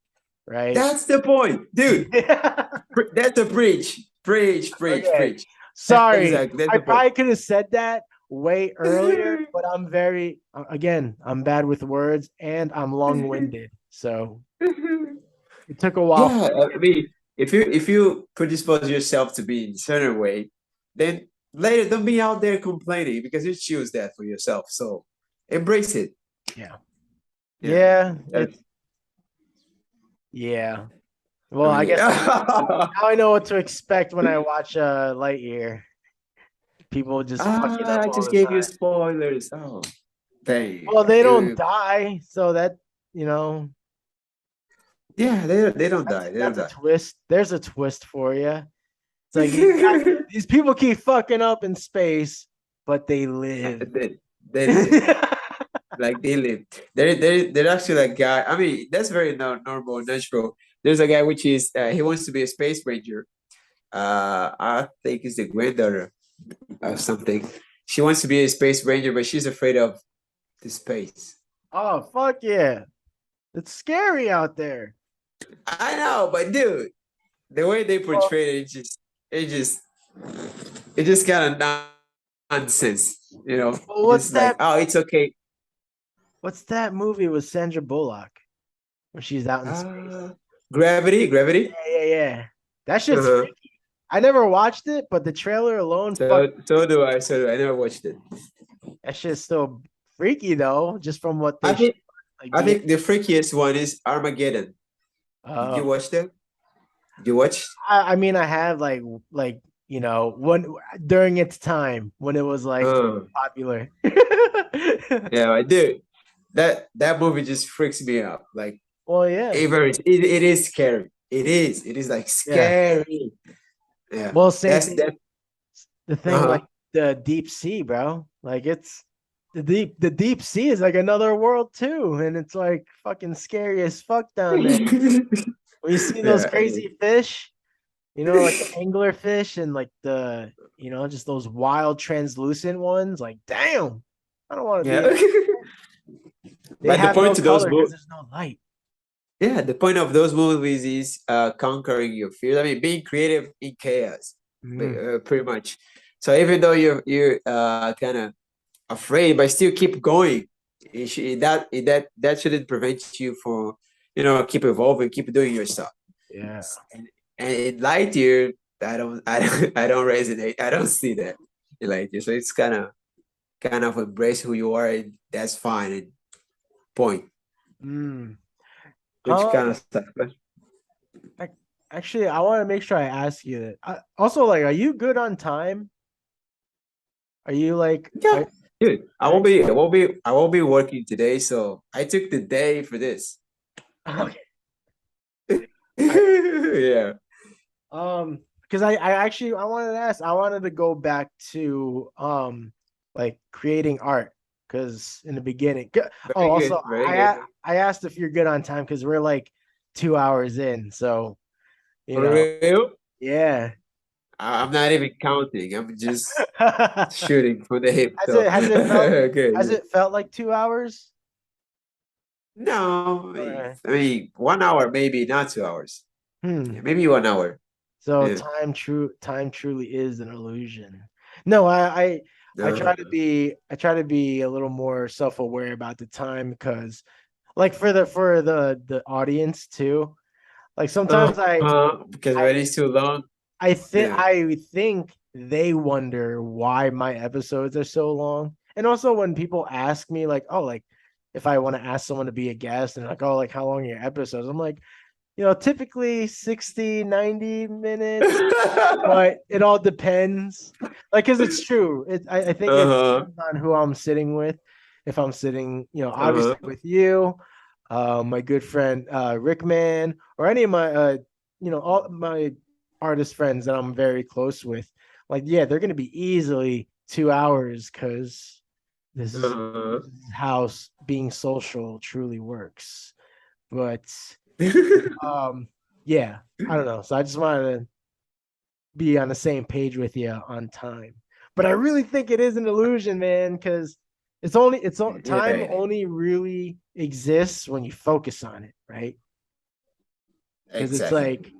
right? That's the point, dude. That's a preach, preach, preach, Okay. preach. Sorry. Exactly. That's I the point. probably could have said that way earlier, but again, I'm bad with words and I'm long-winded. So it took a while for Yeah, me to I get mean, if you predispose yourself to be in a certain way, then later don't be out there complaining because you choose that for yourself. So embrace it. yeah. Yeah, Yeah, that's. yeah. I Well, I mean, guess now I know what to expect when I watch Lightyear. People just fuck it up I all just the gave you time. spoilers. Oh, dang. Well, they don't die, so you know, Yeah, they don't that's die. They don't that's a die. twist. There's a twist for you. It's like these people keep fucking up in space, but they live. They live. Like they live. They're actually a guy. I mean, that's very normal, natural. There's a guy which is he wants to be a space ranger. I think it's the granddaughter or something. She wants to be a space ranger, but she's afraid of the space. Oh, fuck yeah. It's scary out there. I know, but dude, the way they Well, portray it, it just it just kind of nonsense. well, Just like, oh, it's okay. what's that movie with Sandra Bullock when she's out in space? Uh, gravity. Yeah. That shit's Uh-huh. freaky. I never watched it, but the trailer alone, fuck, So do I. So do I. I never watched it. that shit's still freaky though, just from what I they show, think like I being. think the freakiest one is Armageddon. Did Uh, you watch that? Did you watch? I mean, I have like when during its time when it was like Uh, popular. yeah, I do. That movie just freaks me out. Like Well, yeah, It is scary. It is like yeah. scary. Yeah, Well, same that's thing. that. The thing like Uh-huh. the deep sea, bro. Like it's the deep sea is like another world too, and it's like fucking scary as fuck down there. When you see those Yeah. crazy fish, like the angler fish and like just those wild translucent ones, like damn, I don't want to be Yeah. around. They But the have no point to those color because movies, there's no light. yeah, the point of those movies is conquering your fears. I mean, being creative in chaos, Mm, pretty much. So even though you're kind of afraid, but still keep going. That shouldn't prevent you for keep evolving, keep doing your stuff. yeah. And in Lightyear, I don't resonate. I don't see that in Lightyear. So it's kind of embrace who you are, and that's fine. And point, Mm. which kind Um, of stuff. I, actually, I want to make sure I ask you that. Also, like, are you good on time? Are you like, Yeah, dude. I are, won't be. I won't be. I won't be working today, so I took the day for this. okay. Yeah. Because I actually I wanted to ask, I wanted to go back to like creating art because in the beginning. Oh, Very also good. Very good. I asked if you're good on time because we're like 2 hours in, so you For know, real? yeah. I'm not even counting. I'm just has shooting for the hip. it So has it felt okay. has it felt like 2 hours? No, Okay. I mean 1 hour, maybe not 2 hours. Yeah, Hmm. maybe 1 hour. So Yeah. time truly is an illusion. No, I try to Uh, be a little more self-aware about the time because like for the audience too. Like sometimes because I when it's too long. Yeah. I think they wonder why my episodes are so long. And also when people ask me like, oh, like if I want to ask someone to be a guest and like, oh, like how long are your episodes? I'm like, typically 60, 90 minutes, but it all depends. Like, because it's true. I think it Uh-huh. depends on who I'm sitting with. If I'm sitting, Uh-huh. obviously with you, my good friend Rick Man, or any of my, all my artist friends that I'm very close with, like, yeah, they're gonna be easily 2 hours because this is Uh-huh. this is how being social truly works. But um, yeah, I don't know. So I just wanted to be on the same page with you on time. But I really think it is an illusion, man, because time Yeah, only really exists when you focus on it, right? Because it's exactly.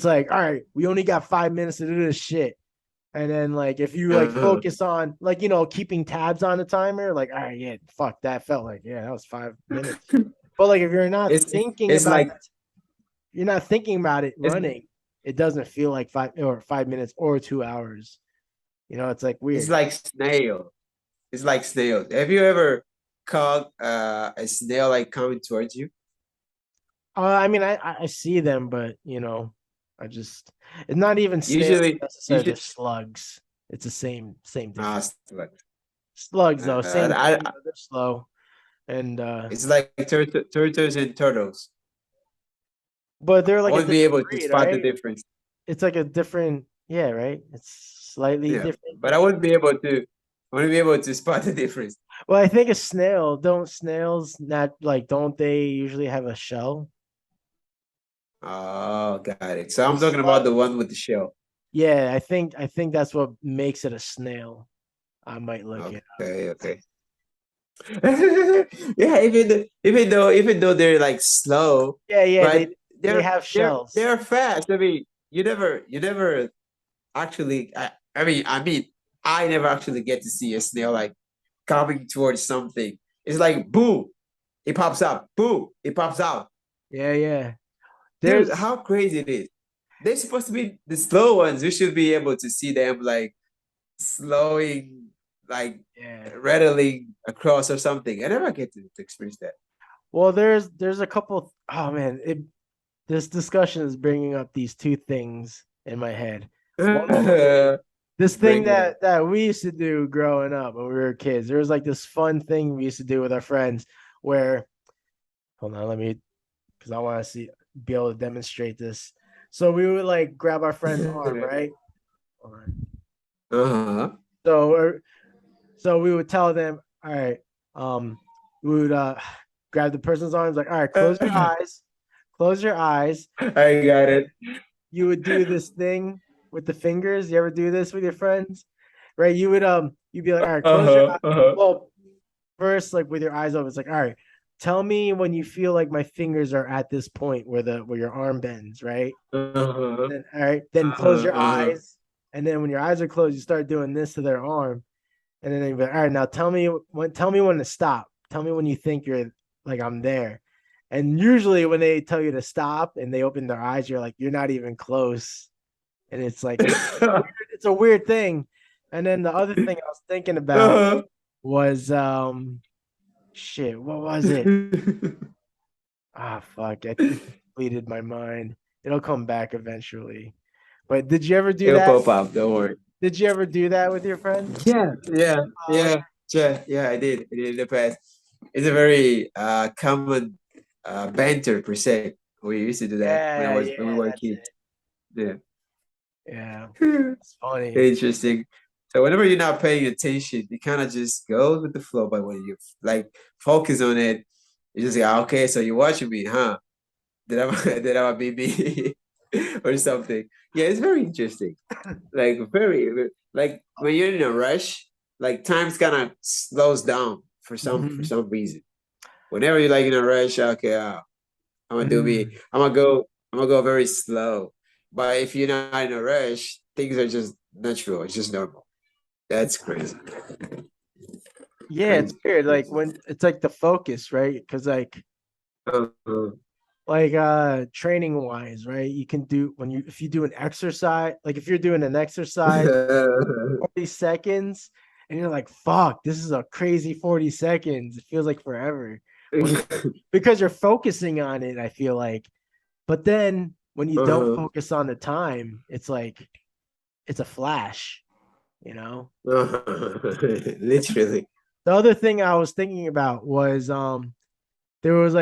like, all right, we only got 5 minutes to do this shit. And then like if you like Uh-huh. focus on like keeping tabs on the timer, like all right, yeah, fuck that felt like that was 5 minutes. But like if It's it's like you're not thinking about it it's running, it doesn't feel like 5 minutes or 2 hours. It's like it's weird. like snail. It's like snails. Have you ever caught a snail like coming towards you? I mean, I see them, but I just it's not even snails Usually, you necessarily, should. just slugs. It's the same Ah, difference. like, Slugs though, same thing. I They're slow, and it's like turtles and turtles. but they're I like a won't be different able to breed, spot the right? difference. It's like a different, yeah, right? It's slightly Yeah, different. but I wouldn't be able to. I wouldn't be able to spot the difference. Well, I think a snail. Don't snails not like? Don't they usually have a shell? Oh, got it. So The I'm talking about slug. the one with the shell. Yeah, I think that's what makes it a snail. I might look it up. Okay, okay. Yeah, even though they're like slow, Yeah, yeah, they but they they're have they're shells. they're fast. I mean, you never actually. I mean, I never actually get to see a snail like coming towards something. It's like boom, it pops up. Boom, it pops out. Yeah, yeah. Dude, There's how crazy it is. They're supposed to be the slow ones. We should be able to see them like slowing, like yeah. rattling across or something. I never get to experience that. Well, there's a couple. Oh man, this discussion is bringing up these two things in my head. One of them is this thing Bring it up. that we used to do growing up when we were kids. There was like this fun thing we used to do with our friends where hold on, let me because I want to be able to demonstrate this. So we would like grab our friend's arm, right? Uh-huh. So so we would tell them, all right, we would grab the person's arms, like, all right, close your eyes. I got it. You would do this thing with the fingers. You ever do this with your friends? Right? You'd be like, all right, close your eyes. Uh-huh. Well, first, like with your eyes open, it's like, all right, tell me when you feel like my fingers are at this point where your arm bends, right? Uh-huh. Then all right, then close your eyes. And then when your eyes are closed, you start doing this to their arm. And then they'd be like, all right, now tell me when to stop. Tell me when you think you're like I'm there. And usually when they tell you to stop and they open their eyes, you're like, you're not even close. And it's like it's a weird thing. And then the other thing I was thinking about Uh-huh. was shit, what was it? Ah, fuck. I deleted my mind. It'll come back eventually. But did you ever do It'll that? pop up, don't worry. Did you ever do that with your friends? Yeah, yeah, Uh, yeah, I did. I did in the past. It's a very common banter per se. We used to do that when we yeah, were that's kids. it. Yeah. Yeah, it's funny. Interesting. So whenever you're not paying attention, you kind of just go with the flow. But when you like focus on it, you just say, "Ah, okay, so you're watching me, huh? Did I did I be me or something?" Yeah, it's very interesting. Like like when you're in a rush, like time's kind of slows down for Mhm. some reason. Whenever you're like in a rush, okay, I'm gonna do me. Mhm. I'm gonna go very slow. But if you're not in a rush, things are just natural. It's just normal. That's crazy. Yeah, it's Crazy. weird. Like Crazy. when it's like the focus, right? Because Uh-huh. like training wise, right? You can do when you if you do an exercise, like if you're doing an exercise 40 seconds and you're like, fuck, this is a crazy 40 seconds. It feels like forever. When because you're focusing on it, I feel like. But then when you don't Uh-huh. focus on the time, it's like it's a flash, you know? Uh-huh. Literally. The other thing I was thinking about was there was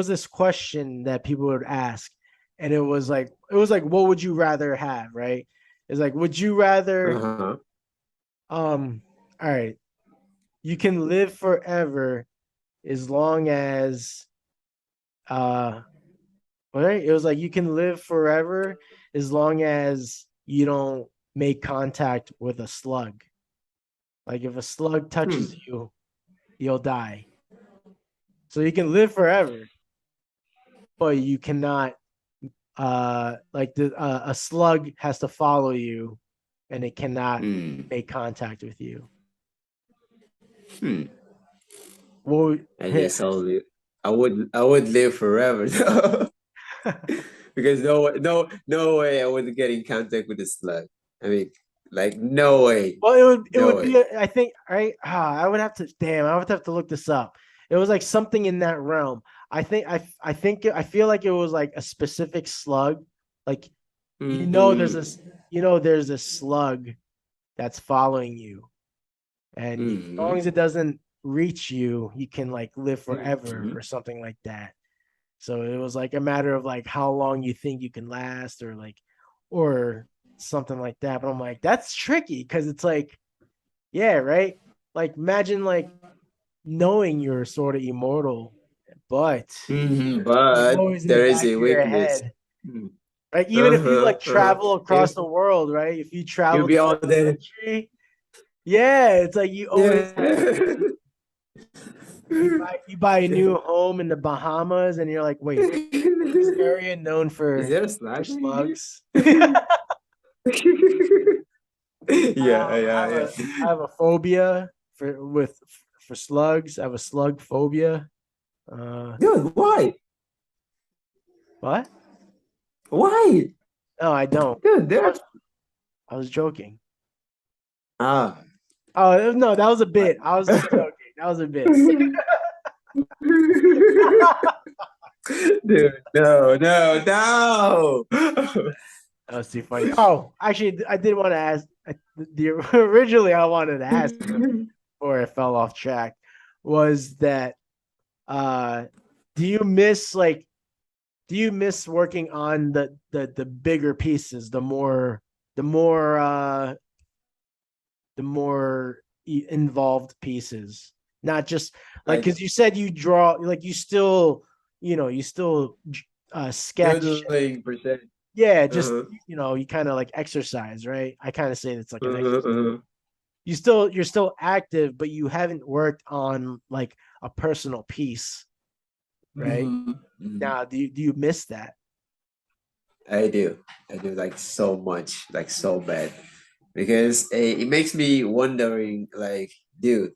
this question that people would ask, and it was like what would you rather have, right? It's like would you rather Uh-huh. all right, you can live forever as long as uh right? It was like you can live forever as long as you don't make contact with a slug. Like if a slug Hmm. touches you, you'll die. So you can live forever, but you cannot a slug has to follow you and it cannot Hmm. make contact with you. Hmm. Well, I yeah. guess I would live forever though. Because no way I would get in contact with a slug. I mean, like no way. Well, it No would be way. I think right. I would have to I would have to look this up. It was like something in that realm. I feel like it was like a specific slug. Like you know there's Mm-hmm. this you know there's a slug that's following you, and as long Mm-hmm. as it doesn't reach you, you can like live forever Mm-hmm. or something like that. So it was like a matter of like how long you think you can last or something like that. But I'm like, that's tricky because it's like, yeah, right? Like imagine like knowing you're sort of immortal, but Mm-hmm. it's But always in the there is back a of your weakness. head. Mm. Like even if you Uh-huh. like Uh-huh. travel across If the world, right? If you you'll travel be to all a dead. country, yeah, it's like you always Yeah. you buy a new home in the Bahamas and you're like, wait, this area known Is there a for slug in here? slugs. I Yeah, yeah, I have a phobia for slugs. I have a slug phobia. Uh, Dude, why? what? Why? No, I don't. Dude, I there. was I was joking. Ah. Oh no, that was a bit. I was just joking. That was a bit. Dude, no, no, no. That was too funny. Oh, actually, I did want to ask. Originally, I wanted to ask you before I fell off track was that uh Do you miss like do you miss working on the bigger pieces, the more the more involved pieces, not just like Like because you said you draw like you still you still sketch. doodling percent. Yeah, just Uh-huh. you kind of like exercise, right? I kind of say it's like an Uh-huh. exercise. Uh-huh. You're still active, but you haven't worked on like a personal piece, right? Mhm, mhm. Now, do you miss that? I do. I do like so much, like so bad. Because it makes me wondering, like, dude,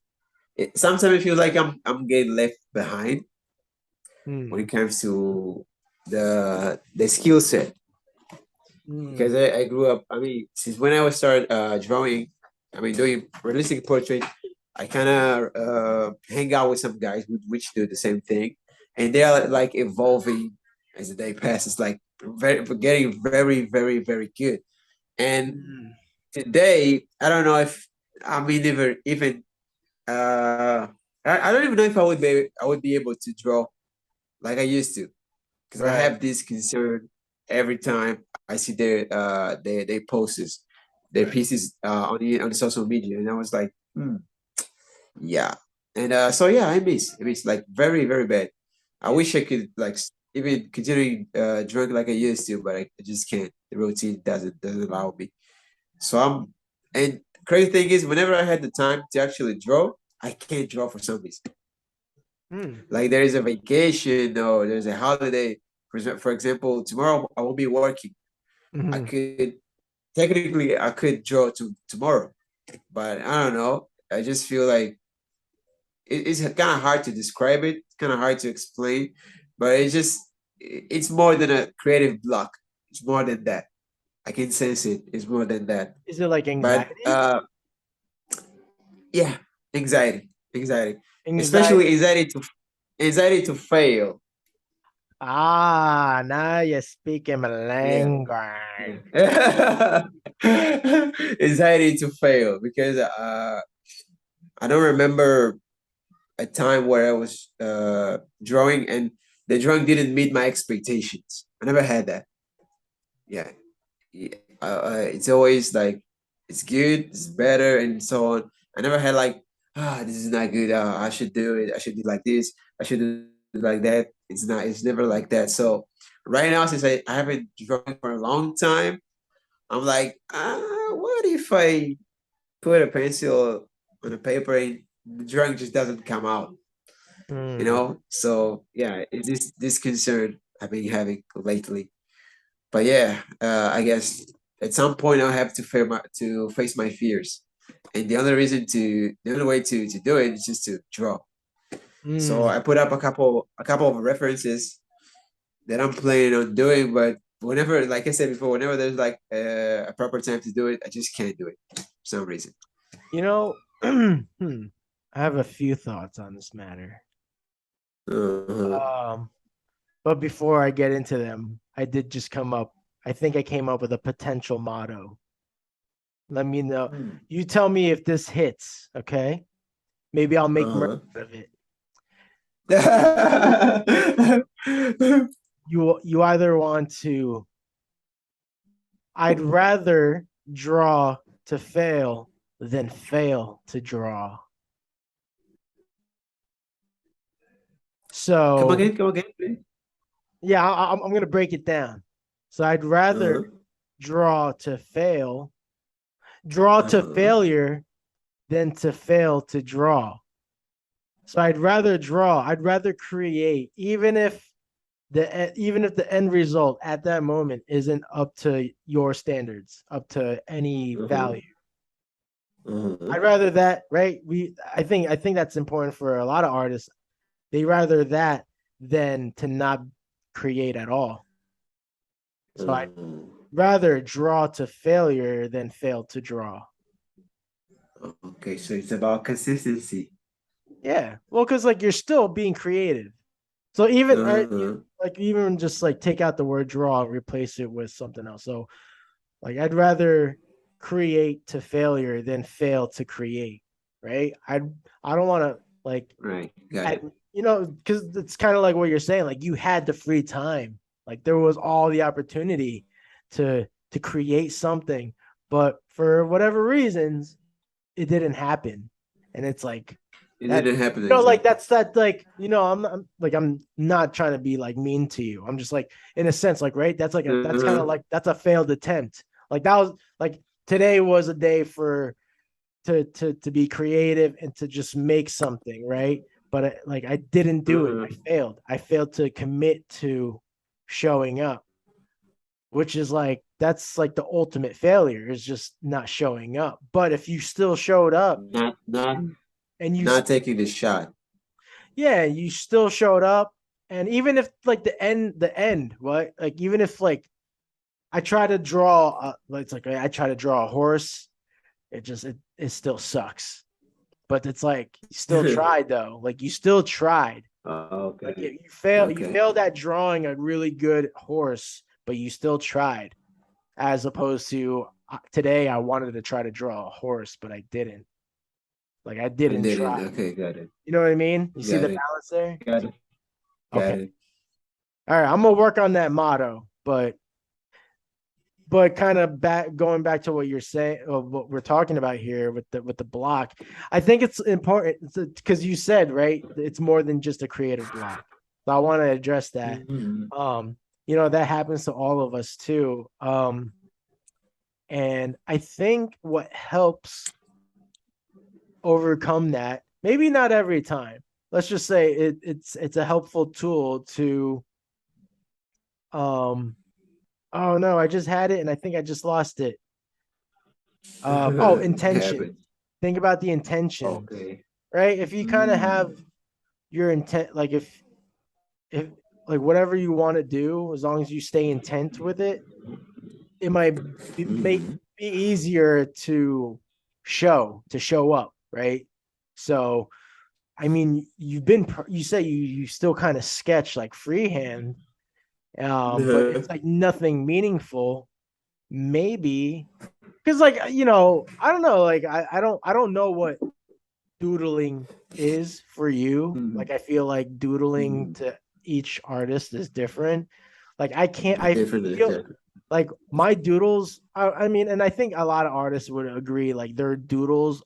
sometimes I feel like I'm getting left behind when Hmm. it comes to the skill set. Because Hmm. I grew up, I mean, since when I was started drawing, I mean, doing realistic portrait, I kind of hang out with some guys which do the same thing, and they're like evolving as the day passes, like getting very good. And Hmm. today, I don't know if I mean even I don't even know if I would be able to draw like I used to, because I Right. have this concern every time I see their posts, their Right. pieces on the social media, and I was like, yeah, and so yeah, I miss like very bad. I Yeah. wish I could like even continuing drawing like I used to, but I just can't. The routine doesn't allow me. So and crazy thing is, whenever I had the time to actually draw, I can't draw for some reason. Hmm. Like there is a vacation or there's a holiday. For example, tomorrow I won't be working. I Hmm. could technically I could draw to tomorrow, but I don't know. I just feel like it's kind of hard to describe it. It's kind of hard to explain, but it's more than a creative block. It's more than that. I can sense it. It's more than that. Is it like But anxiety? yeah, anxiety, especially Anxiety. anxiety to fail. Ah, now you're speaking my Yeah, language. yeah. Anxiety to fail because I don't remember a time where I was drawing and the drawing didn't meet my expectations. I never had that. Yeah, yeah. It's always like it's good, it's better, and so on. I never had like this is not good. I should do it. I should do like this. I should do it like that. It's not. It's never like that. So right now, since I haven't drawn for a long time, I'm like, what if I put a pencil on a paper and the drawing just doesn't come out? You Hmm. know? So yeah, it's this concern I've been having lately. But yeah, I guess at some point I'll have to face my fears. And the only way to do it is just to draw. So Hmm. I put up a couple of references that I'm planning on doing, but whenever, like I said before, whenever there's like a proper time to do it, I just can't do it for some reason. You know, I have a few thoughts on this matter. Uh-huh. Um, but before I get into them, I did just come up. I think I came up with a potential motto. Let me know. Hmm. You tell me if this hits, okay? Maybe I'll make merch Uh-huh. out of it. Uh-huh. You either want to I'd rather draw to fail than fail to draw. So, Come again, please. yeah, I'm going to break it down. So, I'd rather Uh-huh. draw to fail, draw to Uh-huh. failure than to fail to draw. So, I'd rather create, even if the end result at that moment isn't up to your standards, up to any Uh-huh. value. Uh-huh. I'd rather that, right? I think that's important for a lot of artists. They rather that than to not create at all. So I'd Uh-huh. rather draw to failure than fail to draw. Okay, so it's about consistency. Yeah. Well, because like you're still being creative. So even Uh-huh. like even just like take out the word draw and replace it with something else. So like I'd rather create to failure than fail to create. Right. I don't want to like Right, got at, it. because it's kind of like what you're saying, like you had the free time, like there was all the opportunity to create something, but for whatever reasons, it didn't happen. And it's like It that, didn't happen like exactly. that's that, like, I'm not trying to be like mean to you. I'm just like, in a sense, like, right, that's kind of Uh-huh. like that's a failed attempt. Like that was like today was a day for to be creative and to just make something, right? But like I didn't do it. Uh-huh. I failed to commit to showing up, which is like that's like the ultimate failure, is just not showing up. But if you still showed up Not and, and you not taking the shot. yeah, you still showed up, and even if like the end, what, like even if like I try to draw it's like I try to draw a horse, it still sucks. But it's like you still tried though. Like you still tried. Like Okay. you Okay. failed at drawing a really good horse, but you still tried. As opposed to today, I wanted to try to draw a horse, but I didn't. Like I I didn't did try. it. Okay, got it. You know what I mean? You see Got the it. balance there? Got it. Okay. Got it. All right. I'm gonna work on that motto, but kind of going back to what you're saying, or what we're talking about here with the block. I think it's important because you said, right, it's more than just a creative block. So I want to address that. Mhm. Um, that happens to all of us too. And I think what helps overcome that, maybe not every time. Let's just say it's a helpful tool to um oh no, I just had it and I think I just lost it. It Intention. happened. Think about the intention, Okay. right? If you kind of have Mm. your intent, like if like whatever you want to do, as long as you stay intent with it, it might Mhm. be easier to show up, right? So I mean, you say you still kind of sketch like freehand, but it's like nothing meaningful. Maybe because like I don't know, like I don't know what doodling is for you. Like Mhm. I feel like doodling Mhm. to each artist is different. Like I Different, feel exactly. like my doodles. I mean, and I think a lot of artists would agree. Like their doodles,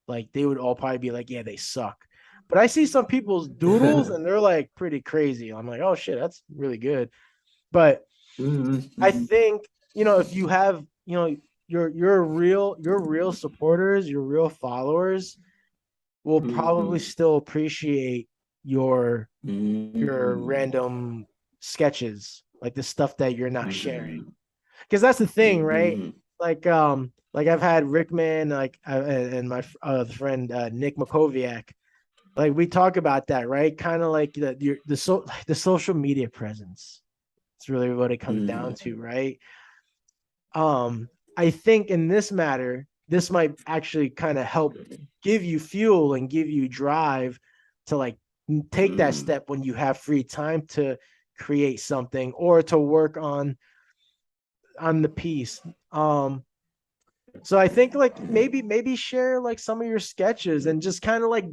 like they would all probably be like, yeah, they suck. But I see some people's doodles and they're like pretty crazy. I'm like, oh shit, that's really good. But Mhm. I Mhm. think if you have your real supporters, your real followers will probably Mhm. still appreciate your your Mhm. random sketches, like the stuff that you're not sharing. Mhm. Because that's the thing, right? Mhm. Like I've had Rickman, like and my friend Nick Makoviak, like we talk about that, right? Kind of like the social media presence. It's really what it comes down Mhm. to, right? I think in this matter, this might actually kind of help give you fuel and give you drive to like take that Mhm. step when you have free time to create something or to work on the piece. So I think like maybe share like some of your sketches and just kind of like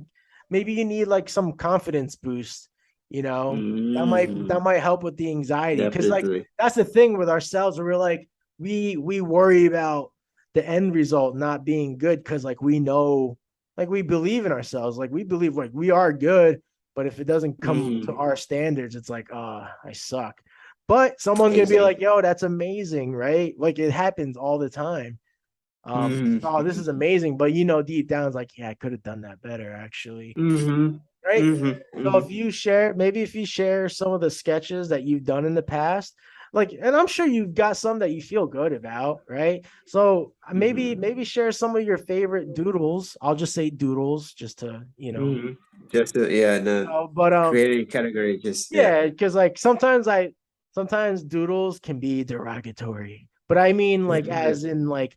maybe you need like some confidence boost, you know. That Mhm. might help with the anxiety because like Definitely. that's the thing with ourselves where we're like we worry about the end result not being good because like we know, like we believe in ourselves, like we believe like we are good, but if it doesn't come to Mhm. our standards, it's like, oh, I suck. But someone's gonna be like, Exactly. yo, that's amazing, right? Like it happens all the time. Oh, this is Mhm. amazing, but deep down it's like, yeah, I could have done that better actually, Mhm. right? Mhm. So Mhm. if you share some of the sketches that you've done in the past, like, and I'm sure you've got some that you feel good about, right? So Mhm. maybe share some of your favorite doodles. I'll just say doodles, just to Mhm. Just yeah, no, but creating category. Just yeah. yeah, because like sometimes doodles can be derogatory, but I mean like as in like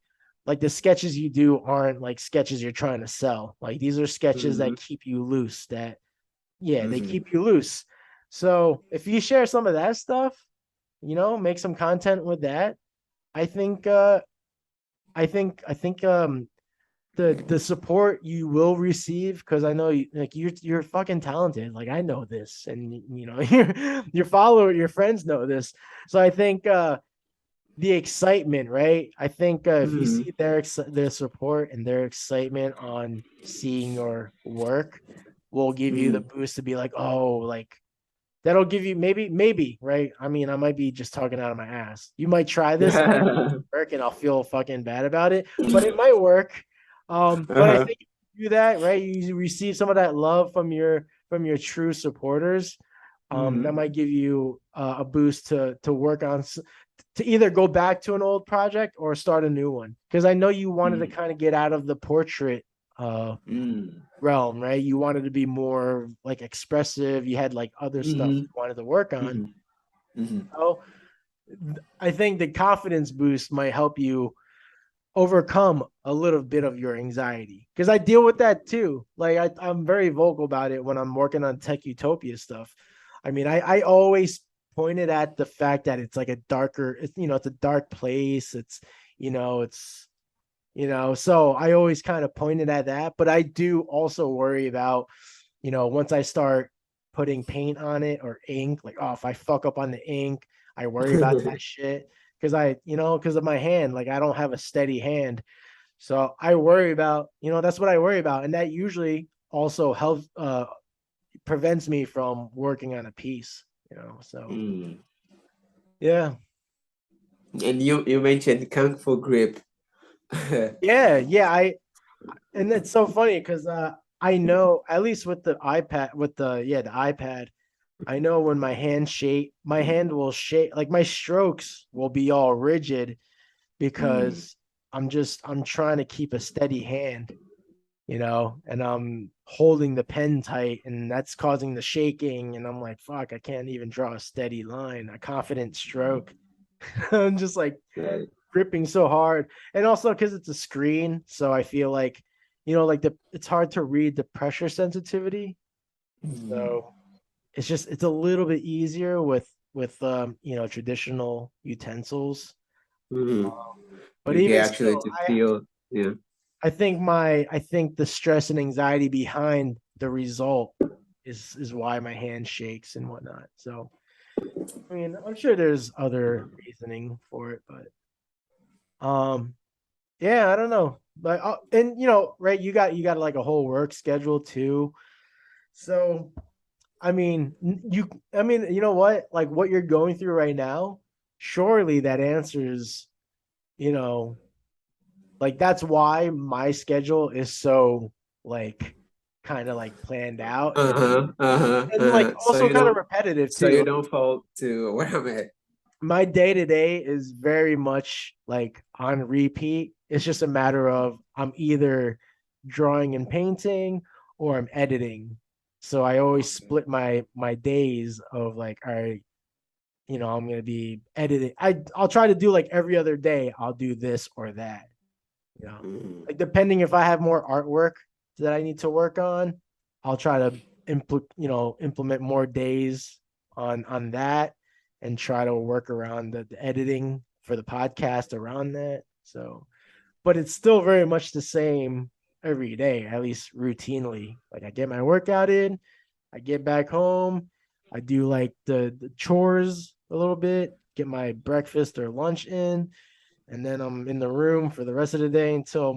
the sketches you do aren't like sketches you're trying to sell. Like these are sketches Mhm. that keep you loose. That yeah, they Mhm. keep you loose. So if you share some of that stuff, make some content with that. I think I think the support you will receive, because I know like you're fucking talented. Like I know this, and you know your follower, your friends know this. So I think the excitement, right? I think if you Mhm. see their support and their excitement on seeing your work, will give you the Mhm. boost to be like, oh, like that'll give you maybe, right? I mean, I might be just talking out of my ass. You might try this and it work, and I'll feel fucking bad about it, but it might work. But I Uh-huh. think if you do that, right? You receive some of that love from your true supporters. That Mhm. might give you a boost to work on to either go back to an old project or start a new one. Because I know you wanted to Mhm. kind of get out of the portrait uh Mhm. realm, right? You wanted to be more like expressive. You had like other stuff Mhm. you wanted to work on. Mhm. Mhm. So I think the confidence boost might help you overcome a little bit of your anxiety, because I deal with that too. Like I'm very vocal about it when I'm working on tech utopia stuff. I mean, I always pointed at the fact that it's like a darker, it's it's a dark place. It's it's so I always kind of pointed at that, but I do also worry about once I start putting paint on it or ink, like, oh, if I fuck up on the ink, I worry about that shit because because of my hand, like I don't have a steady hand. So I worry about, that's what I worry about. And that usually also helps, prevents me from working on a piece. So Mm. yeah. And you mentioned Kung Fu grip. Yeah. Yeah. And it's so funny because I know, at least with the iPad, the iPad, I know when my hand will shake, like my strokes will be all rigid Mm. because I'm trying to keep a steady hand, and I'm holding the pen tight, and that's causing the shaking. And I'm like, fuck, I can't even draw a steady line, a confident stroke. I'm just like Right. gripping so hard. And also because it's a screen, so I feel like, like it's hard to read the pressure sensitivity. Mm. So it's a little bit easier with traditional utensils. Mm. But You get even actually still, to feel, yeah. I think the stress and anxiety behind the result is why my hand shakes and whatnot. So I mean, I'm sure there's other reasoning for it, but yeah, I don't know. But and right, you got like a whole work schedule too. So I mean, you know what? Like what you're going through right now, surely that answers, you know, like that's why my schedule is so like kind of like planned out Uh-huh. Uh-huh. and like Uh-huh. also kind of repetitive So too. you don't fall to where I'm at. My day to day is very much like on repeat. It's just a matter of I'm either drawing and painting or I'm editing. So I always Okay. split my days of like, all right, I'm gonna be editing. I'll try to do like every other day. I'll do this or that. You know, Mm. like depending if I have more artwork that I need to work on, I'll try to implement more days on that and try to work around the editing for the podcast around that. So, but it's still very much the same every day, at least routinely. Like I get my workout in, I get back home, I do like the chores a little bit, get my breakfast or lunch in, and then I'm in the room for the rest of the day until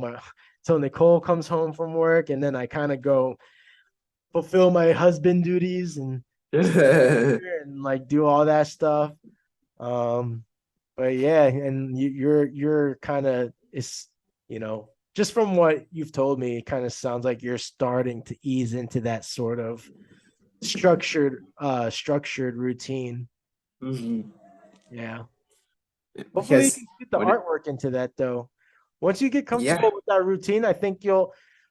Nicole comes home from work, and then I kind of go fulfill my husband duties and and like do all that stuff. Um, but yeah, and you're kind of is just from what you've told me, it kind of sounds like you're starting to ease into that sort of structured routine. Mhm. Yeah. Hopefully you Because can get the when it, artwork into that though. Once you get yeah, comfortable with that routine, I think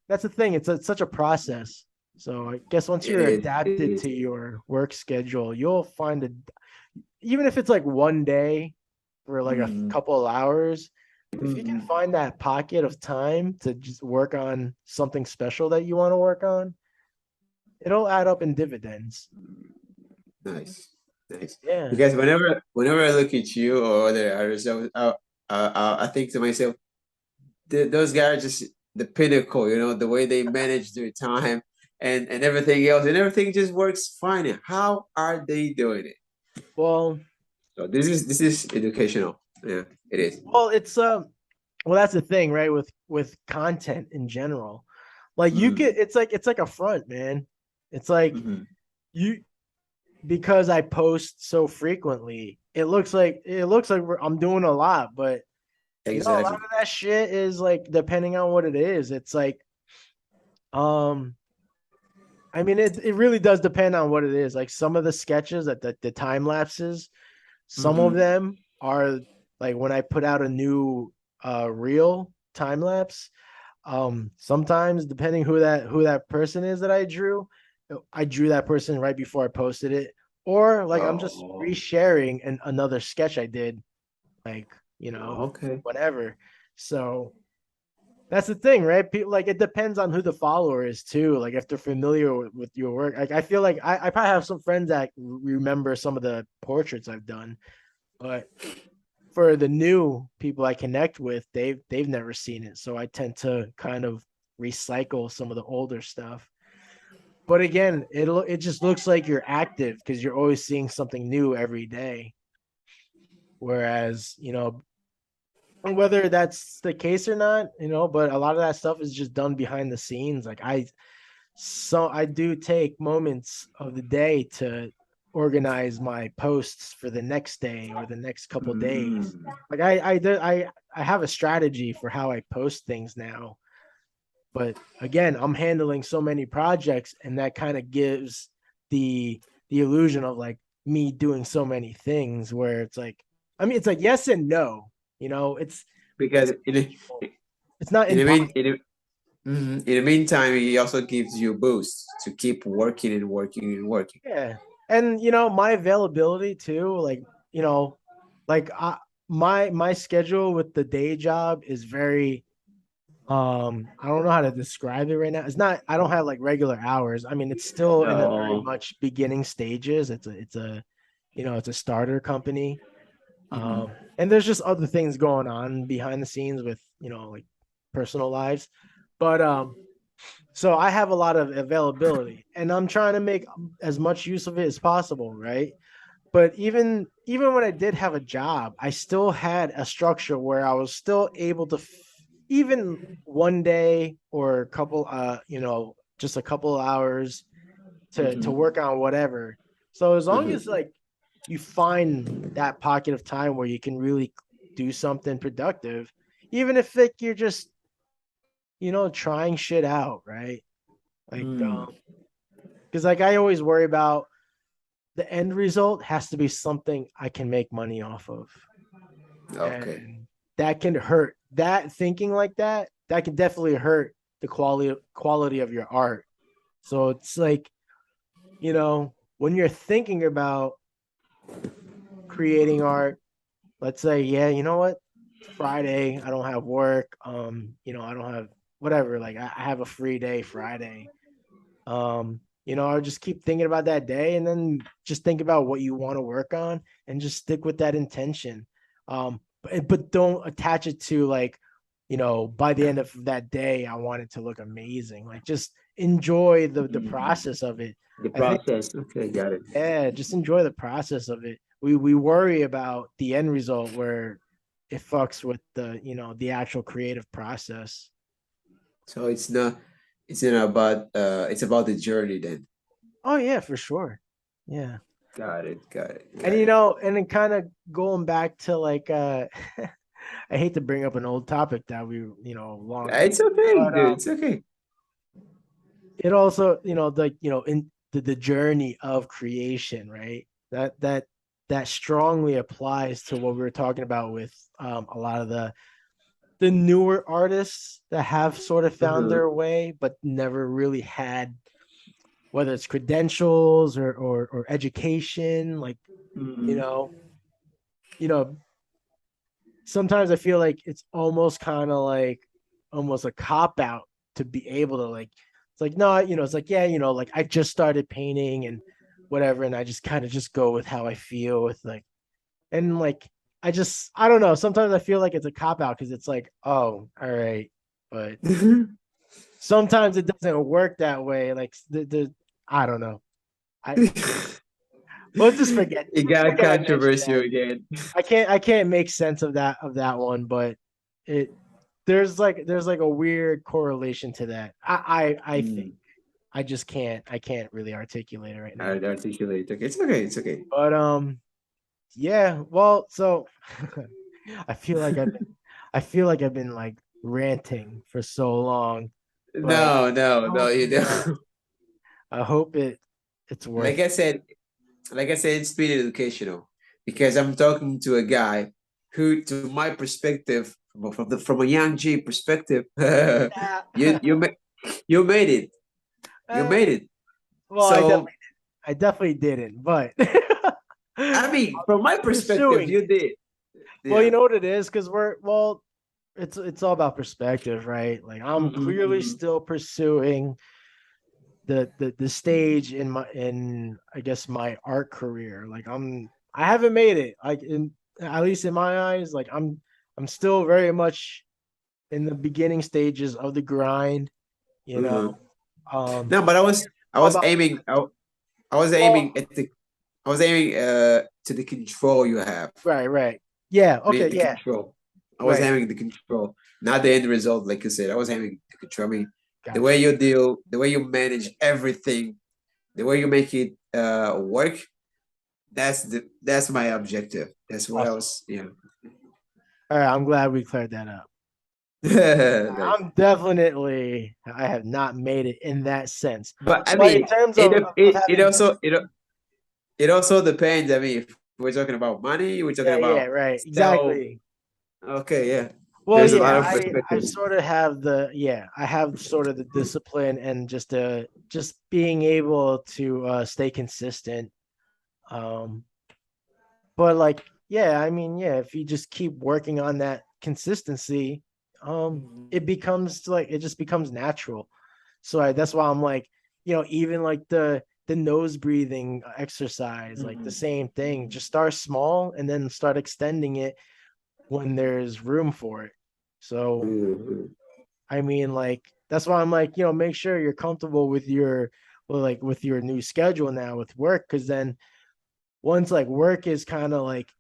that's the thing. It's such a process. So I guess once it you're is. It adapted is. to your work schedule, you'll find even if it's like one day for like a Mhm. couple of hours, if you can Mhm. find that pocket of time to just work on something special that you want to work on, it'll add up in dividends. Nice, nice. Yeah. Because whenever I look at you or other artists, I think to myself, those guys just the pinnacle, the way they manage their time and everything else, and everything just works fine. How are they doing it? Well, So this is educational. Yeah, it is. well, it's well, that's the thing, right? With content in general, like you Mm-hmm. get, it's like a front, man. It's like Mm-hmm. you because I post so frequently, it looks like I'm doing a lot, but a lot Exactly. of that shit is like depending on what it is. It's like, um, I mean, it really does depend on what it is. Like some of the sketches that the time lapses, some of Mm-hmm. them are like when I put out a new reel time lapse. Sometimes depending who that person is that I drew that person right before I posted it, or like I'm just Oh, resharing another sketch I did, like okay. whatever. So that's the thing, right? People, like it depends on who the follower is too. Like if they're familiar with your work. Like I feel like I probably have some friends that remember some of the portraits I've done, but for the new people I connect with, they've never seen it. So I tend to kind of recycle some of the older stuff. But again, it just looks like you're active because you're always seeing something new every day. Whereas, whether that's the case or not, but a lot of that stuff is just done behind the scenes. Like I do take moments of the day to organize my posts for the next day or the next couple days. Mm. Like I have a strategy for how I post things now. But again, I'm handling so many projects, and that kind of gives the illusion of like me doing so many things where it's like, I mean, it's like yes and no. It's Because it's not in the impossible. mean in the, in the meantime, it also gives you a boost to keep working and working and working. Yeah. And my availability too, like my schedule with the day job is very I don't know how to describe it right now. It's not I don't have like regular hours. I mean, it's still in a very Oh. much beginning stages. It's a starter company. Mhm. And there's just other things going on behind the scenes with, like personal lives. But so I have a lot of availability and I'm trying to make as much use of it as possible, right? But even when I did have a job, I still had a structure where I was still able to even one day or a couple just a couple of hours to Mhm. work on whatever. So as long as Mhm. like you find that pocket of time where you can really do something productive, even if like you're just trying shit out, right? Like Mm. because like I always worry about the end result has to be something I can make money off of. Okay. And that can hurt. That thinking like that can definitely hurt the quality of your art. So it's like, when you're thinking about creating art, let's say, yeah, you know what? Friday, I don't have work. I don't have whatever. Like I have a free day Friday. I would just keep thinking about that day and then just think about what you want to work on and just stick with that intention. But don't attach it to like, by the end of that day, I want it to look amazing. Like just enjoy the Mm. process of it. The I think, process. Okay, got it. yeah, just enjoy the process of it. We worry about the end result where it fucks with the actual creative process. So it's not about it's about the journey then. Oh yeah, for sure. Yeah. Got it. Got it. And Got it. and then kind of going back to like I hate to bring up an old topic that we, long, It's okay, but dude. It's okay. it also, like, in the journey of creation, right? That strongly applies to what we were talking about with a lot of the newer artists that have sort of found Mhm. their way but never really had, whether it's credentials or education, like, you Mhm. know, you know, sometimes I feel like it's almost kind of like almost a cop out to be able to like, it's like, no, it's like, yeah, like I just started painting and whatever. And I just kind of just go with how I feel with like, and like, I don't know. Sometimes I feel like it's a cop out because it's like, oh, all right. but sometimes it doesn't work that way. Like I don't know. We'll just forget. It got Forget I mentioned controversial that. again. I can't make sense of that one, but it there's like a weird correlation to that. I think Mm, I can't really articulate it right now. hard to articulate. Okay, it's okay. It's okay. But yeah, well, so I feel like I've been like ranting for so long, but No, no, I no, hope you uh, don't. I hope it's Like worth I it. said, like I said, it's been educational because I'm talking to a guy who, to my perspective, from a young G perspective, you Yeah. you ma- you made it. You Uh, made it. well, So I definitely didn't, but I mean, from my perspective, pursuing you it. did. Well, you Yeah. know what it is, because it's all about perspective, right? Like I'm clearly Mm-mm-mm. still pursuing the stage in I guess my art career. Like I haven't made it. Like in at least in my eyes, like I'm still very much in the beginning stages of the grind, you know. Mhm. Um No, but I all was about aiming I was well, aiming at the I was aiming to the control you have. right. Yeah, okay, The yeah, control. I was right. having the control, not the end result. Like you said, I was having the control. I mean, the Got way you. you deal, the way you manage everything, the way you make it work. That's my objective. That's what I Awesome. was. Yeah. All right, I'm glad we cleared that up. Like, I have not made it in that sense. but I But in mean, terms of it having also it also depends. I mean, if we're talking about money, we're talking yeah, about right, so. exactly. Okay, yeah. Well, There's a yeah, lot of I perspectives. sort of have I have sort of the discipline and just being able to stay consistent. Um, but like, yeah, I mean, yeah, if you just keep working on that consistency, it just becomes natural. So that's why I'm like, even like the nose breathing exercise, like the Mhm. same thing. Just start small and then start extending it when there's room for it. So Mhm. I mean, like that's why I'm like, make sure you're comfortable with with your new schedule now with work, because then once like work is kind of like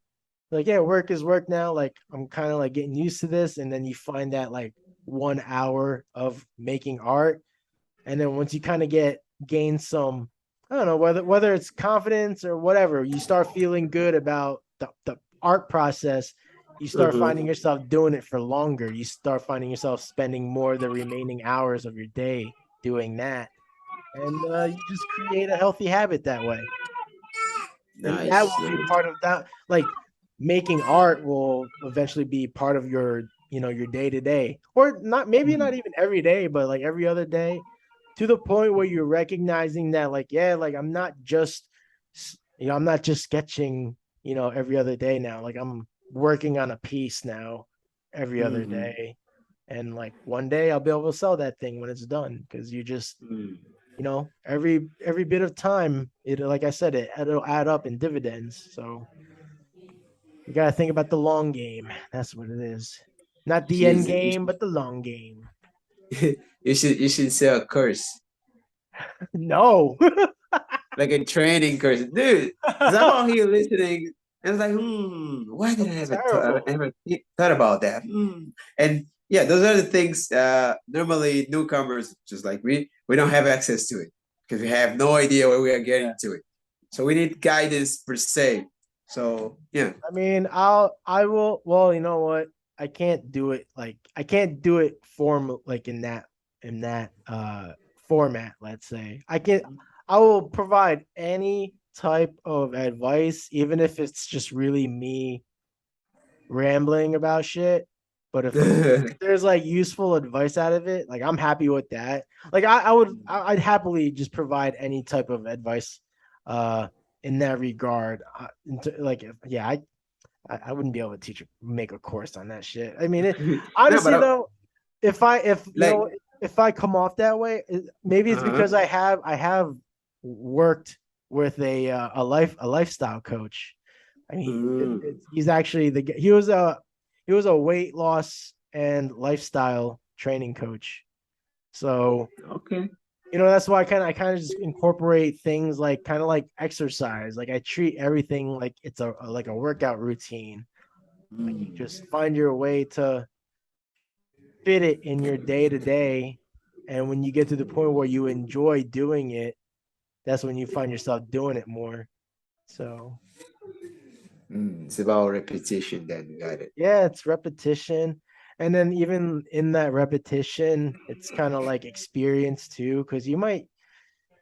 yeah, work is work now. Like I'm kind of like getting used to this, and then you find that like 1 hour of making art, and then once you kind of gain some, I don't know whether it's confidence or whatever, you start feeling good about the art process. You start finding Mhm. yourself doing it for longer. You start finding yourself spending more of the remaining hours of your day doing that, and you just create a healthy habit that way, and that Nice, will be nice. part of that. Like making art will eventually be part of your your day to day, or not, maybe not Mhm. even every day, but like every other day, to the point where you're recognizing that like yeah, like I'm not just sketching every other day now. Like I'm working on a piece now every other Mhm. day, and like one day I'll be able to sell that thing when it's done, because you just Mhm. every bit of time, it like I said, it'll add up in dividends. So you got to think about the long game. That's what it is. Not the You end should, game, but the long game. you should sell a course, No. like a training course, dude. Because I'm out here listening, and it's like, why did I That's I terrible. never thought about that? And yeah, those are the things normally newcomers, just like we don't have access to it because we have no idea where we are getting Yeah. to it. So we need guidance per se. So yeah. I mean, I will. Well, you know what? I can't do it form like in that format. Let's say I will provide any type of advice, even if it's just really me rambling about shit. But if there's like useful advice out of it, like I'm happy with that. Like I'd happily just provide any type of advice uh in that regard. Like yeah, I wouldn't be able to make a course on that shit. I mean, No, but honestly though, if like, if I come off that way, maybe it's uh-huh. because I have worked with a lifestyle coach. I mean, Mm. he's actually he was a weight loss and lifestyle training coach. So Okay. that's why I kind of just incorporate things like kind of like exercise. Like I treat everything like it's like a workout routine. Like you Mm. just find your way to fit it in your day to day. And when you get to the point where you enjoy doing it, that's when you find yourself doing it more. So It's about repetition then. Got it. yeah, it's repetition. And then even in that repetition, it's kind of like experience too, because you might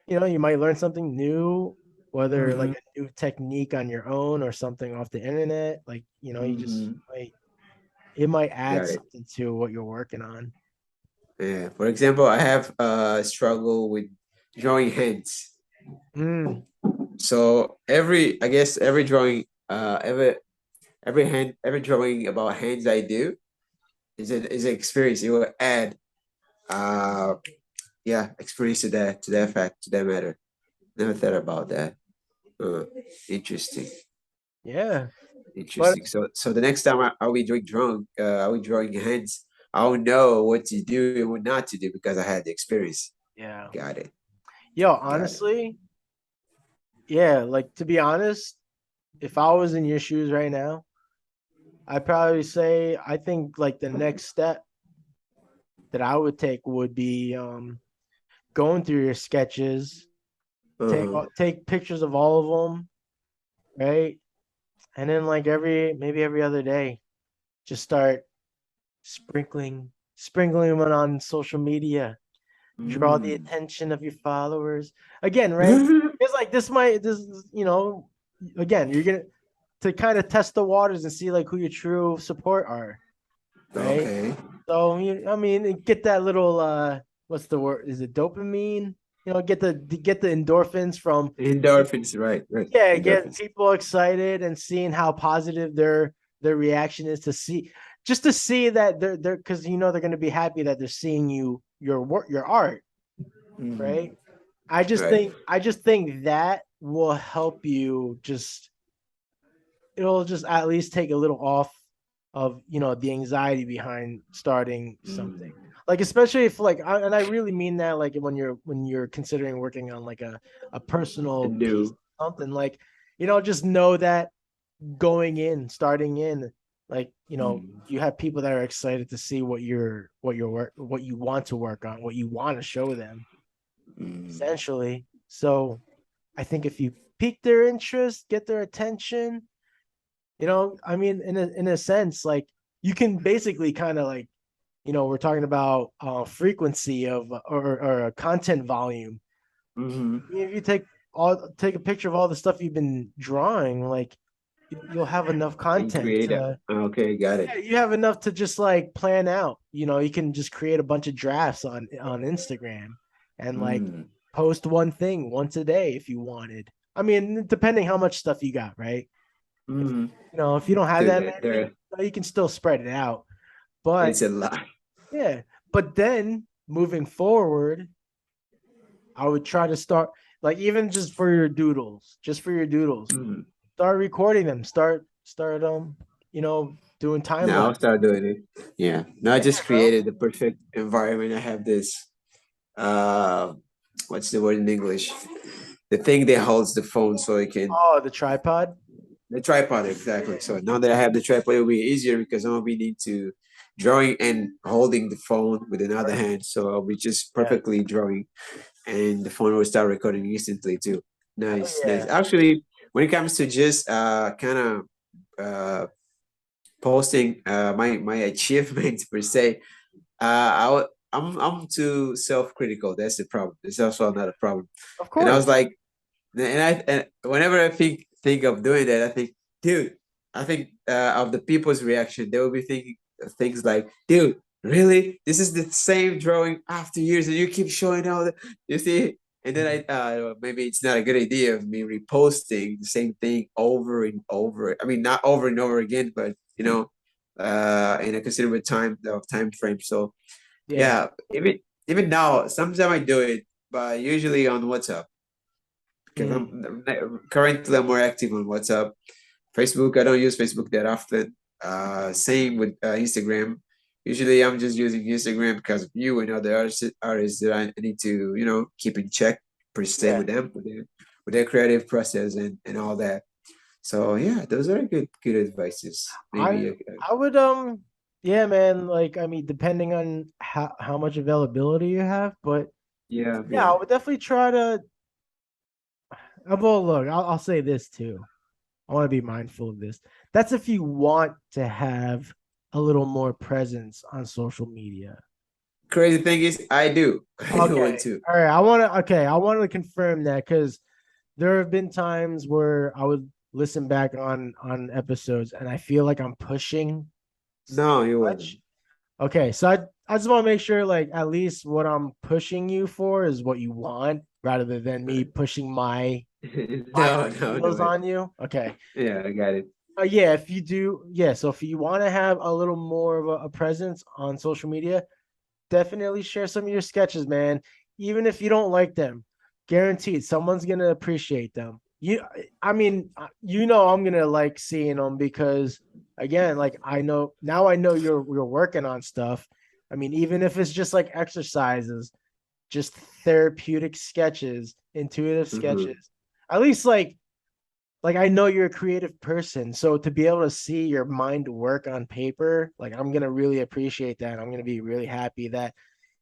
learn something new, whether like Mm-hmm. a new technique on your own or something off the internet. Like, you just Mm-hmm. might it might add Got it. something to what you're working on. Yeah. For example, I have struggle with drawing hands. Mm, So I guess every drawing, every hand, every drawing about hands I do is an experience. It will add, uh, yeah, experience to that fact, to that matter. Never thought about that. Uh, interesting, yeah. But interesting. So the next time I will I will drawing hands. I'll know what to do and what not to do because I had the experience. yeah. Got it. Yo, Got it. honestly, yeah, like to be honest, if I was in your shoes right now, I'd probably say I think like the next step that I would take would be going through your sketches, take Uh-huh. take pictures of all of them, right? And then like maybe every other day, just start sprinkling them on social media, draw the Mm. attention of your followers. Again, right? It's like again, you're gonna to kind of test the waters and see like who your true support are, right? Okay. So I mean, get that little what's the word? Is it dopamine? Get the endorphins from Endorphins, right, right. yeah, get Endorphins. people excited and seeing how positive their reaction is to see that they're because they're going to be happy that they're seeing your work your art, right? Mm. I just Right. think I just think that will help you it'll just at least take a little off of the anxiety behind starting something. Mm. Like especially if and I really mean that like when you're considering working on like a personal And piece do. something like just know that starting in like Mm. you have people that are excited to see what you want to work on, what you want to show them Mm. essentially. So I think if you pique their interest, get their attention, I mean, in a sense, like you can basically kind of like, we're talking about frequency of or content volume. Mm-hmm. If you take a picture of all the stuff you've been drawing, like you'll have enough And content creative. to Okay, got it. yeah, you have enough to just like plan out. You can just create a bunch of drafts on Instagram and like Mm. post one thing once a day if you wanted. I mean, depending how much stuff you got, right? If Mm. if you don't have So that that many, there, you can still spread it out. But it's a lot. yeah, but then moving forward, I would try to start like even just for your doodles, Mm. start recording them. Start doing time Now I'll lapse. start doing it. Yeah. Now I Yeah, just bro. created the perfect environment. I have this uh what's the word in English? The thing that holds the phone so it can Oh, the tripod. the tripod, exactly. So now that I have the tripod, it'll be easier because now we need to drawing and holding the phone with another Right. hand. So I'll be just Yeah. perfectly drawing and the phone will start recording instantly too. Hell Nice, nice. yeah. Actually, when it comes to just kind of uh posting my achievements per se, I'm too self-critical. That's the problem. It's also another problem. Of And I was course. like, and whenever I think of doing that, I think, dude, I think of the people's reaction, they will be thinking of things like, dude, really? This is the same drawing after years, and you keep showing all the, you see. And then maybe it's not a good idea of me reposting the same thing over and over. I mean, not over and over again, but in a considerable time frame. So Yeah. yeah, even now, sometimes I do it, but usually on WhatsApp because Mm. I'm more active on WhatsApp. Facebook, I don't use Facebook that often. Same with Instagram. Usually, I'm just using Instagram because of you and other artists that I need to, keep in check per se Yeah. with them, with their creative process and all that. So yeah, those are good advices. I Maybe I would yeah, man, like I mean depending on how much availability you have, but yeah, yeah, yeah. I would definitely try to well look, I'll say this too. I want to be mindful of this. That's if you want to have a little more presence on social media. Crazy thing is, I do. I do Okay. it too. All right. I wanted to confirm that because there have been times where I would listen back on episodes and I feel like I'm pushing No, too you much. wasn't. Okay, so I just want to make sure like at least what I'm pushing you for is what you want rather than me pushing my No, no, ideals no. on you. Okay. Yeah, I got it. Yeah, if you do, yeah. So if you want to have a little more of a presence on social media, definitely share some of your sketches, man. Even if you don't like them, guaranteed someone's gonna appreciate them. I mean, I'm gonna like seeing them because again, like I know you're working on stuff. I mean, even if it's just like exercises, just therapeutic sketches, intuitive Hmm. sketches. At least like I know you're a creative person, so to be able to see your mind work on paper, like I'm gonna really appreciate that. I'm gonna be really happy that,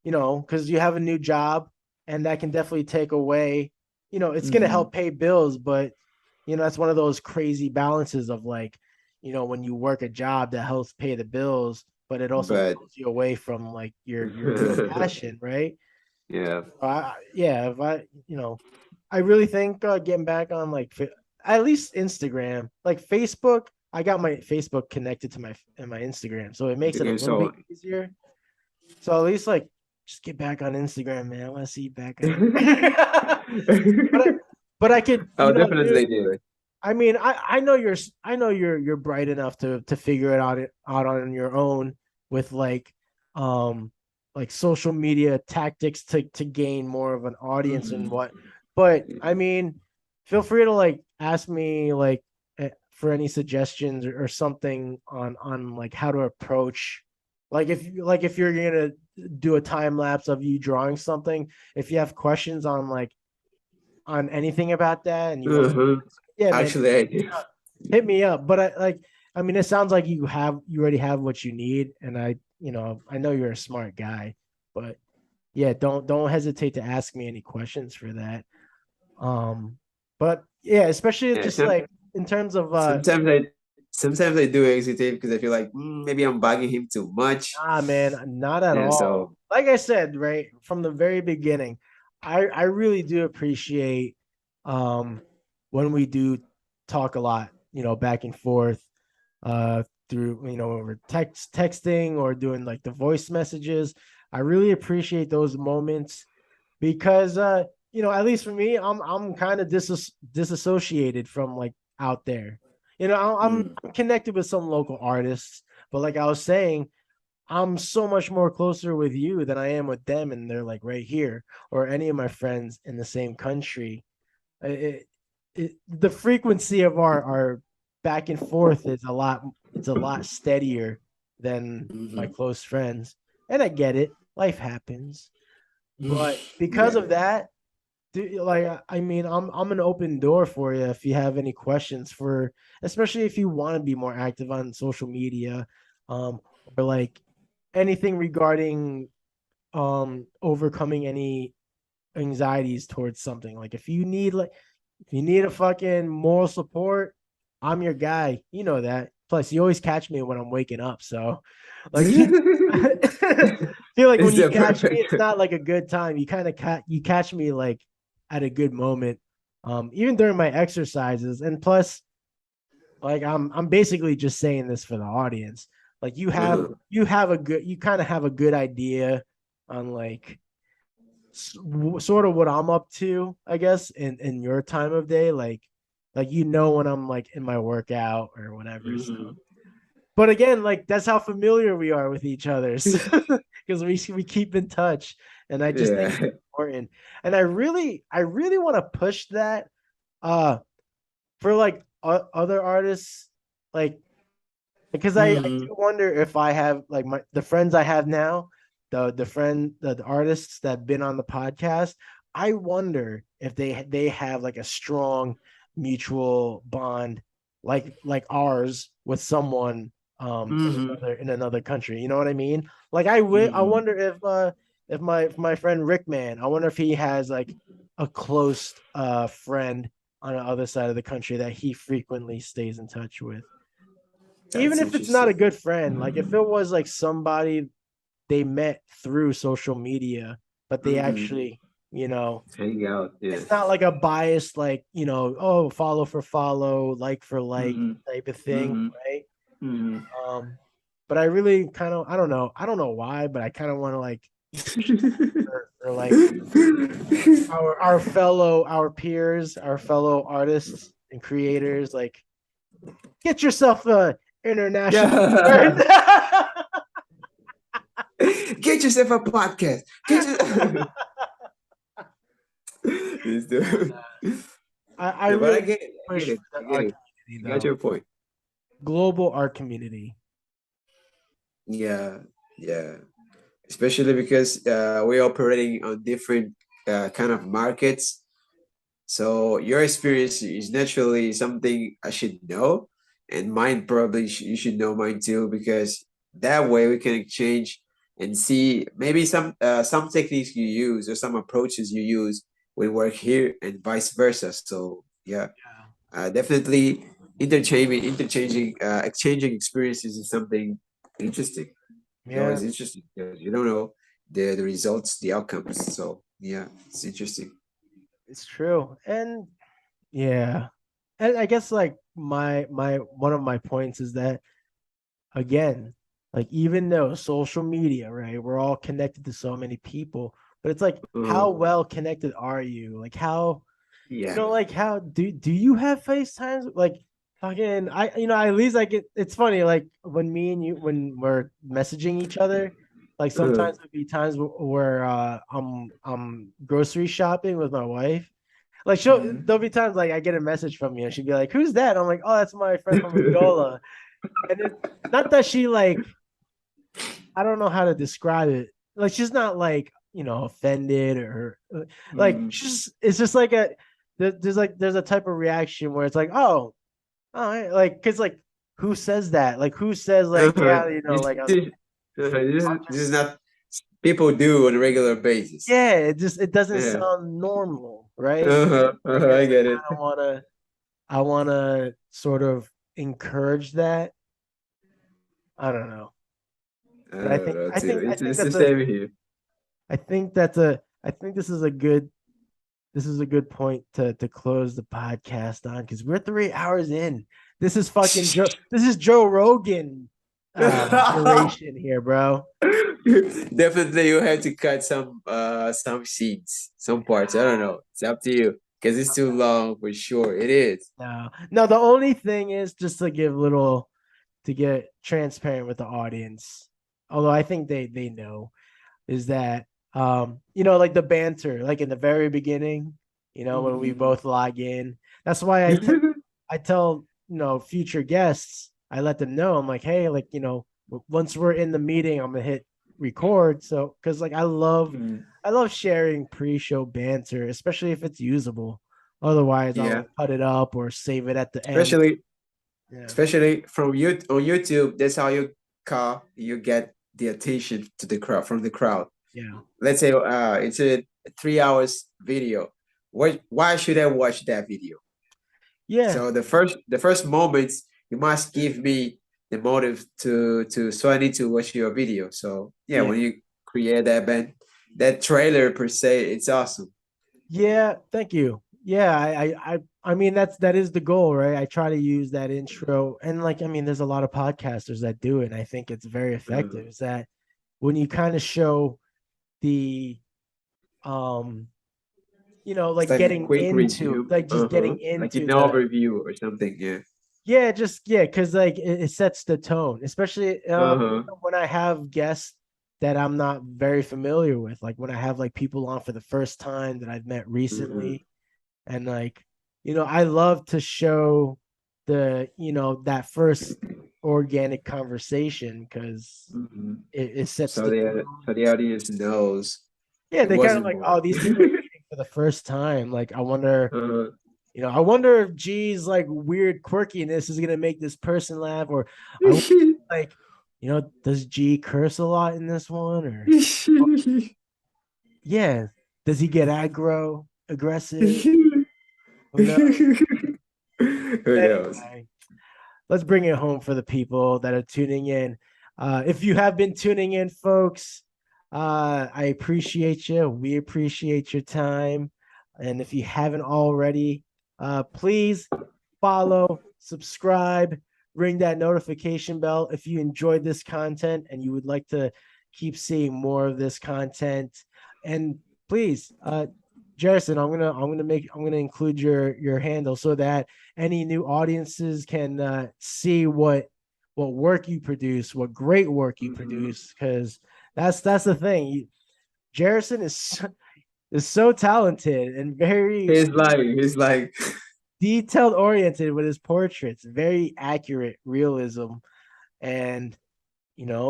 because you have a new job, and that can definitely take away, it's gonna Hmm. help pay bills, but that's one of those crazy balances of like, when you work a job that helps pay the bills, but it also But pulls you away from like your real passion, right? yeah, Yeah, if I really think getting back on like at least Instagram, like Facebook. I got my Facebook connected to my Instagram, so it makes it a okay, little bit so easier. So at least like just get back on Instagram, man. I want to see you back on there. but I, but I could, I'll dude. definitely do it. I mean, I know you're bright enough to figure it out on your own with um social media tactics to gain more of an audience and Hmm. what. But I mean, feel free to like ask me like for any suggestions or something on like how to approach if you're gonna do a time lapse of you drawing something, if you have questions on anything about that and you want to, Hmm. yeah, man, Actually, I do. hit me up. But I mean, it sounds like you already have what you need, and I know you're a smart guy, but yeah, don't hesitate to ask me any questions for that. But yeah, especially Yeah, just like in terms of sometimes I sometimes I do hesitate because I feel like maybe I'm bugging him too much. nah, man, not at Yeah, all. so Like I said, right from the very beginning, I really do appreciate um when we do talk a lot, back and forth through over texting or doing like the voice messages. I really appreciate those moments because at least for me, I'm kind of disassociated from like out there. mm, I'm connected with some local artists, but like I was saying, I'm so much more closer with you than I am with them, and they're like right here, or any of my friends in the same country. The frequency of our back and forth is a lot steadier than my mhm. close friends, and I get it. Life happens, but because Yeah. of that, like I mean, I'm an open door for you if you have any questions for, especially if you want to be more active on social media, um, or like anything regarding overcoming any anxieties towards something. Like if you need a fucking moral support, I'm your guy. You know that. Plus, you always catch me when I'm waking up. So, like, I feel like when It's you the catch me, perfect. it's not like a good time. You kind of you catch me like at a good moment, even during my exercises. And plus, like, I'm basically just saying this for the audience. Like, Uh-huh. you kind of have a good idea on like sort of what I'm up to, I guess, in your time of day, like when I'm like in my workout or whatever. So, Mhm. but again, like that's how familiar we are with each other, because we keep in touch, and I just think Yeah. it's important. And I really want to push that uh for like other artists, like Because I Mm-hmm. do wonder if I have like the friends I have now, the artists that have been on the podcast. I wonder if they have like a strong mutual bond like ours with someone Mm-hmm. in another country. You know what I mean? Like I Mm-hmm. wonder if my friend Rick Man, I wonder if he has like a close friend on the other side of the country that he frequently stays in touch with, even That's if it's not a interesting. good friend. Like if it was like somebody they met through social media, but they Mm-hmm. actually, you know, Hang out, yeah. it's not like a biased, like, oh, follow for follow, like for like Mm-hmm. type of thing, Mm-hmm. right? Mm-hmm. um but I really kind of, I don't know why, but I kind of want to like or like our peers, our fellow artists and creators, like get yourself a international Yeah. Get yourself a podcast. Get your This dude. I No, but I really get it. I get push it. for the I get art it. community I got though. your point. Global art community. Yeah, yeah. Especially because we're operating on different kind of markets. So your experience is naturally something I should know, and mine probably you should know mine too, because that way we can exchange and see maybe some techniques you use or some approaches you use will work here and vice versa. So yeah, definitely exchanging experiences is something interesting. It's Yeah, always interesting because you don't know the results, the outcomes. So yeah, it's interesting. it's true. And yeah. And I guess like my one of my points is that, again, like even though social media, right, we're all connected to so many people, but it's like how Uh, well connected are you? Like how, yeah. like how do you have FaceTimes? Like fucking at least like it's funny, like when me and you when we're messaging each other, like Uh, sometimes there'll be times where I'm grocery shopping with my wife. Like mhm. there'll be times like I get a message from you and she'd be like, "Who's that?" I'm like, "Oh, that's my friend from Angola." And it's not that she like, I don't know how to describe it. Like she's not like, offended or like Mhm. it's just like there's a type of reaction where it's like, oh, like because like who says that? Like who says like, Uh-huh. yeah, This, like this, I'm this is just, not people do on a regular basis. yeah, it doesn't Yeah. sound normal, right? Uh-huh. I Uh-huh. guess I I get it. kind of I wanna sort of encourage that. I don't know. I But don't know too. I think It's the that's a same here. I think this is a good point to close the podcast on, because we're 3 hours in. This is Joe Rogan duration here, bro. Definitely you have to cut some scenes, some parts. I don't know. It's up to you. Because it's too long for sure. It is. No, the only thing is just to give little to get transparent with the audience. Although I think they know, is that like the banter, like in the very beginning, when we Mhm. both log in. That's why I tell, future guests, I let them know. I'm like, hey, like, once we're in the meeting, I'm gonna hit record. So because like Mm. I love sharing pre-show banter, especially if it's usable. Otherwise, Yeah. I'll cut it up or save it at the end. Especially Yeah. especially from you on YouTube, that's how you get the attention to the crowd from the crowd. Yeah. Let's say it's a 3 hours video. Why should I watch that video? Yeah. So the first moments you must give me the motive to so I need to watch your video. So yeah, Yeah. when you create that band, that trailer per se, it's awesome. Yeah, thank you. Yeah, I mean that is the goal, right? I try to use that intro, and like I mean there's a lot of podcasters that do it, and I think it's very effective. Uh, Is that when you kind of show the um it's like like a getting quick into, review, like just getting like an into the, overview or something. Yeah. yeah, just yeah, because like it sets the tone, especially Uh-huh. when I have guests that I'm not very familiar with, like when I have like people on for the first time that I've met Mm-hmm. recently. And like, I love to show that first organic conversation because Mhm. it sets So the the audience knows yeah, it they kind of wasn't like, boring. oh, these people are meeting for the first time. Like, I wonder, Uh, I wonder if G's like weird quirkiness is gonna make this person laugh, or I wonder, like, does G curse a lot in this one, or yeah, does he get aggressive? Who knows? Who knows? Anyway, let's bring it home for the people that are tuning in. If you have been tuning in, folks, I appreciate you. We appreciate your time. And if you haven't already, please follow, subscribe, ring that notification bell if you enjoyed this content and you would like to keep seeing more of this content. And please, Jerson, I'm gonna include your handle so that any new audiences can see what work you produce, what great work you Mhm. produce, because that's the thing. Jerson is so talented and very He's like, detailed oriented with his portraits, very accurate realism, and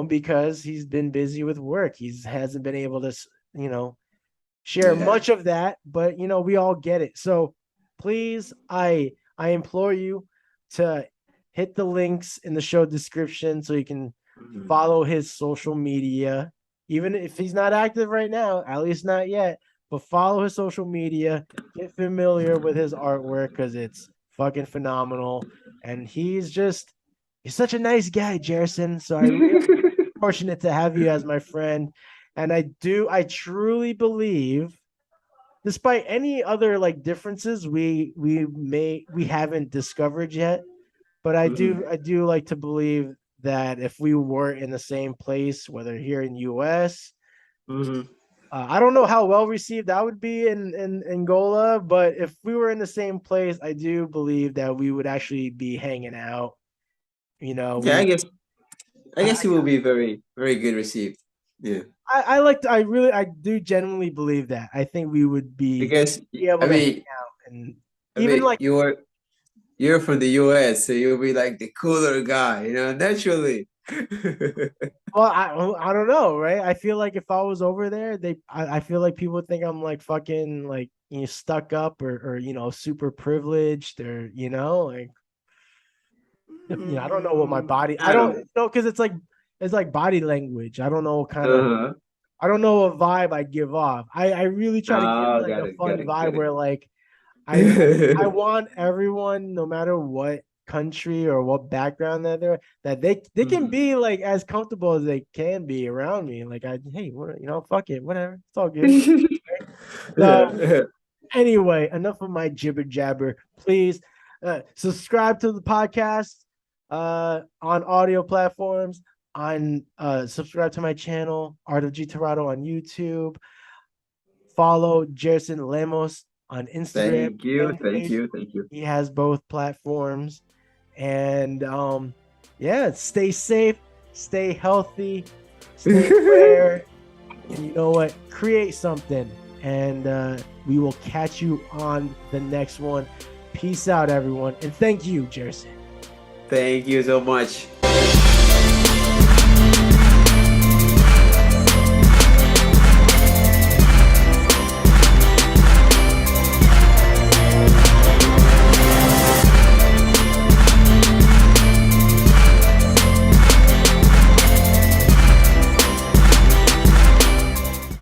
because he's been busy with work, he hasn't been able to share yeah. much of that, but we all get it. So please, I implore you to hit the links in the show description so you can Mhm. follow his social media. Even if he's not active right now, at least not yet, but follow his social media, get familiar with his artwork because it's fucking phenomenal. And he's such a nice guy, Jerson. So I really fortunate to have you as my friend. And I truly believe, despite any other like differences we haven't discovered yet, but Mhm. I do like to believe that if we were in the same place, whether here in US, Mhm. I don't know how well received that would be in Angola, but if we were in the same place, I do believe that we would actually be hanging out. Yeah, We I guess he will be very, very good received. Yeah. I do genuinely believe that. I think we would Because be able I to hang mean out and I even mean like you're from the US, so you'll be like the cooler guy, naturally. well, I don't know, right? I feel like if I was over there, I feel like people would think I'm like fucking like stuck up or super privileged or like I don't know what my body I I don't don't. know because it's like body language. I don't know what kind of Uh-huh. I don't know what vibe I give off. I really try to give Oh, like got a it, got fun it, vibe got where it. like I want everyone, no matter what country or what background that that they can Mhm. be like as comfortable as they can be around me. Like hey, what, fuck it, whatever, it's all good. So Yeah. anyway, enough of my jibber jabber. Please subscribe to the podcast on audio platforms. On subscribe to my channel, Art of G Terado on YouTube. Follow Gerson Lemos on Instagram Thank you, and thank Facebook. you, thank you. He has both platforms. And yeah, stay safe, stay healthy, stay aware, and you know what? Create something. And we will catch you on the next one. Peace out, everyone. And thank you, Gerson. Thank you so much.